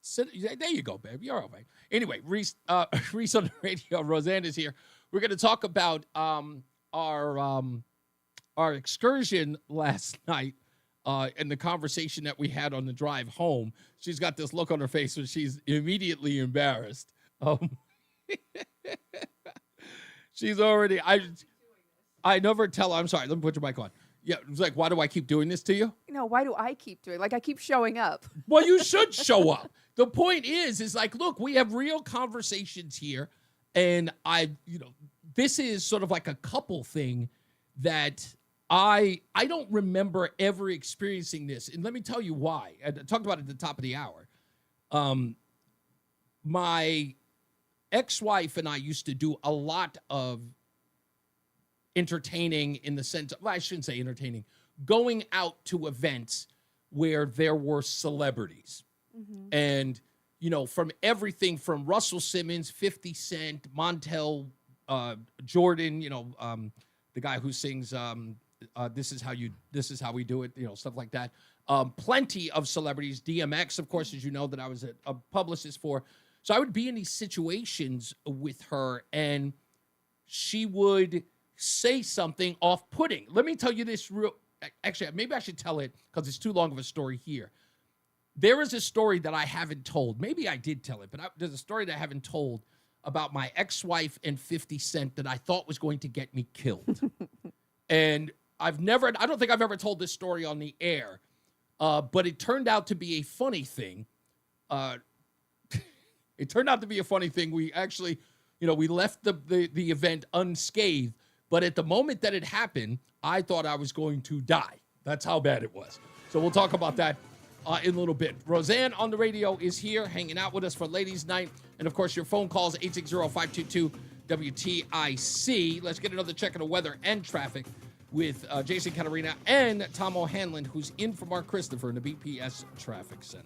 sit. There you go, babe. You're all right. Anyway, Reese on the radio. Roseanne is here. We're going to talk about our excursion last night and the conversation that we had on the drive home. She's got this look on her face where she's immediately embarrassed. She's already. I never tell her. I'm sorry. Let me put your mic on. Yeah, it's like, why do I keep doing this to you? Why do I keep doing? Like I keep showing up. Well, you should show up. The point is like, look, we have real conversations here, and this is sort of like a couple thing that I don't remember ever experiencing this, and let me tell you why. I talked about it at the top of the hour. My ex-wife and I used to do a lot of entertaining in the sense of, well, I shouldn't say entertaining, going out to events where there were celebrities. Mm-hmm. And, from everything from Russell Simmons, 50 Cent, Montel Jordan, the guy who sings This Is How We Do It, stuff like that. Plenty of celebrities, DMX, of course, as you know, that I was a publicist for. So I would be in these situations with her, and she would say something off-putting. Let me tell you this actually, maybe I should tell it because it's too long of a story here. There is a story that I haven't told. Maybe I did tell it, but there's a story that I haven't told about my ex-wife and 50 Cent that I thought was going to get me killed. And I don't think I've ever told this story on the air, but it turned out to be a funny thing. It turned out to be a funny thing. We actually, we left the event unscathed, but at the moment that it happened, I thought I was going to die. That's how bad it was. So we'll talk about that in a little bit. Roseanne on the radio is here, hanging out with us for Ladies' Night. And, of course, your phone calls, 860-522-WTIC. Let's get another check of the weather and traffic with Jason Catarina and Tom O'Hanlon, who's in for Mark Christopher in the BPS Traffic Center.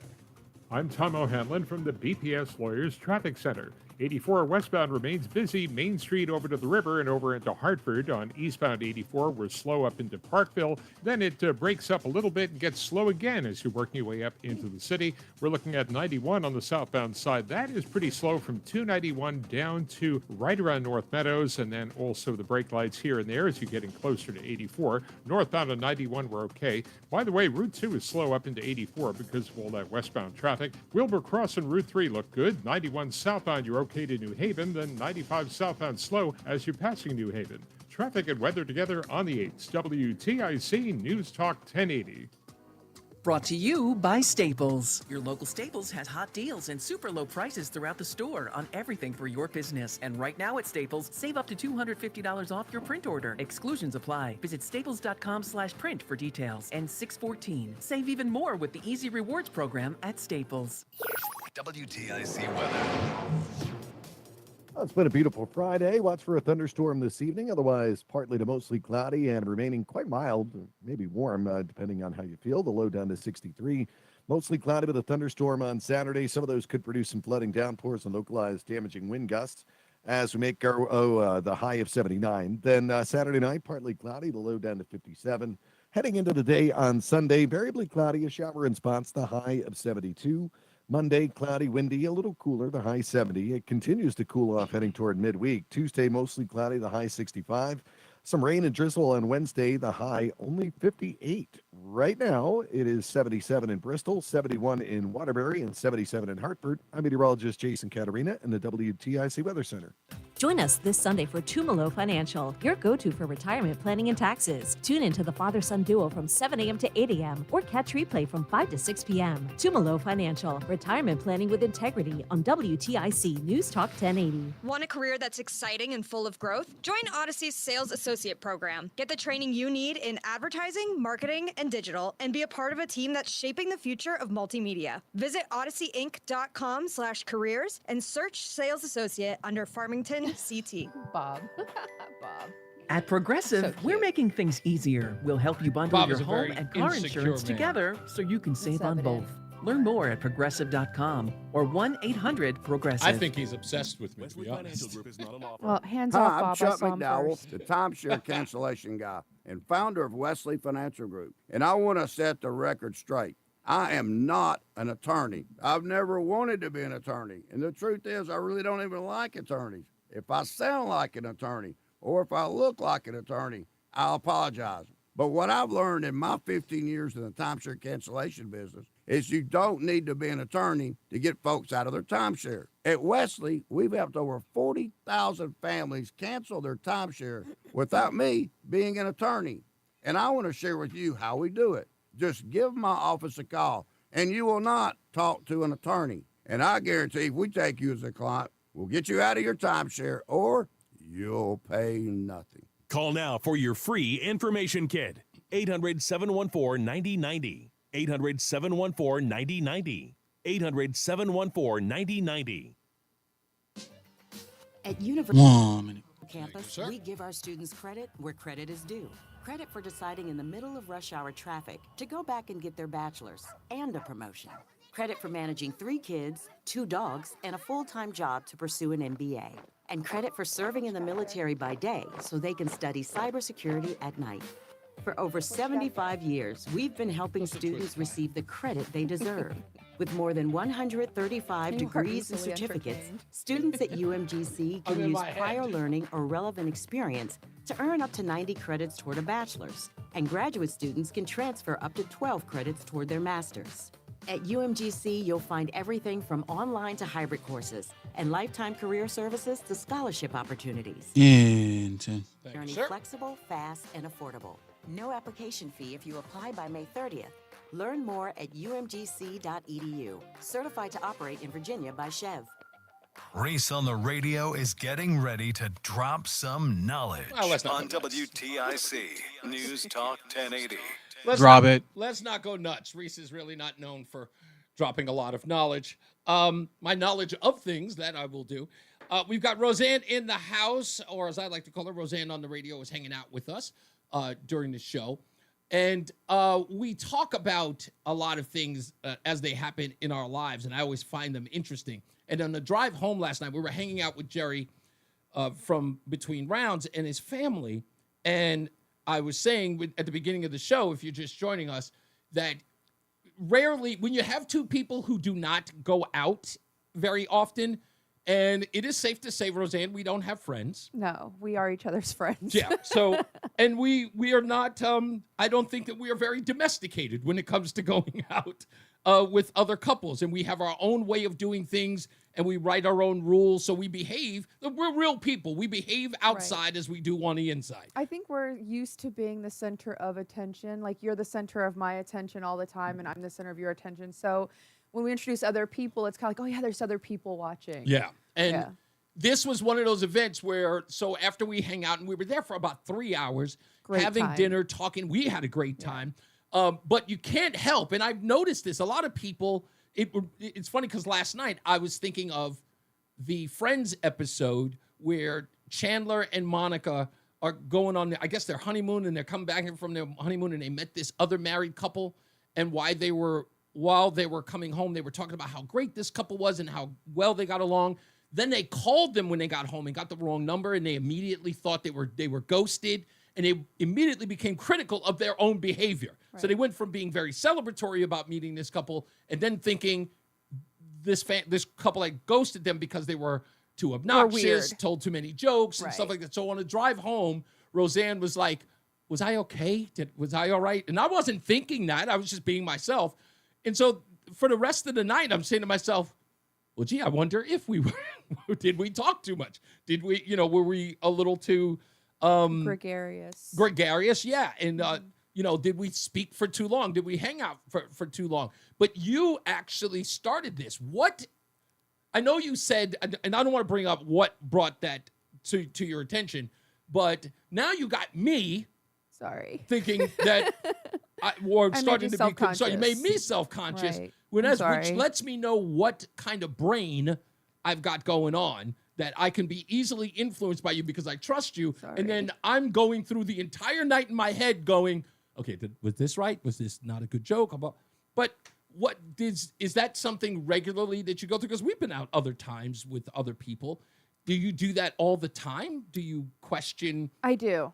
I'm Tom O'Hanlon from the BPS Lawyers Traffic Center. 84 westbound remains busy. Main Street over to the river and over into Hartford. On eastbound 84, we're slow up into Parkville. Then it breaks up a little bit and gets slow again as you're working your way up into the city. We're looking at 91 on the southbound side. That is pretty slow from 291 down to right around North Meadows, and then also the brake lights here and there as you're getting closer to 84. Northbound on 91, we're okay. By the way, Route 2 is slow up into 84 because of all that westbound traffic. Wilbur Cross and Route 3 look good. 91 southbound, you're okay to New Haven, then 95 southbound slow as you're passing New Haven. Traffic and weather together on the 8s. WTIC News Talk 1080. Brought to you by Staples. Your local Staples has hot deals and super low prices throughout the store on everything for your business. And right now at Staples, save up to $250 off your print order. Exclusions apply. Visit staples.com/print for details. And 614. Save even more with the Easy Rewards program at Staples. WTIC weather. Well, it's been a beautiful Friday. Watch for a thunderstorm this evening. Otherwise, partly to mostly cloudy and remaining quite mild, maybe warm, depending on how you feel. The low down to 63. Mostly cloudy with a thunderstorm on Saturday. Some of those could produce some flooding, downpours, and localized damaging wind gusts as we make our the high of 79. Then Saturday night, partly cloudy, the low down to 57. Heading into the day on Sunday, variably cloudy, a shower in spots, the high of 72. Monday, cloudy, windy, a little cooler, the high 70. It continues to cool off heading toward midweek. Tuesday, mostly cloudy, the high 65. Some rain and drizzle on Wednesday, the high only 58. Right now, it is 77 in Bristol, 71 in Waterbury, and 77 in Hartford. I'm meteorologist Jason Catarina in the WTIC Weather Center. Join us this Sunday for Tumalo Financial, your go-to for retirement planning and taxes. Tune in to the father-son duo from 7 a.m. to 8 a.m. or catch replay from 5 to 6 p.m. Tumalo Financial, retirement planning with integrity on WTIC News Talk 1080. Want a career that's exciting and full of growth? Join Odyssey's Sales Associate Program. Get the training you need in advertising, marketing, and digital, and be a part of a team that's shaping the future of multimedia. Visit odysseyinc.com/careers and search Sales Associate under Farmington CT. Bob. At Progressive, we're making things easier. We'll help you bundle Bob your is a home very and car insecure insurance man. together so you can save on both. Learn more at progressive.com or 1-800-PROGRESSIVE. I think he's obsessed with me, to be honest. Well, hands Hi, off, I'm Bob. I Chuck saw him McDowell, first. the timeshare cancellation guy and founder of Wesley Financial Group. And I want to set the record straight. I am not an attorney. I've never wanted to be an attorney. And the truth is, I really don't even like attorneys. If I sound like an attorney or if I look like an attorney, I'll apologize. But what I've learned in my 15 years in the timeshare cancellation business is you don't need to be an attorney to get folks out of their timeshare. At Wesley, we've helped over 40,000 families cancel their timeshare without me being an attorney. And I want to share with you how we do it. Just give my office a call, and you will not talk to an attorney. And I guarantee if we take you as a client, we'll get you out of your timeshare, or you'll pay nothing. Call now for your free information kit. 800-714-9090. 800-714-9090. 800-714-9090. At University 1 minute. campus, Thank you, sir. we give our students credit where credit is due. Credit for deciding in the middle of rush hour traffic to go back and get their bachelor's and a promotion. Credit for managing 3 kids, 2 dogs, and a full-time job to pursue an MBA. And credit for serving in the military by day so they can study cybersecurity at night. For over 75 years, we've been helping students receive the credit they deserve. With more than 135 You are degrees and easily certificates, entertained. students at UMGC I'm can in use my prior head. learning or relevant experience to earn up to 90 credits toward a bachelor's. And graduate students can transfer up to 12 credits toward their master's. At UMGC, you'll find everything from online to hybrid courses and lifetime career services to scholarship opportunities. In 10. Thank you, Journey sir. flexible, fast, and affordable. No application fee if you apply by May 30th. Learn more at umgc.edu. Certified to operate in Virginia by Chev. Reese on the Radio is getting ready to drop some knowledge Well, let's not on go nuts. WTIC News Talk 1080. Drop it. Let's not go nuts. Reese is really not known for dropping a lot of knowledge. My knowledge of things that I will do. We've got Roseanne in the house, or as I like to call her, Roseanne on the Radio, is hanging out with us during the show. And we talk about a lot of things as they happen in our lives, and I always find them interesting. And on the drive home last night, we were hanging out with Jerry from between rounds and his family. And I was saying at the beginning of the show, if you're just joining us, that rarely, when you have 2 people who do not go out very often, and it is safe to say, Roseanne, we don't have friends. No, we are each other's friends. Yeah. So, and we are not, I don't think that we are very domesticated when it comes to going out with other couples. And we have our own way of doing things, and we write our own rules. So we behave. We're real people. We behave outside as we do on the inside. I think we're used to being the center of attention. Like, you're the center of my attention all the time, and I'm the center of your attention. So when we introduce other people, it's kind of like, oh, yeah, there's other people watching. Yeah. And this was one of those events where, so after we hang out, and we were there for about 3 hours, Great having time. dinner, talking, we had a great time. But you can't help, and I've noticed this, a lot of people, it's funny because last night I was thinking of the Friends episode where Chandler and Monica are going on, I guess, their honeymoon, and they're coming back from their honeymoon, and they met this other married couple, and while they were coming home, they were talking about how great this couple was and how well they got along. Then they called them when they got home and got the wrong number, and they immediately thought they were ghosted, and they immediately became critical of their own behavior. Right. So they went from being very celebratory about meeting this couple and then thinking this couple had ghosted them because they were too obnoxious, told too many jokes and stuff like that. So on the drive home, Roseanne was like, was I okay? Was I all right? And I wasn't thinking that. I was just being myself. And so for the rest of the night, I'm saying to myself, well, gee, I wonder if we were, did we talk too much? Did we, were we a little too gregarious? Gregarious, yeah. And, did we speak for too long? Did we hang out for too long? But you actually started this. I know you said, and I don't want to bring up what brought that to your attention, but now you got me. Sorry. Thinking that starting to be concerned. You made me self-conscious, right. which lets me know what kind of brain I've got going on, that I can be easily influenced by you because I trust you. Sorry. And then I'm going through the entire night in my head going, okay, was this right? Was this not a good joke? But is that something regularly that you go through? Because we've been out other times with other people. Do you do that all the time? Do you question? I do.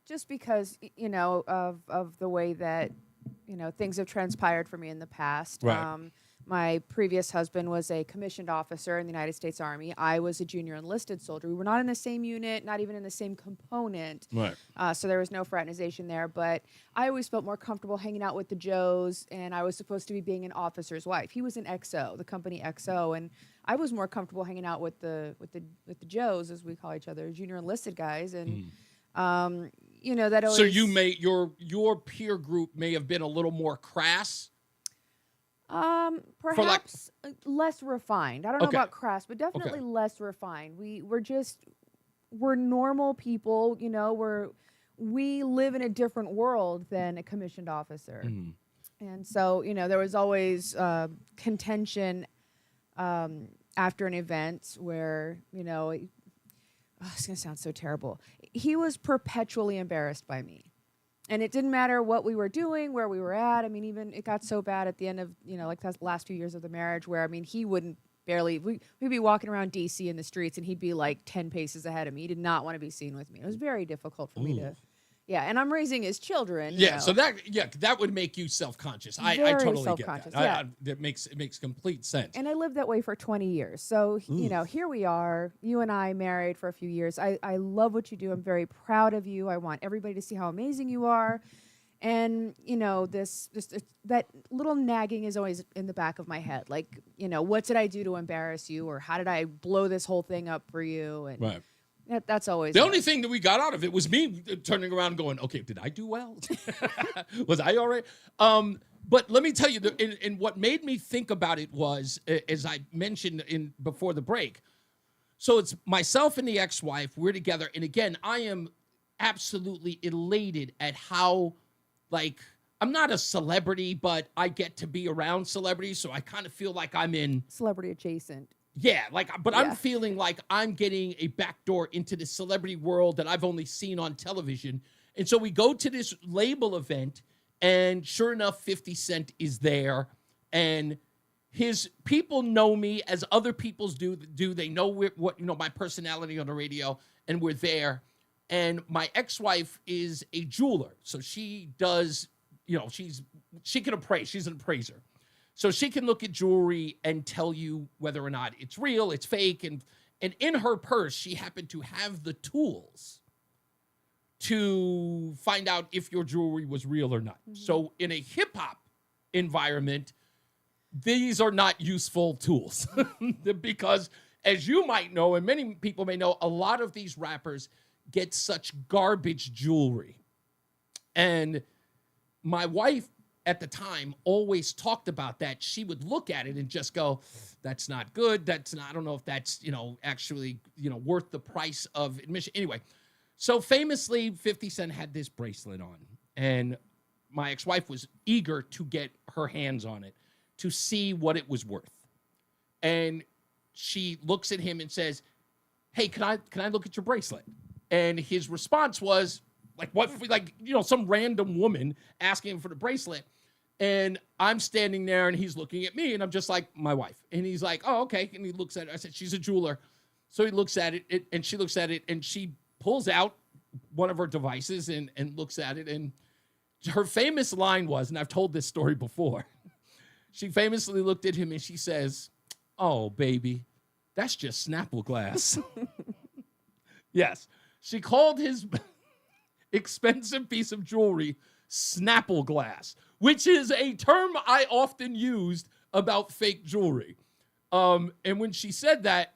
Just because, of the way that, things have transpired for me in the past. Right. My previous husband was a commissioned officer in the United States Army. I was a junior enlisted soldier. We were not in the same unit, not even in the same component. Right. So there was no fraternization there. But I always felt more comfortable hanging out with the Joes, and I was supposed to be being an officer's wife. He was an XO, the company XO, and I was more comfortable hanging out with the Joes, as we call each other, junior enlisted guys. And you know, that always. So your peer group may have been a little more crass. Perhaps less refined. I don't know Okay. about crass, but definitely less refined. We're normal people, you know, we live in a different world than a commissioned officer. And so, you know, there was always contention after an event where, you know, it's going to sound so terrible. He was perpetually embarrassed by me. And it didn't matter what we were doing, where we were at. I mean, even it got so bad at the end of, you know, like the last few years of the marriage where, I mean, he wouldn't we'd be walking around D.C. in the streets and he'd be like 10 paces ahead of me. He did not want to be seen with me. It was very difficult for me to, and I'm raising his children. Yeah, you know. so that would make you self-conscious. I Very totally get self-conscious, that. It makes complete sense. And I lived that way for 20 years. So, you know, here we are, you and I married for a few years. I love what you do. I'm very proud of you. I want everybody to see how amazing you are. And, you know, that little nagging is always in the back of my head. Like, you know, what did I do to embarrass you? Or how did I blow this whole thing up for you? And right. That's always the only thing that we got out of it was me turning around and going, okay, did I do well? Was I all right? But let me tell you, and what made me think about it was, as I mentioned before the break, so it's myself and the ex-wife, we're together. And again, I am absolutely elated at how, like, I'm not a celebrity, but I get to be around celebrities. So I kind of feel like I'm in celebrity adjacent. Yeah, I'm feeling like I'm getting a backdoor into the celebrity world that I've only seen on television. And so we go to this label event, and sure enough, 50 Cent is there. And his people know me as other people's do. They know what my personality on the radio, and we're there. And my ex-wife is a jeweler. So she does, you know, she can appraise. She's an appraiser. So she can look at jewelry and tell you whether or not it's real, it's fake. And in her purse, she happened to have the tools to find out if your jewelry was real or not. So in a hip hop environment, these are not useful tools because, as you might know, and many people may know, a lot of these rappers get such garbage jewelry. And my wife at the time always talked about that. She would look at it and just go, that's not good. I don't know if that's, actually, worth the price of admission. Anyway, so famously 50 Cent had this bracelet on, and my ex-wife was eager to get her hands on it to see what it was worth. And she looks at him and says, hey, can I look at your bracelet? And his response was some random woman asking him for the bracelet. And I'm standing there and he's looking at me and I'm just like, my wife. And he's like, oh, okay. And he looks at it. I said, she's a jeweler. So he looks at it and she looks at it and she pulls out one of her devices and looks at it. And her famous line was, and I've told this story before, she famously looked at him and she says, oh, baby, that's just Snapple glass. Yes. She called his expensive piece of jewelry Snapple glass, which is a term I often used about fake jewelry. And when she said that,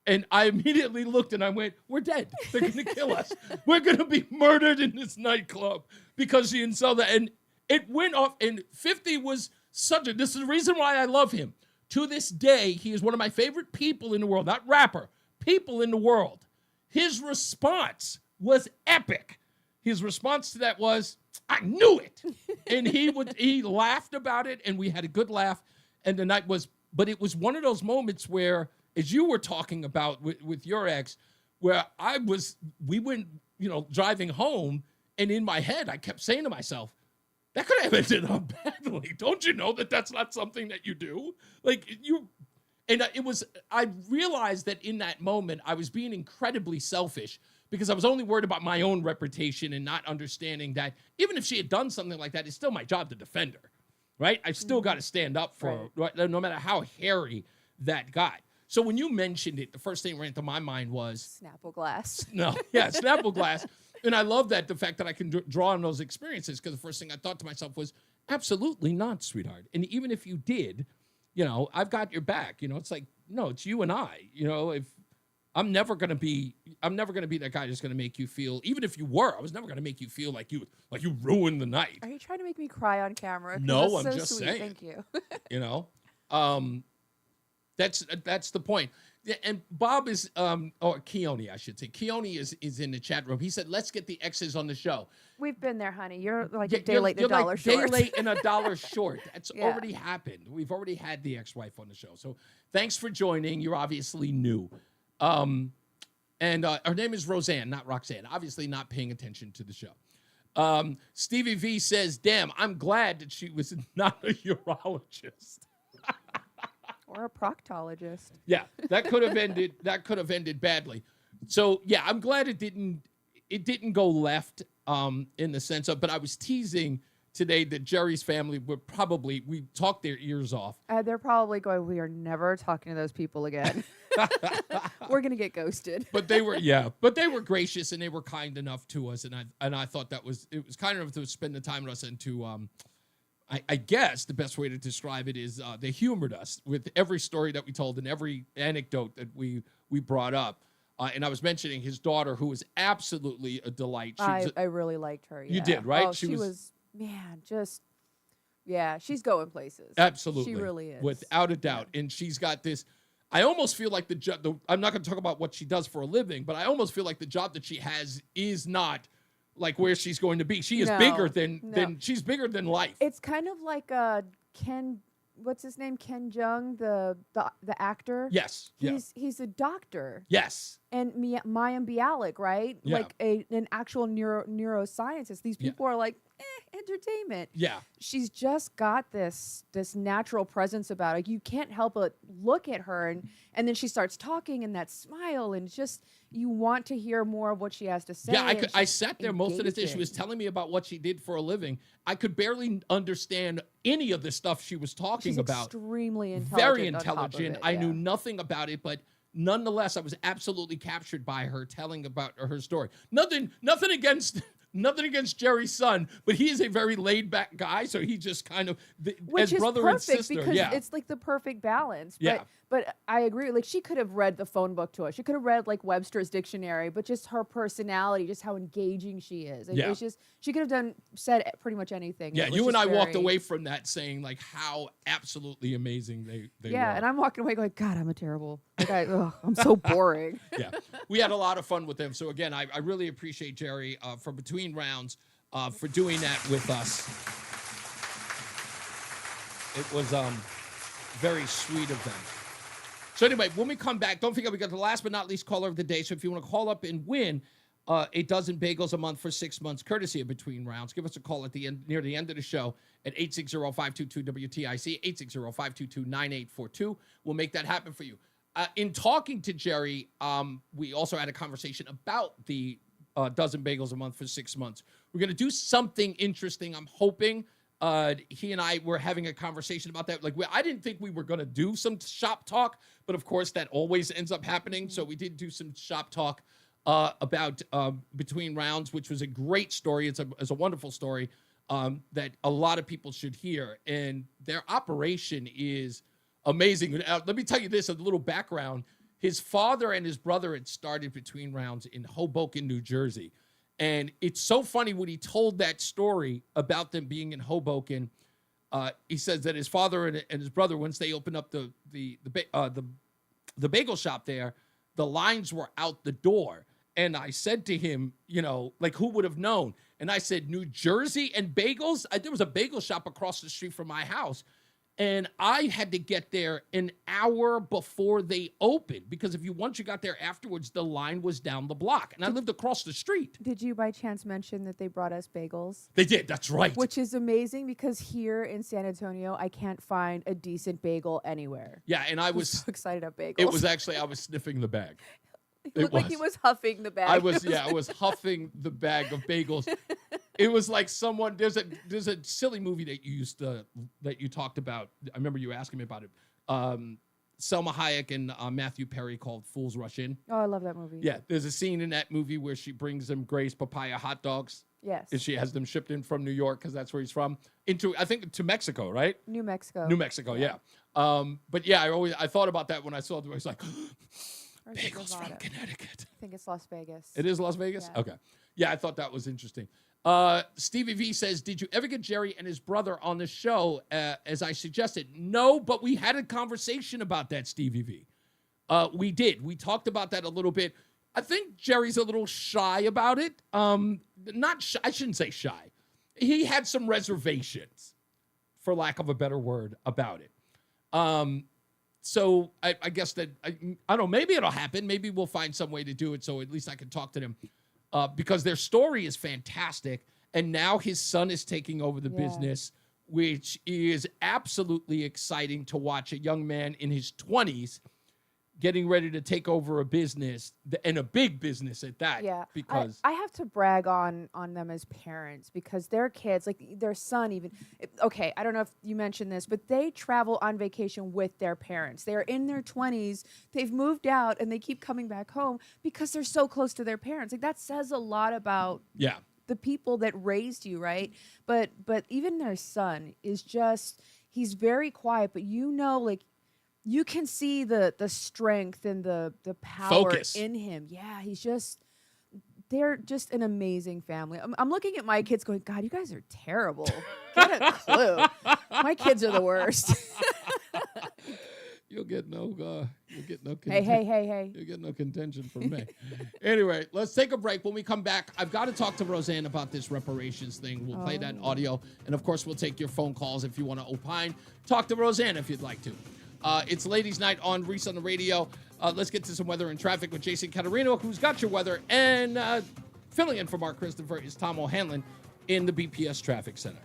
and I immediately looked and I went, we're dead. They're going to kill us. We're going to be murdered in this nightclub because she didn't sell that. And it went off, and 50 was this is the reason why I love him. To this day, he is one of my favorite people in the world, not rapper, people in the world. His response was epic. His response to that was, I knew it. And he laughed about it, and we had a good laugh. And the night but it was one of those moments where, as you were talking about with your ex, where we went, driving home, and in my head, I kept saying to myself, that could have ended up badly. Don't you know that that's not something that you do? I realized that in that moment, I was being incredibly selfish because I was only worried about my own reputation and not understanding that even if she had done something like that, it's still my job to defend her, right? I've still got to stand up for her, right? No matter how hairy that got. So when you mentioned it, the first thing that ran through my mind was... Snapple glass. Snapple glass. And I love that, the fact that I can draw on those experiences, because the first thing I thought to myself was, absolutely not, sweetheart. And even if you did, I've got your back. It's like, no, it's you and I. If I'm never gonna be that guy that's gonna make you feel. Even if you were, I was never gonna make you feel like you ruined the night. Are you trying to make me cry on camera? 'Cause No, that's I'm so just sweet. saying. Thank you. You know, that's the point. Yeah, and Bob is or Keone, I should say. Keone is in the chat room. He said, "Let's get the exes on the show." We've been there, honey. You're like Yeah, a day late and a dollar short. Day late and a dollar short. That's Yeah. already happened. We've already had the ex-wife on the show. So thanks for joining. You're obviously new. And her name is Roseanne, not Roxanne. Obviously not paying attention to the show. Stevie V says, damn, I'm glad that she was not a urologist. Or a proctologist. Yeah, that could have ended badly. So yeah, I'm glad it didn't go left in the sense of, but I was teasing today that Jerry's family would probably, we talked their ears off. They're probably going, we are never talking to those people again. We're going to get ghosted. But they were gracious and they were kind enough to us. And I thought it was kind enough to spend the time with us and to, I guess the best way to describe it is they humored us with every story that we told and every anecdote that we brought up. And I was mentioning his daughter, who was absolutely a delight. I really liked her. You yeah. did, right? Oh, she was, man, just, yeah, she's going places. Absolutely. She really is. Without a doubt. Yeah. And she's got this, I almost feel like I'm not going to talk about what she does for a living, but I almost feel like the job that she has is not like where she's going to be. She is bigger than she's bigger than life. It's kind of like Ken, what's his name? Ken Jeong, the actor. Yes. He's a doctor. Yes. And Mayim Bialik, right? Yeah. Like an actual neuroscientist. These people are like, entertainment. Yeah. She's just got this natural presence about it. You can't help but look at her and then she starts talking and that smile and just you want to hear more of what she has to say. Yeah, I sat there most of the day. She was telling me about what she did for a living. I could barely understand any of the stuff she was talking about. Extremely intelligent. Very intelligent. I knew nothing about it, but nonetheless, I was absolutely captured by her telling about her story. Nothing against Jerry's son, but he is a very laid-back guy, so he just kind of Which as brother and sister. Because yeah, it's like the perfect balance. Yeah. But I agree. Like she could have read the phone book to us. She could have read like Webster's dictionary, but just her personality, just how engaging she is. Yeah. It's just she could have said pretty much anything. Yeah, you and I walked away from that saying like how absolutely amazing they were. And I'm walking away going, God, I'm a terrible. Like I'm so boring. Yeah, we had a lot of fun with them. So again, I really appreciate Jerry for Between Rounds for doing that with us. It was very sweet of them. So anyway, when we come back, don't forget we got the last but not least caller of the day. So if you want to call up and win a dozen bagels a month for 6 months, courtesy of Between Rounds, give us a call at the end, near the end of the show at 860-522-WTIC, 860-522-9842. We'll make that happen for you. In talking to Jerry, we also had a conversation about the dozen bagels a month for 6 months. We're going to do something interesting. I'm hoping he and I were having a conversation about that. Like, I didn't think we were going to do some shop talk, but of course that always ends up happening. So we did do some shop talk about Between Rounds, which was a great story. It's a wonderful story that a lot of people should hear. And their operation is amazing. Let me tell you this, a little background. His father and his brother had started Between Rounds in Hoboken, New Jersey. And it's so funny when he told that story about them being in Hoboken. He says that his father and his brother, once they opened up the bagel shop there, the lines were out the door. And I said to him, like, who would have known? And I said, New Jersey and bagels? There was a bagel shop across the street from my house. And I had to get there an hour before they opened because once you got there afterwards, the line was down the block. And I lived across the street. Did you by chance mention that they brought us bagels? They did. That's right. Which is amazing because here in San Antonio, I can't find a decent bagel anywhere. Yeah, and I was so excited about bagels. It was actually, I was sniffing the bag. It looked like he was huffing the bag. I was huffing the bag of bagels. It was like someone. There's a silly movie that you talked about. I remember you asking me about it. Selma Hayek and Matthew Perry called Fools Rush In. Oh, I love that movie. Yeah, there's a scene in that movie where she brings them Gray's papaya hot dogs. Yes. And she has them shipped in from New York because that's where he's from to Mexico, right? New Mexico. New Mexico, yeah. But yeah, I thought about that when I saw it. I was like, Or is it Bagels from Nevada? Connecticut. I think it's Las Vegas. It is Las Vegas? Yeah. Okay. Yeah, I thought that was interesting. Stevie V says, did you ever get Jerry and his brother on the show, as I suggested? No, but we had a conversation about that, Stevie V. We did. We talked about that a little bit. I think Jerry's a little shy about it. Not shy. I shouldn't say shy. He had some reservations, for lack of a better word, about it. So I guess that, I don't know, maybe it'll happen. Maybe we'll find some way to do it so at least I can talk to them. Because their story is fantastic. And now his son is taking over the business, which is absolutely exciting to watch a young man in his 20s getting ready to take over a business, and a big business at that. Yeah, Because I have to brag on them as parents, because their kids, like their son even, okay, I don't know if you mentioned this, but they travel on vacation with their parents. They're in their 20s, they've moved out, and they keep coming back home because they're so close to their parents. Like that says a lot about the people that raised you, right? But even their son is just, he's very quiet, but like, you can see the strength and the power in him. Yeah, they're just an amazing family. I'm looking at my kids going, God, you guys are terrible. Get a clue. My kids are the worst. you'll get no Hey. You'll get no contention from me. Anyway, let's take a break. When we come back, I've got to talk to Roseanne about this reparations thing. We'll play that audio. And of course, we'll take your phone calls if you want to opine. Talk to Roseanne if you'd like to. It's Ladies' Night on Reese on the Radio. Let's get to some weather and traffic with Jason Caterino, who's got your weather. And filling in for Mark Christopher is Tom O'Hanlon in the BPS Traffic Center.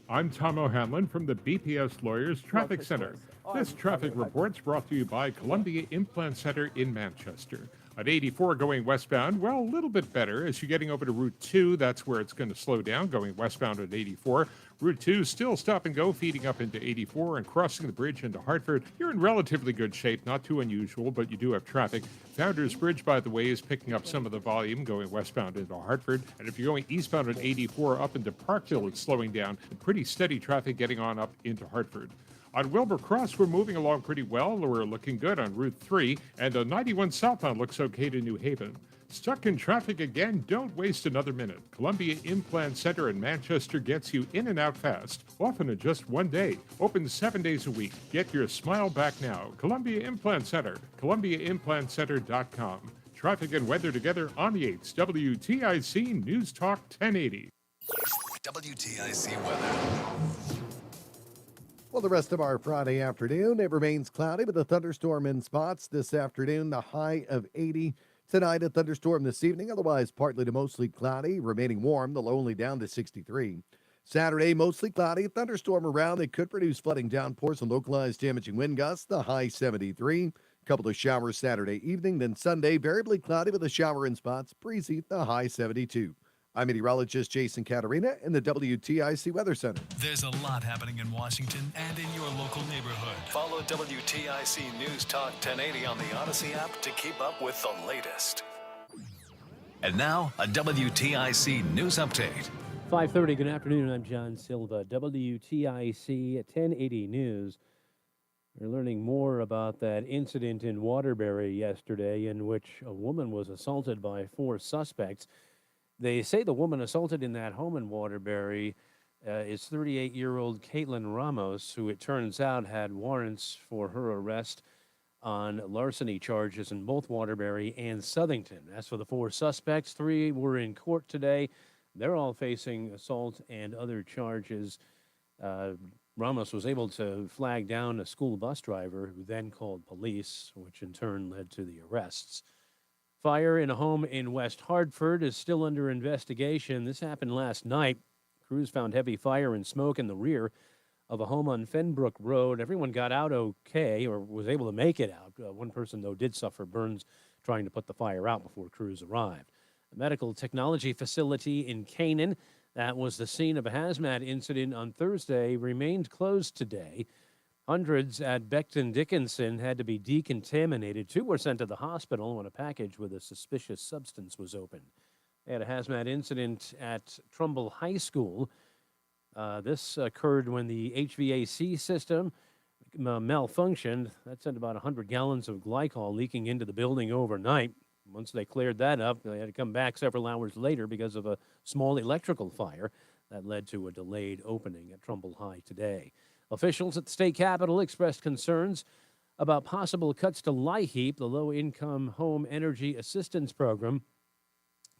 I'm Tom O'Hanlon from the BPS Lawyers Traffic Center. This traffic report's brought to you by Columbia Implant Center in Manchester. At 84 going westbound, well, a little bit better. As you're getting over to Route 2, that's where it's going to slow down, going westbound at 84. Route 2 still stop and go, feeding up into 84 and crossing the bridge into Hartford. You're in relatively good shape, not too unusual, but you do have traffic. Founders Bridge, by the way, is picking up some of the volume going westbound into Hartford. And if you're going eastbound at 84 up into Parkville, it's slowing down. Pretty steady traffic getting on up into Hartford. On Wilbur Cross, we're moving along pretty well. We're looking good on Route 3, and the 91 southbound looks okay to New Haven. Stuck in traffic again? Don't waste another minute. Columbia Implant Center in Manchester gets you in and out fast, often in just one day. Open 7 days a week. Get your smile back now. Columbia Implant Center, ColumbiaImplantCenter.com. Traffic and weather together on the 8th. WTIC News Talk 1080. WTIC weather. Well, the rest of our Friday afternoon, it remains cloudy with a thunderstorm in spots this afternoon, the high of 80. Tonight, a thunderstorm this evening, otherwise partly to mostly cloudy, remaining warm, the low only down to 63. Saturday, mostly cloudy, a thunderstorm around that could produce flooding downpours and localized damaging wind gusts, the high 73. A couple of showers Saturday evening, then Sunday, variably cloudy with a shower in spots, breezy, the high 72. I'm meteorologist Jason Caterina in the WTIC Weather Center. There's a lot happening in Washington and in your local neighborhood. Follow WTIC News Talk 1080 on the Odyssey app to keep up with the latest. And now, a WTIC News Update. 5:30, good afternoon. I'm John Silva, WTIC 1080 News. We're learning more about that incident in Waterbury yesterday in which a woman was assaulted by 4 suspects. They say the woman assaulted in that home in Waterbury is 38-year-old Caitlin Ramos, who it turns out had warrants for her arrest on larceny charges in both Waterbury and Southington. As for the 4 suspects, 3 were in court today. They're all facing assault and other charges. Ramos was able to flag down a school bus driver who then called police, which in turn led to the arrests. Fire in a home in West Hartford is still under investigation. This happened last night. Crews found heavy fire and smoke in the rear of a home on Fenbrook Road. Everyone got out okay, or was able to make it out. One person, though, did suffer burns trying to put the fire out before crews arrived. A medical technology facility in Canaan that was the scene of a hazmat incident on Thursday remained closed today. Hundreds at Becton Dickinson had to be decontaminated. 2 were sent to the hospital when a package with a suspicious substance was opened. They had a hazmat incident at Trumbull High School. This occurred when the HVAC system malfunctioned. That sent about 100 gallons of glycol leaking into the building overnight. Once they cleared that up, they had to come back several hours later because of a small electrical fire that led to a delayed opening at Trumbull High today. Officials at the state capitol expressed concerns about possible cuts to LIHEAP, the Low-Income Home Energy Assistance Program.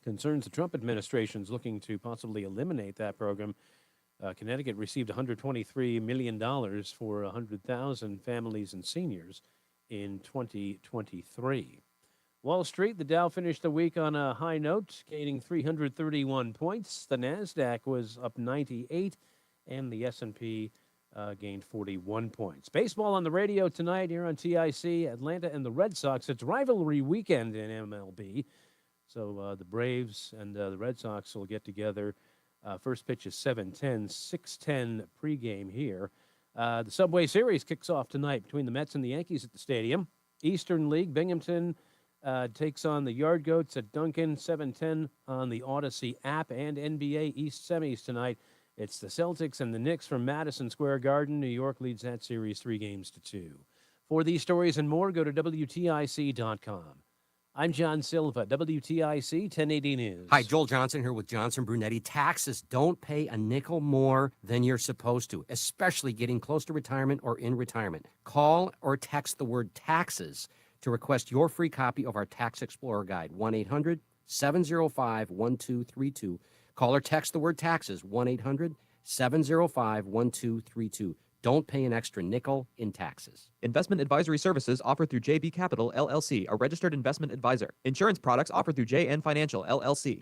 Concerns the Trump administration is looking to possibly eliminate that program. Connecticut received $123 million for 100,000 families and seniors in 2023. Wall Street, the Dow finished the week on a high note, gaining 331 points. The NASDAQ was up 98, and the S&P gained 41 points. Baseball on the radio tonight here on TIC. Atlanta and the Red Sox. It's rivalry weekend in MLB. So the Braves and the Red Sox will get together. First pitch is 7:10, 6:10 pregame here. The Subway Series kicks off tonight between the Mets and the Yankees at the stadium. Eastern League, Binghamton takes on the Yard Goats at Duncan, 7:10 on the Odyssey app, and NBA East semis tonight. It's the Celtics and the Knicks from Madison Square Garden. New York leads that series 3-2. For these stories and more, go to WTIC.com. I'm John Silva, WTIC 1080 News. Hi, Joel Johnson here with Johnson Brunetti. Taxes don't pay a nickel more than you're supposed to, especially getting close to retirement or in retirement. Call or text the word taxes to request your free copy of our Tax Explorer Guide, 1-800-705-1232. Call or text the word taxes, 1-800-705-1232. Don't pay an extra nickel in taxes. Investment advisory services offered through JB Capital, LLC, a registered investment advisor. Insurance products offered through JN Financial, LLC.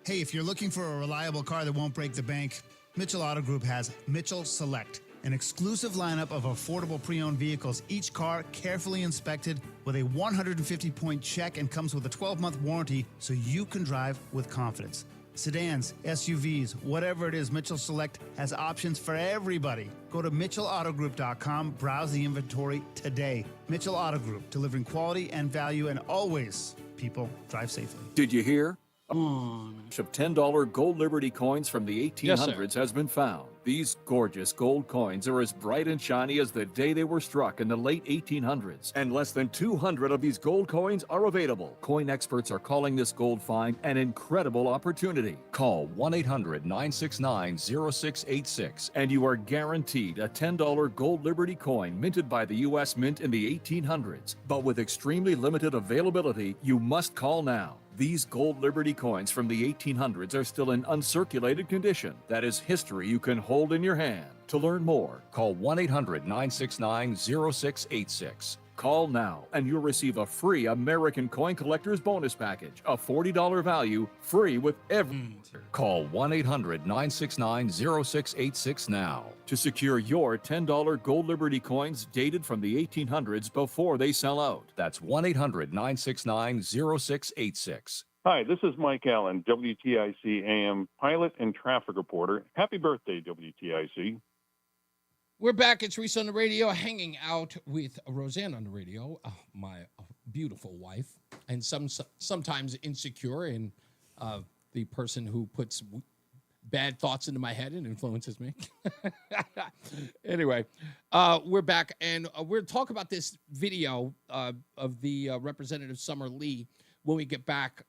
Hey, if you're looking for a reliable car that won't break the bank, Mitchell Auto Group has Mitchell Select, an exclusive lineup of affordable pre-owned vehicles. Each car carefully inspected with a 150-point check and comes with a 12-month warranty so you can drive with confidence. Sedans, SUVs, whatever it is, Mitchell Select has options for everybody. Go to MitchellAutoGroup.com, browse the inventory today. Mitchell Auto Group, delivering quality and value, and always, people, drive safely. Did you hear? A bunch of $10 gold Liberty coins from the 1800s has been found. These gorgeous gold coins are as bright and shiny as the day they were struck in the late 1800s, and less than 200 of these gold coins are available. Coin experts are calling this gold find an incredible opportunity. Call 1-800-969-0686 and you are guaranteed a $10 gold Liberty coin minted by the U.S. Mint in the 1800s. But with extremely limited availability, you must call now. These gold Liberty coins from the 1800s are still in uncirculated condition. That is history you can hold in your hand. To learn more, call 1-800-969-0686. Call now and you'll receive a free American Coin Collector's Bonus Package, a $40 value, free with every. Call 1-800-969-0686 now to secure your $10 gold Liberty coins dated from the 1800s before they sell out. That's 1-800-969-0686. Hi, this is Mike Allen, WTIC AM pilot and traffic reporter. Happy birthday, WTIC. We're back. It's Reese on the Radio, hanging out with Roseanne on the radio, my beautiful wife, and sometimes insecure, and the person who puts bad thoughts into my head and influences me. Anyway, we're back, and we're talking about this video of the Representative Summer Lee when we get back,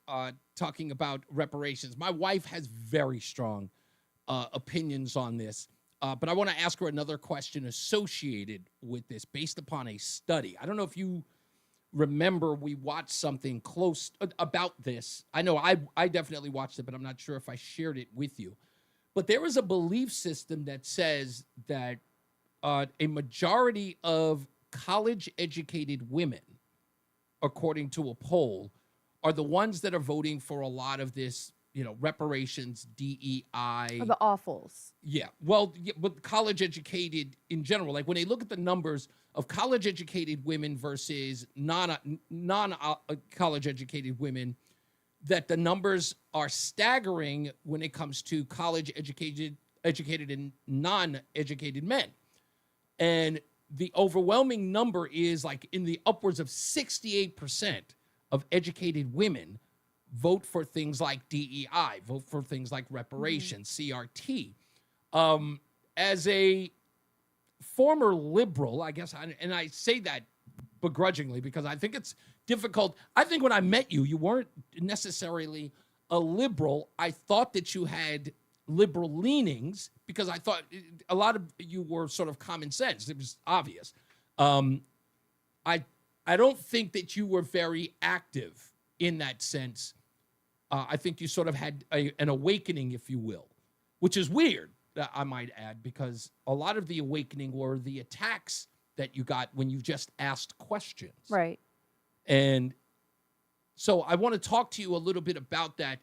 talking about reparations. My wife has very strong opinions on this. But I want to ask her another question associated with this based upon a study. I don't know if you remember we watched something close about this. I know I definitely watched it, but I'm not sure if I shared it with you. But there is a belief system that says that a majority of college-educated women, according to a poll, are the ones that are voting for a lot of this, reparations, DEI. Or the awfuls. Yeah. Well, but college-educated in general, like when they look at the numbers of college-educated women versus non-college-educated women, that the numbers are staggering when it comes to college-educated and non-educated men. And the overwhelming number is like in the upwards of 68% of educated women vote for things like DEI, vote for things like reparations, CRT. As a former liberal, I guess, and I say that begrudgingly because I think it's difficult. I think when I met you, you weren't necessarily a liberal. I thought that you had liberal leanings because I thought a lot of you were sort of common sense. It was obvious. I don't think that you were very active in that sense. I think you sort of had an awakening, if you will, which is weird, I might add, because a lot of the awakening were the attacks that you got when you just asked questions. Right. And so I want to talk to you a little bit about that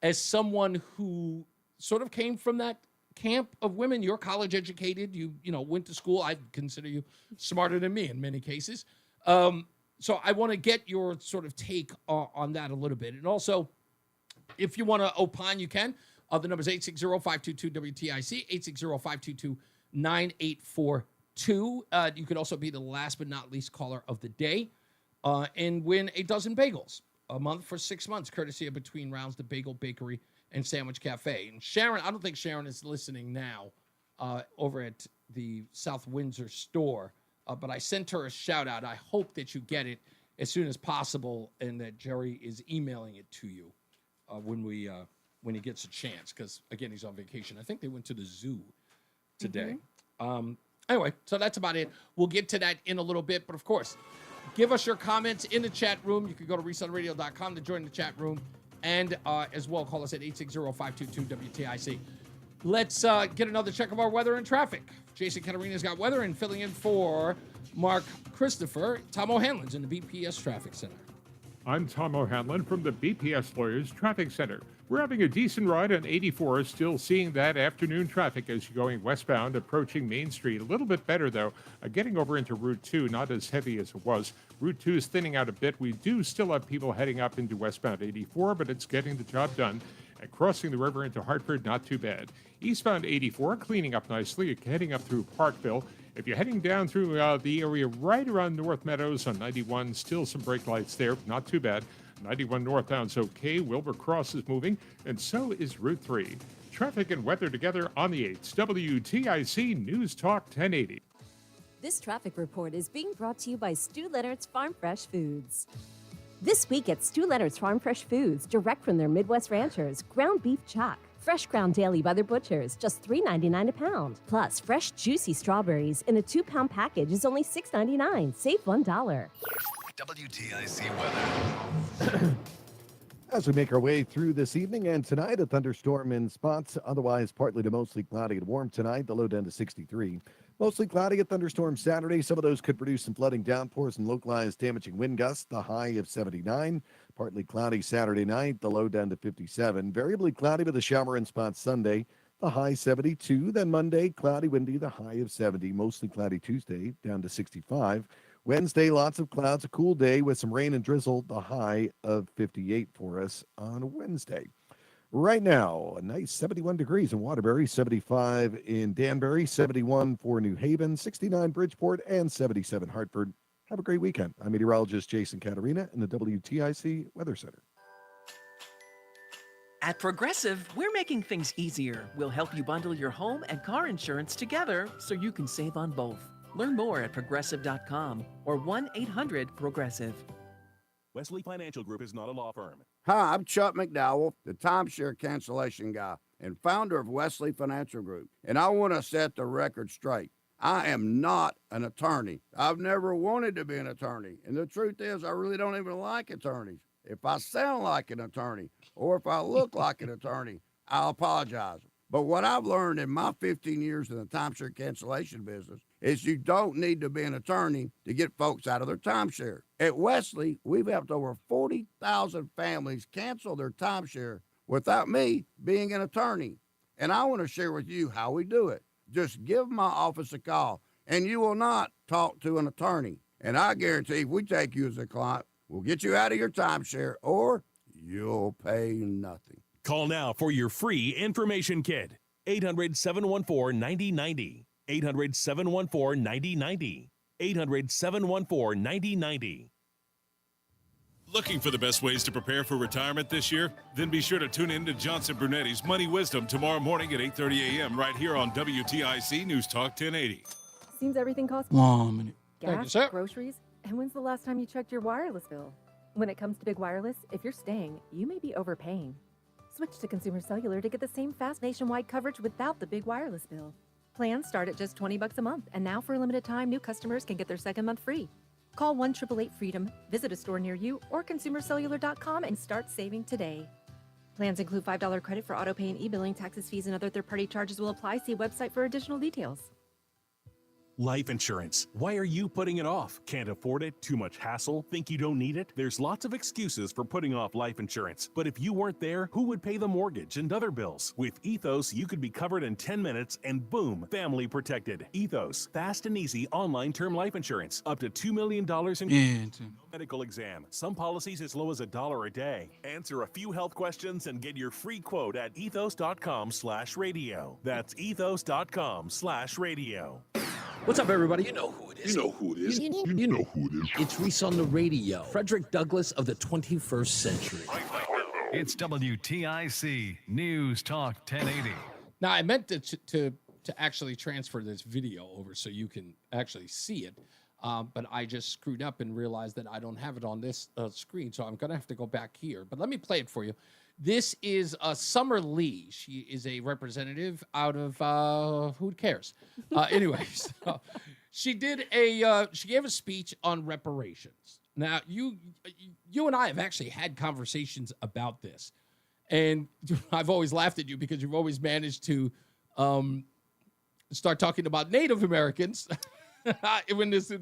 as someone who sort of came from that camp of women. You're college educated. You went to school. I consider you smarter than me in many cases. So I want to get your sort of take on that a little bit. And also, if you want to opine, you can. The number is 860-522-WTIC, 860-522-9842. You could also be the last but not least caller of the day and win a dozen bagels a month for 6 months, courtesy of Between Rounds, the Bagel Bakery and Sandwich Cafe. And Sharon, I don't think Sharon is listening now over at the South Windsor store, but I sent her a shout out. I hope that you get it as soon as possible and that Jerry is emailing it to you when he gets a chance, because again, he's on vacation. I think they went to the zoo today. Anyway, so that's about it. We'll get to that in a little bit, but of course, give us your comments in the chat room. You can go to reesontheradio.com to join the chat room, and as well, call us at 860-522-WTIC. Let's get another check of our weather and traffic. Jason Caterina's got weather, and filling in for Mark Christopher, Tom O'Hanlon's in the BPS Traffic Center. I'm Tom O'Hanlon from the BPS Lawyers Traffic Center. We're having a decent ride on 84, still seeing that afternoon traffic as you're going westbound, approaching Main Street. A little bit better, though, getting over into Route 2, not as heavy as it was. Route 2 is thinning out a bit. We do still have people heading up into westbound 84, but it's getting the job done. And crossing the river into Hartford, not too bad. Eastbound 84, cleaning up nicely, heading up through Parkville. If you're heading down through the area right around North Meadows on 91, still some brake lights there, not too bad. 91 northbound's okay. Wilbur Cross is moving, and so is Route 3. Traffic and weather together on the 8th. WTIC News Talk 1080. This traffic report is being brought to you by Stu Leonard's Farm Fresh Foods. This week at Stu Leonard's Farm Fresh Foods, direct from their Midwest ranchers, ground beef chuck. Fresh ground daily by their butchers, just $3.99 a pound. Plus, fresh juicy strawberries in a 2-pound package is only $6.99. Save $1. WTIC weather. As we make our way through this evening and tonight, a thunderstorm in spots, otherwise partly to mostly cloudy and warm tonight, the low down to 63. Mostly cloudy, a thunderstorm Saturday. Some of those could produce some flooding downpours and localized damaging wind gusts, the high of 79. Partly cloudy Saturday night, the low down to 57. Variably cloudy with a shower in spots Sunday, the high 72. Then Monday, cloudy, windy, the high of 70. Mostly cloudy Tuesday, down to 65. Wednesday, lots of clouds, a cool day with some rain and drizzle, the high of 58 for us on Wednesday. Right now, a nice 71 degrees in Waterbury, 75 in Danbury, 71 for New Haven, 69 Bridgeport, and 77 Hartford. Have a great weekend. I'm meteorologist Jason Caterina in the WTIC Weather Center. At Progressive, we're making things easier. We'll help you bundle your home and car insurance together so you can save on both. Learn more at progressive.com or 1-800-PROGRESSIVE. Wesley Financial Group is not a law firm. Hi, I'm Chuck McDowell, the timeshare cancellation guy and founder of Wesley Financial Group. And I want to set the record straight. I am not an attorney. I've never wanted to be an attorney. And the truth is, I really don't even like attorneys. If I sound like an attorney or if I look like an attorney, I'll apologize. But what I've learned in my 15 years in the timeshare cancellation business is you don't need to be an attorney to get folks out of their timeshare. At Wesley, we've helped over 40,000 families cancel their timeshare without me being an attorney. And I want to share with you how we do it. Just give my office a call, and you will not talk to an attorney. And I guarantee if we take you as a client, we'll get you out of your timeshare, or you'll pay nothing. Call now for your free information kit. 800-714-9090. 800-714-9090. 800-714-9090. Looking for the best ways to prepare for retirement this year? Then be sure to tune in to Johnson Brunetti's Money Wisdom tomorrow morning at 8:30 a.m. right here on WTIC News Talk 1080. Seems everything costs Mom. Thank you, gas, sir. groceries, and when's the last time you checked your wireless bill? When it comes to big wireless, if you're staying, you may be overpaying. Switch to Consumer Cellular to get the same fast nationwide coverage without the big wireless bill. Plans start at just $20 a month, and now for a limited time, new customers can get their second month free. Call 1-888-FREEDOM, visit a store near you, or consumercellular.com and start saving today. Plans include $5 credit for auto pay and e-billing. Taxes, fees, and other third-party charges will apply. See website for additional details. Life insurance. Why are you putting it off? Can't afford it? Too much hassle? Think you don't need it? There's lots of excuses for putting off life insurance. But if you weren't there, who would pay the mortgage and other bills? With Ethos, you could be covered in 10 minutes and boom, family protected. Ethos, fast and easy online term life insurance. Up to $2 million in medical exam. Some policies as low as $1 a day. Answer a few health questions and get your free quote at ethos.com/radio. That's ethos.com/radio. What's up, everybody? You know who it is. You know who it is. You know who it is. It's Reese on the Radio. Frederick Douglass of the 21st century. It's WTIC News Talk 1080. Now, I meant to actually transfer this video over so you can actually see it, but I just screwed up and realized that I don't have it on this screen, so I'm going to have to go back here. But let me play it for you. This is Summer Lee. She is a representative out of who cares? Anyways, she gave a speech on reparations. Now, you and I have actually had conversations about this, and I've always laughed at you because you've always managed to start talking about Native Americans when this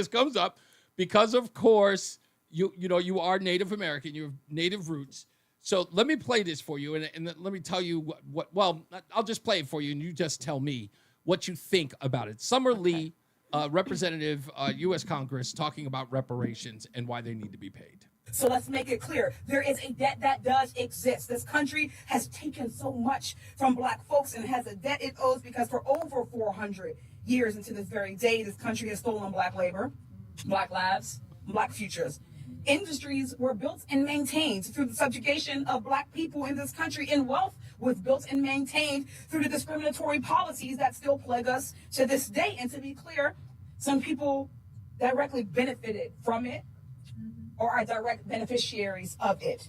comes up, because of course you are Native American, you have Native roots. So let me play this for you, and let me tell you well, I'll just play it for you, and you just tell me what you think about it. Summer Lee, representative, U.S. Congress, talking about reparations and why they need to be paid. So let's make it clear. There is a debt that does exist. This country has taken so much from Black folks and has a debt it owes because for over 400 years into this very day, this country has stolen Black labor, Black lives, Black futures. Industries were built and maintained through the subjugation of Black people in this country, and wealth was built and maintained through the discriminatory policies that still plague us to this day. And to be clear, some people directly benefited from it or are direct beneficiaries of it.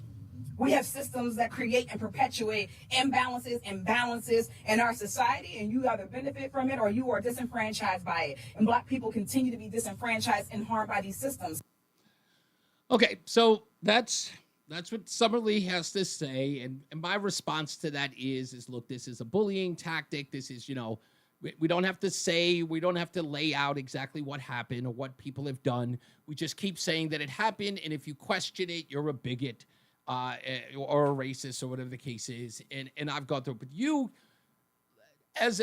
We have systems that create and perpetuate imbalances in our society, and you either benefit from it or you are disenfranchised by it. And Black people continue to be disenfranchised and harmed by these systems. Okay, so that's what Summer Lee has to say, and my response to that is look, this is a bullying tactic. This is, we don't have to lay out exactly what happened or what people have done. We just keep saying that it happened, and if you question it, you're a bigot or a racist or whatever the case is. And I've gone through it. But you, as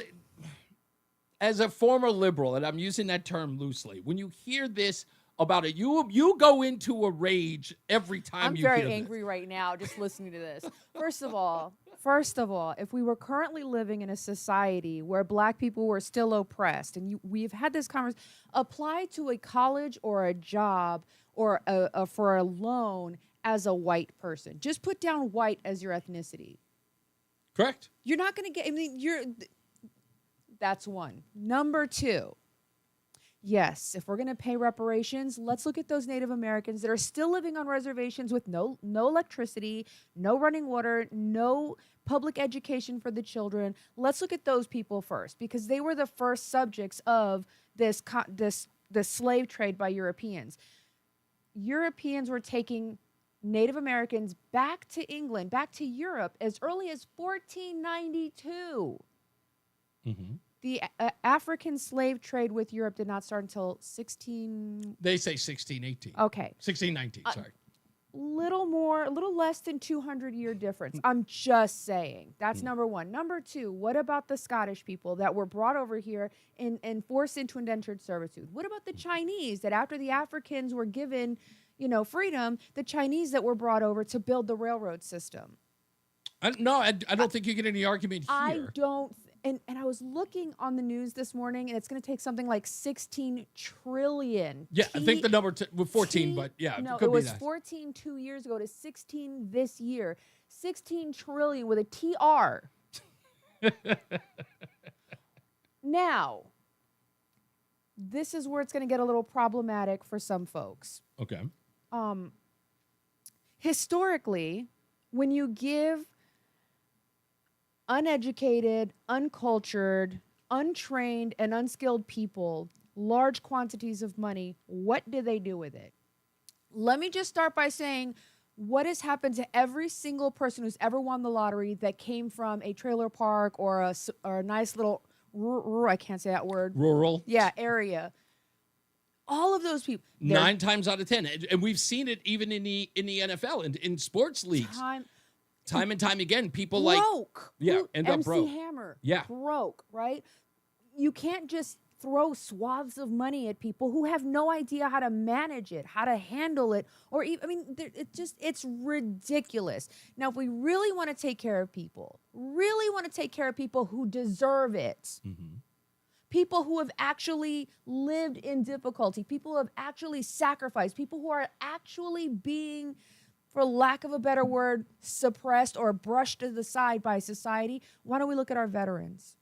a former liberal, and I'm using that term loosely, when you hear this about it, you go into a rage every time you hear I'm very angry right now just listening to this. First of all, if we were currently living in a society where Black people were still oppressed, and we've had this conversation, apply to a college or a job or for a loan as a white person. Just put down white as your ethnicity. Correct. You're not going to get, that's one. Number two, yes, if we're going to pay reparations, let's look at those Native Americans that are still living on reservations with no electricity, no running water, no public education for the children. Let's look at those people first, because they were the first subjects of this slave trade by Europeans. Europeans were taking Native Americans back to England, back to Europe as early as 1492. Mm-hmm. The African slave trade with Europe did not start until 16... They say 1618. Okay. 1619, sorry. A little less than 200-year difference. I'm just saying. That's number one. Number two, what about the Scottish people that were brought over here and forced into indentured servitude? What about the Chinese that after the Africans were given, freedom, the Chinese that were brought over to build the railroad system? I don't think you get any argument here. I don't... And I was looking on the news this morning, and it's going to take something like 16 trillion. Yeah, I think the number was 14, but yeah, no, it could it was be that. 14 2 years ago to 16 this year. 16 trillion with a TR. Now, this is where it's going to get a little problematic for some folks. Okay. Historically, when you give uneducated, uncultured, untrained, and unskilled people large quantities of money, what do they do with it? Let me just start by saying what has happened to every single person who's ever won the lottery that came from a trailer park or a nice little, I can't say that word. Rural. Yeah, area. All of those people. 9 times out of 10. And we've seen it even in the NFL and in sports leagues. Time and time again, people broke. End up MC broke. Hammer. Yeah. Broke, right? You can't just throw swaths of money at people who have no idea how to manage it, how to handle it, or even, I mean, it's ridiculous. Now, if we really want to take care of people, who deserve it, people who have actually lived in difficulty, people who have actually sacrificed, people who are actually being, for lack of a better word, suppressed or brushed to the side by society, why don't we look at our veterans?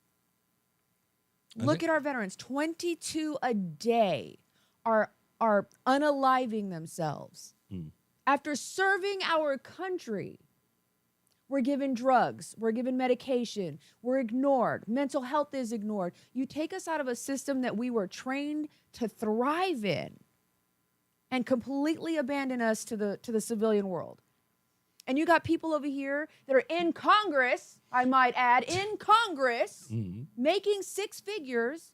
Look at our veterans. 22 a day are unaliving themselves. After serving our country, we're given drugs, we're given medication, we're ignored, mental health is ignored. You take us out of a system that we were trained to thrive in and completely abandon us to the civilian world. And you got people over here that are in Congress, I might add, making 6 figures,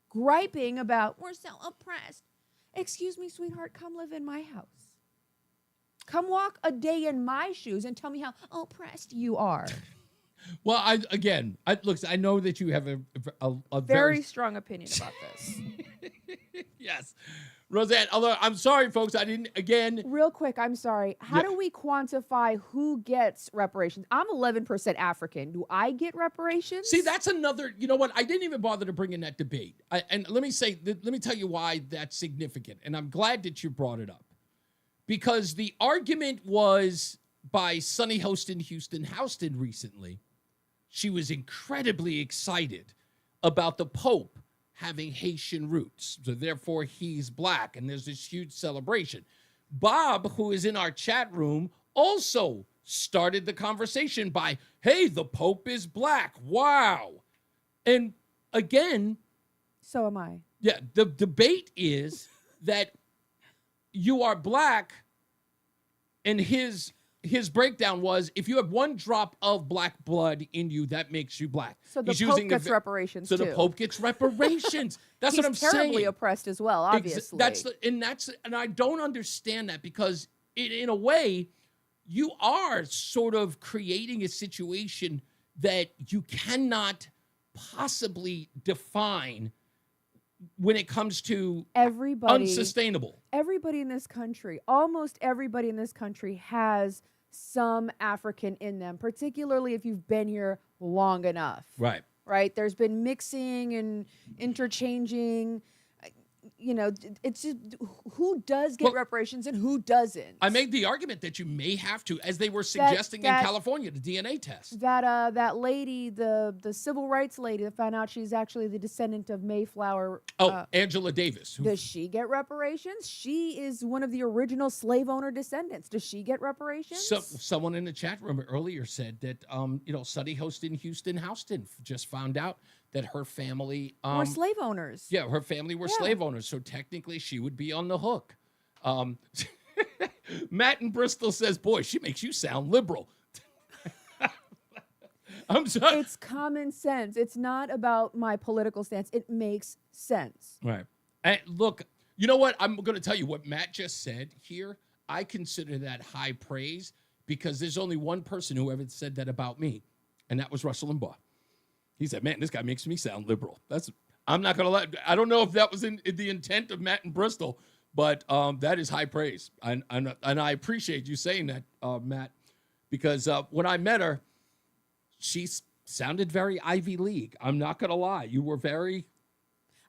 griping about, we're so oppressed. Excuse me, sweetheart, come live in my house. Come walk a day in my shoes and tell me how oppressed you are. Well, I know that you have a very strong opinion about this. Yes. Roseanne, although I'm sorry, folks, I didn't, again. Real quick, I'm sorry. How do we quantify who gets reparations? I'm 11% African. Do I get reparations? See, that's another, you know what? I didn't even bother to bring in that debate. And let me tell you why that's significant. And I'm glad that you brought it up. Because the argument was by Sunny Houston recently. She was incredibly excited about the Pope having Haitian roots. So therefore, he's black. And there's this huge celebration. Bob, who is in our chat room, also started the conversation by, hey, the Pope is black. Wow. And again. So am I. Yeah, the debate is that you are black, and his breakdown was, if you have 1 drop of black blood in you, that makes you black. So the Pope gets reparations too. So the Pope gets reparations. That's what I'm saying. He's terribly oppressed as well, obviously. And I don't understand that, because in a way, you are sort of creating a situation that you cannot possibly define when it comes to unsustainable. Everybody in this country, almost everybody in this country has some African in them, particularly if you've been here long enough. Right. Right? There's been mixing and interchanging. You know, it's just who does get reparations and who doesn't. I made the argument that you may have to, as they were suggesting in California, the DNA test. That lady, the civil rights lady that found out she's actually the descendant of Mayflower. Angela Davis. Does she get reparations? She is one of the original slave owner descendants. Does she get reparations? So, someone in the chat room earlier said that, Sunny Houston just found out that her family were slave owners. Yeah, her family were slave owners, so technically she would be on the hook. Matt in Bristol says, boy, she makes you sound liberal. I'm sorry. It's common sense. It's not about my political stance. It makes sense. Right. And look, you know what? I'm going to tell you what Matt just said here. I consider that high praise, because there's only one person who ever said that about me, and that was Russell Limbaugh. He said, man, this guy makes me sound liberal. I'm not going to lie. I don't know if that was in the intent of Matt in Bristol, but that is high praise. And I appreciate you saying that, Matt, because when I met her, she sounded very Ivy League. I'm not going to lie. You were very...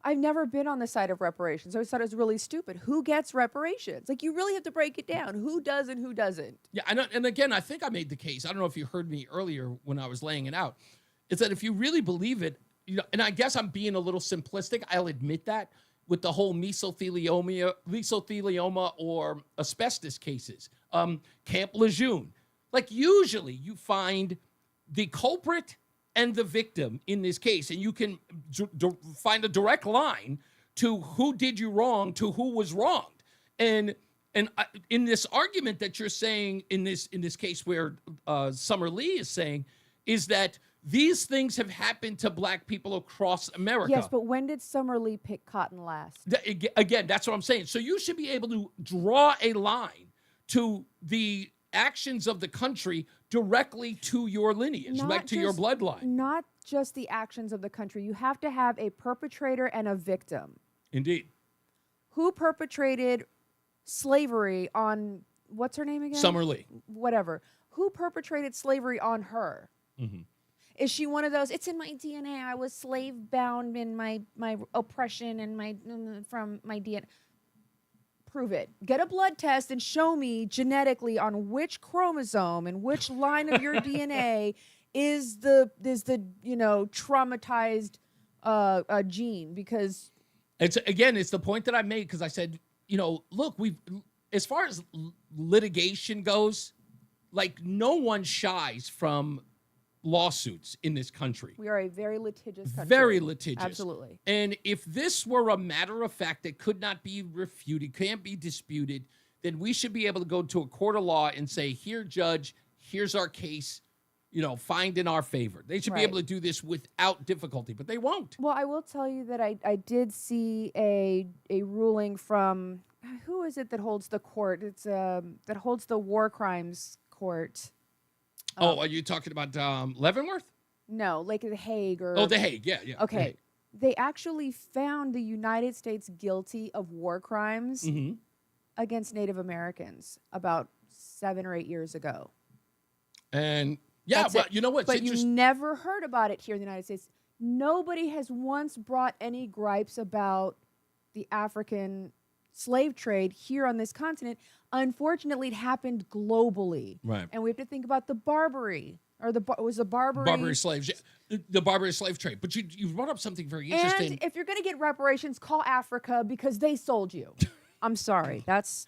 I've never been on the side of reparations. I always thought it was really stupid. Who gets reparations? Like, you really have to break it down. Who does and who doesn't? Yeah, and again, I think I made the case. I don't know if you heard me earlier when I was laying it out. It's that if you really believe it, and I guess I'm being a little simplistic. I'll admit that with the whole mesothelioma or asbestos cases, Camp Lejeune. Like usually you find the culprit and the victim in this case, and you can find a direct line to who did you wrong to who was wronged. And in this argument that you're saying in this case where Summer Lee is saying is that these things have happened to black people across America. Yes, but when did Summer Lee pick cotton last? Again, that's what I'm saying. So you should be able to draw a line to the actions of the country directly to your lineage, to your bloodline. Not just the actions of the country. You have to have a perpetrator and a victim. Indeed. Who perpetrated slavery on, what's her name again? Summer Lee. Whatever. Who perpetrated slavery on her? Mm-hmm. Is she one of those, it's in my DNA, I was slave bound in my oppression and from my DNA? Prove it. Get a blood test and show me genetically on which chromosome and which line of your DNA is the traumatized gene, because it's the point that I made, because I said, look, as far as litigation goes, like no one shies from lawsuits in this country. We are a very litigious country. Very litigious. Absolutely. And if this were a matter of fact that could not be refuted, can't be disputed, then we should be able to go to a court of law and say, here, judge, here's our case, find in our favor. They should be able to do this without difficulty, but they won't. Well, I will tell you that I did see a ruling from, who is it that holds the court? It's that holds the war crimes court. Are you talking about Leavenworth? No, like The Hague or... Oh, The Hague, yeah. Okay. The Hague. They actually found the United States guilty of war crimes against Native Americans about 7 or 8 years ago. And, yeah, well, you know what? But you never heard about it here in the United States. Nobody has once brought any gripes about the African slave trade here on this continent. Unfortunately, it happened globally. Right. And we have to think about the Barbary, or the Barbary slaves, the Barbary slave trade. But you brought up something very interesting. And if you're going to get reparations, call Africa, because they sold you. I'm sorry. That's...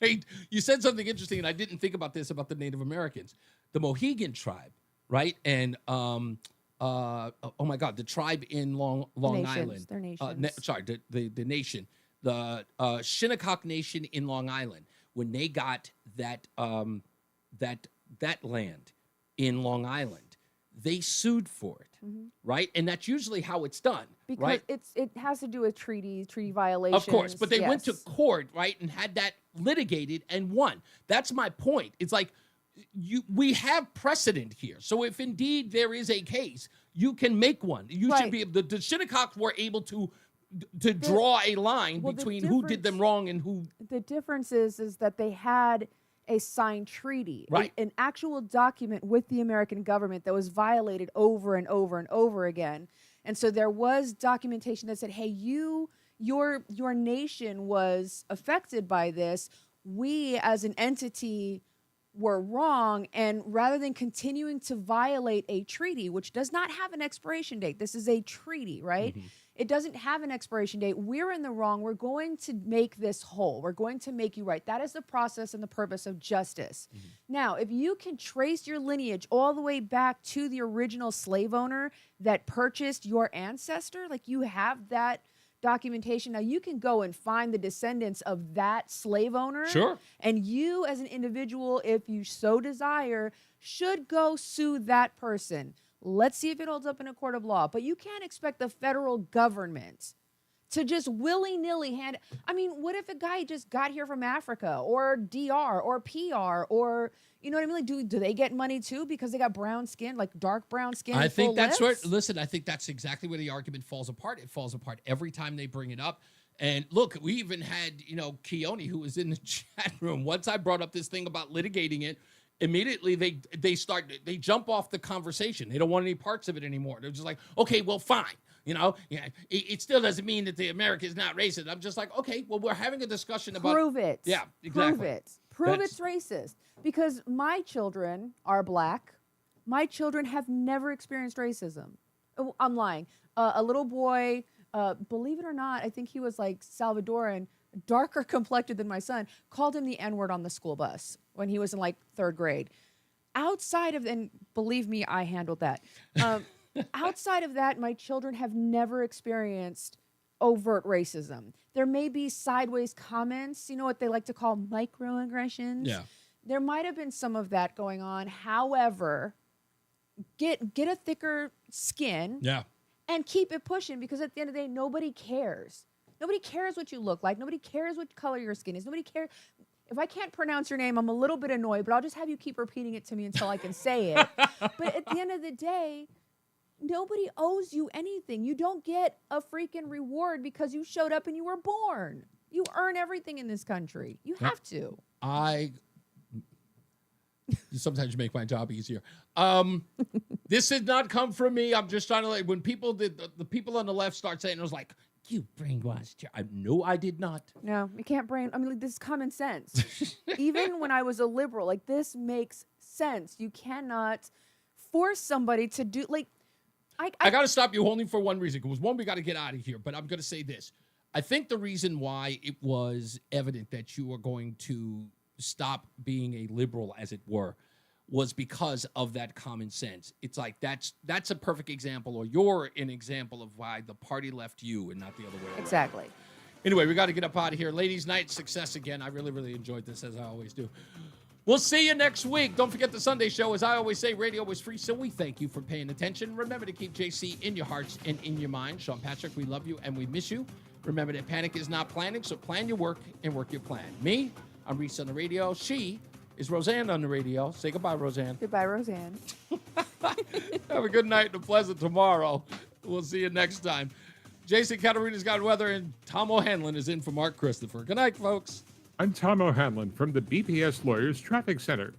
Hey, you said something interesting, and I didn't think about this about the Native Americans. The Mohegan tribe, right? And, oh my God, the tribe in Long Island. Their nations. The nation. The Shinnecock Nation in Long Island. When they got that land in Long Island, they sued for it, right? And that's usually how it's done, because right? it has to do with treaty violations. Of course, but they went to court, right, and had that litigated and won. That's my point. It's like we have precedent here. So if indeed there is a case, you can make one. You should be able. The Shinnecock were able to draw a line between who did them wrong and who. The difference is that they had a signed treaty, right? An actual document with the American government that was violated over and over and over again. And so there was documentation that said, hey, your nation was affected by this. We as an entity were wrong, and rather than continuing to violate a treaty, which does not have an expiration date, this is a treaty, right? It doesn't have an expiration date. We're in the wrong. We're going to make this whole. We're going to make you right. That is the process and the purpose of justice. Now, if you can trace your lineage all the way back to the original slave owner that purchased your ancestor, like you have that documentation. Now you can go and find the descendants of that slave owner. Sure. And you as an individual, if you so desire, should go sue that person. Let's see if it holds up in a court of law. But you can't expect the federal government to just willy-nilly hand... I mean, what if a guy just got here from Africa or DR or PR or... You know what I mean? Like, do they get money too because they got brown skin, like dark brown skin? I think that's where, lips? listen, I think that's exactly where the argument falls apart. It falls apart every time they bring it up. And look, we even had, Keone, who was in the chat room. Once I brought up this thing about litigating it, immediately they jump off the conversation. They don't want any parts of it anymore. They're just like, okay, well, fine. It still doesn't mean that the America is not racist. I'm just like, okay, well, we're having a discussion about... Prove it. Yeah, exactly. Prove it. Prove it's racist. Because my children are black. My children have never experienced racism. Oh, I'm lying. a little boy, believe it or not, I think he was like Salvadoran, darker complected than my son, called him the N-word on the school bus when he was in like 3rd grade. Outside of, and believe me, I handled that. Outside of that, my children have never experienced overt racism. There may be sideways comments, you know what they like to call microaggressions. Yeah. There might have been some of that going on. However, get a thicker skin. Yeah. And keep it pushing, because at the end of the day, nobody cares. Nobody cares what you look like. Nobody cares what color your skin is. Nobody cares. If I can't pronounce your name, I'm a little bit annoyed, but I'll just have you keep repeating it to me until I can say it. But at the end of the day, nobody owes you anything. You don't get a freaking reward because you showed up and you were born. You earn everything in this country. You have to. Sometimes you make my job easier. This did not come from me. I'm just trying to, like, when people did, the people on the left start saying, it was like, you brainwashed. No, I did not. No, you can't like, this is common sense. Even when I was a liberal, like, this makes sense. You cannot force somebody to do, like, I got to stop you only for one reason. Because one, we got to get out of here. But I'm going to say this. I think the reason why it was evident that you were going to stop being a liberal, as it were, was because of that common sense. It's like that's a perfect example, or you're an example of why the party left you and not the other way around. Exactly. Anyway, we got to get up out of here. Ladies' night, success again. I really, really enjoyed this, as I always do. We'll see you next week. Don't forget the Sunday show. As I always say, radio is free, so we thank you for paying attention. Remember to keep JC in your hearts and in your mind. Sean Patrick, we love you and we miss you. Remember that panic is not planning, so plan your work and work your plan. Me, I'm Reese on the radio. She is Roseanne on the radio. Say goodbye, Roseanne. Goodbye, Roseanne. Have a good night and a pleasant tomorrow. We'll see you next time. Jason Caterina's got weather, and Tom O'Hanlon is in for Mark Christopher. Good night, folks. I'm Tom O'Hanlon from the BPS Lawyers Traffic Center.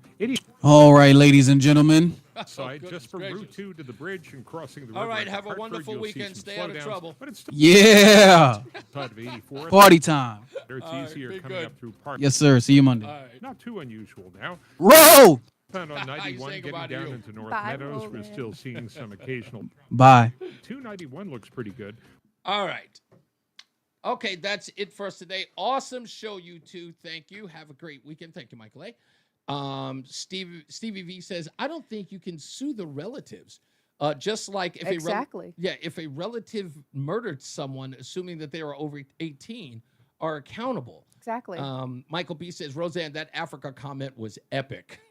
All right, ladies and gentlemen. Side just from Route 2 to the bridge and crossing the river. All right, at have a Hartford, wonderful you'll see weekend. some Stay out of slowdowns, trouble. but it's still Yeah. side of 84. Party time. It's easier coming up through Park. Yes, sir. See you Monday. Not too unusual now. Roll! On 91 getting down into North Bye, Meadows, we're Roland. still seeing some occasional. Bye. 291 looks pretty good. All right. Okay, that's it for us today. Awesome show, you two. Thank you. Have a great weekend. Thank you, Michael A. Stevie V says, I don't think you can sue the relatives. Just like if if a relative murdered someone, assuming that they were over 18, are accountable. Exactly. Michael B says, Roseanne, that Africa comment was epic.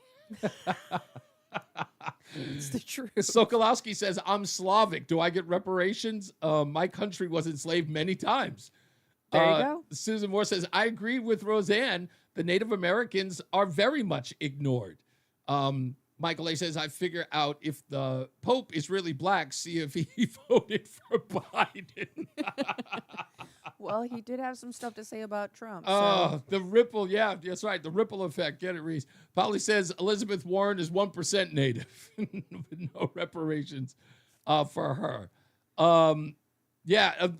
It's the truth. Sokolowski says, I'm Slavic. Do I get reparations? My country was enslaved many times. There you go. Susan Moore says, I agree with Roseanne. The Native Americans are very much ignored. Michael A. says, I figure out if the Pope is really black, see if he voted for Biden. Well, he did have some stuff to say about Trump. Oh, the ripple. Yeah, that's right. The ripple effect. Get it, Reese. Polly says Elizabeth Warren is 1% Native. No reparations for her.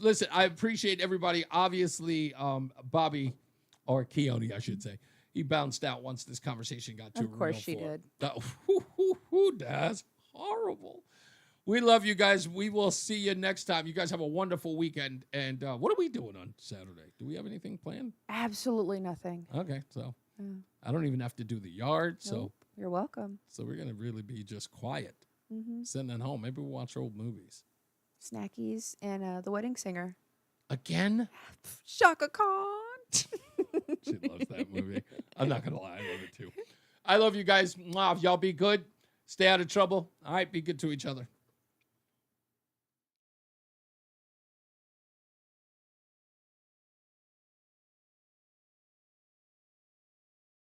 Listen, I appreciate everybody. Obviously, Bobby, or Keone, I should say, he bounced out once this conversation got too real. Of course she did. That's horrible. We love you guys. We will see you next time. You guys have a wonderful weekend. And what are we doing on Saturday? Do we have anything planned? Absolutely nothing. Okay, so I don't even have to do the yard. Nope. So You're welcome. So we're going to really be just quiet. Mm-hmm. Sitting at home. Maybe we'll watch old movies. Snackies and The Wedding Singer. Again? Shaka Khan. She loves that movie. I'm not going to lie. I love it too. I love you guys. Mwah. Y'all be good. Stay out of trouble. All right. Be good to each other.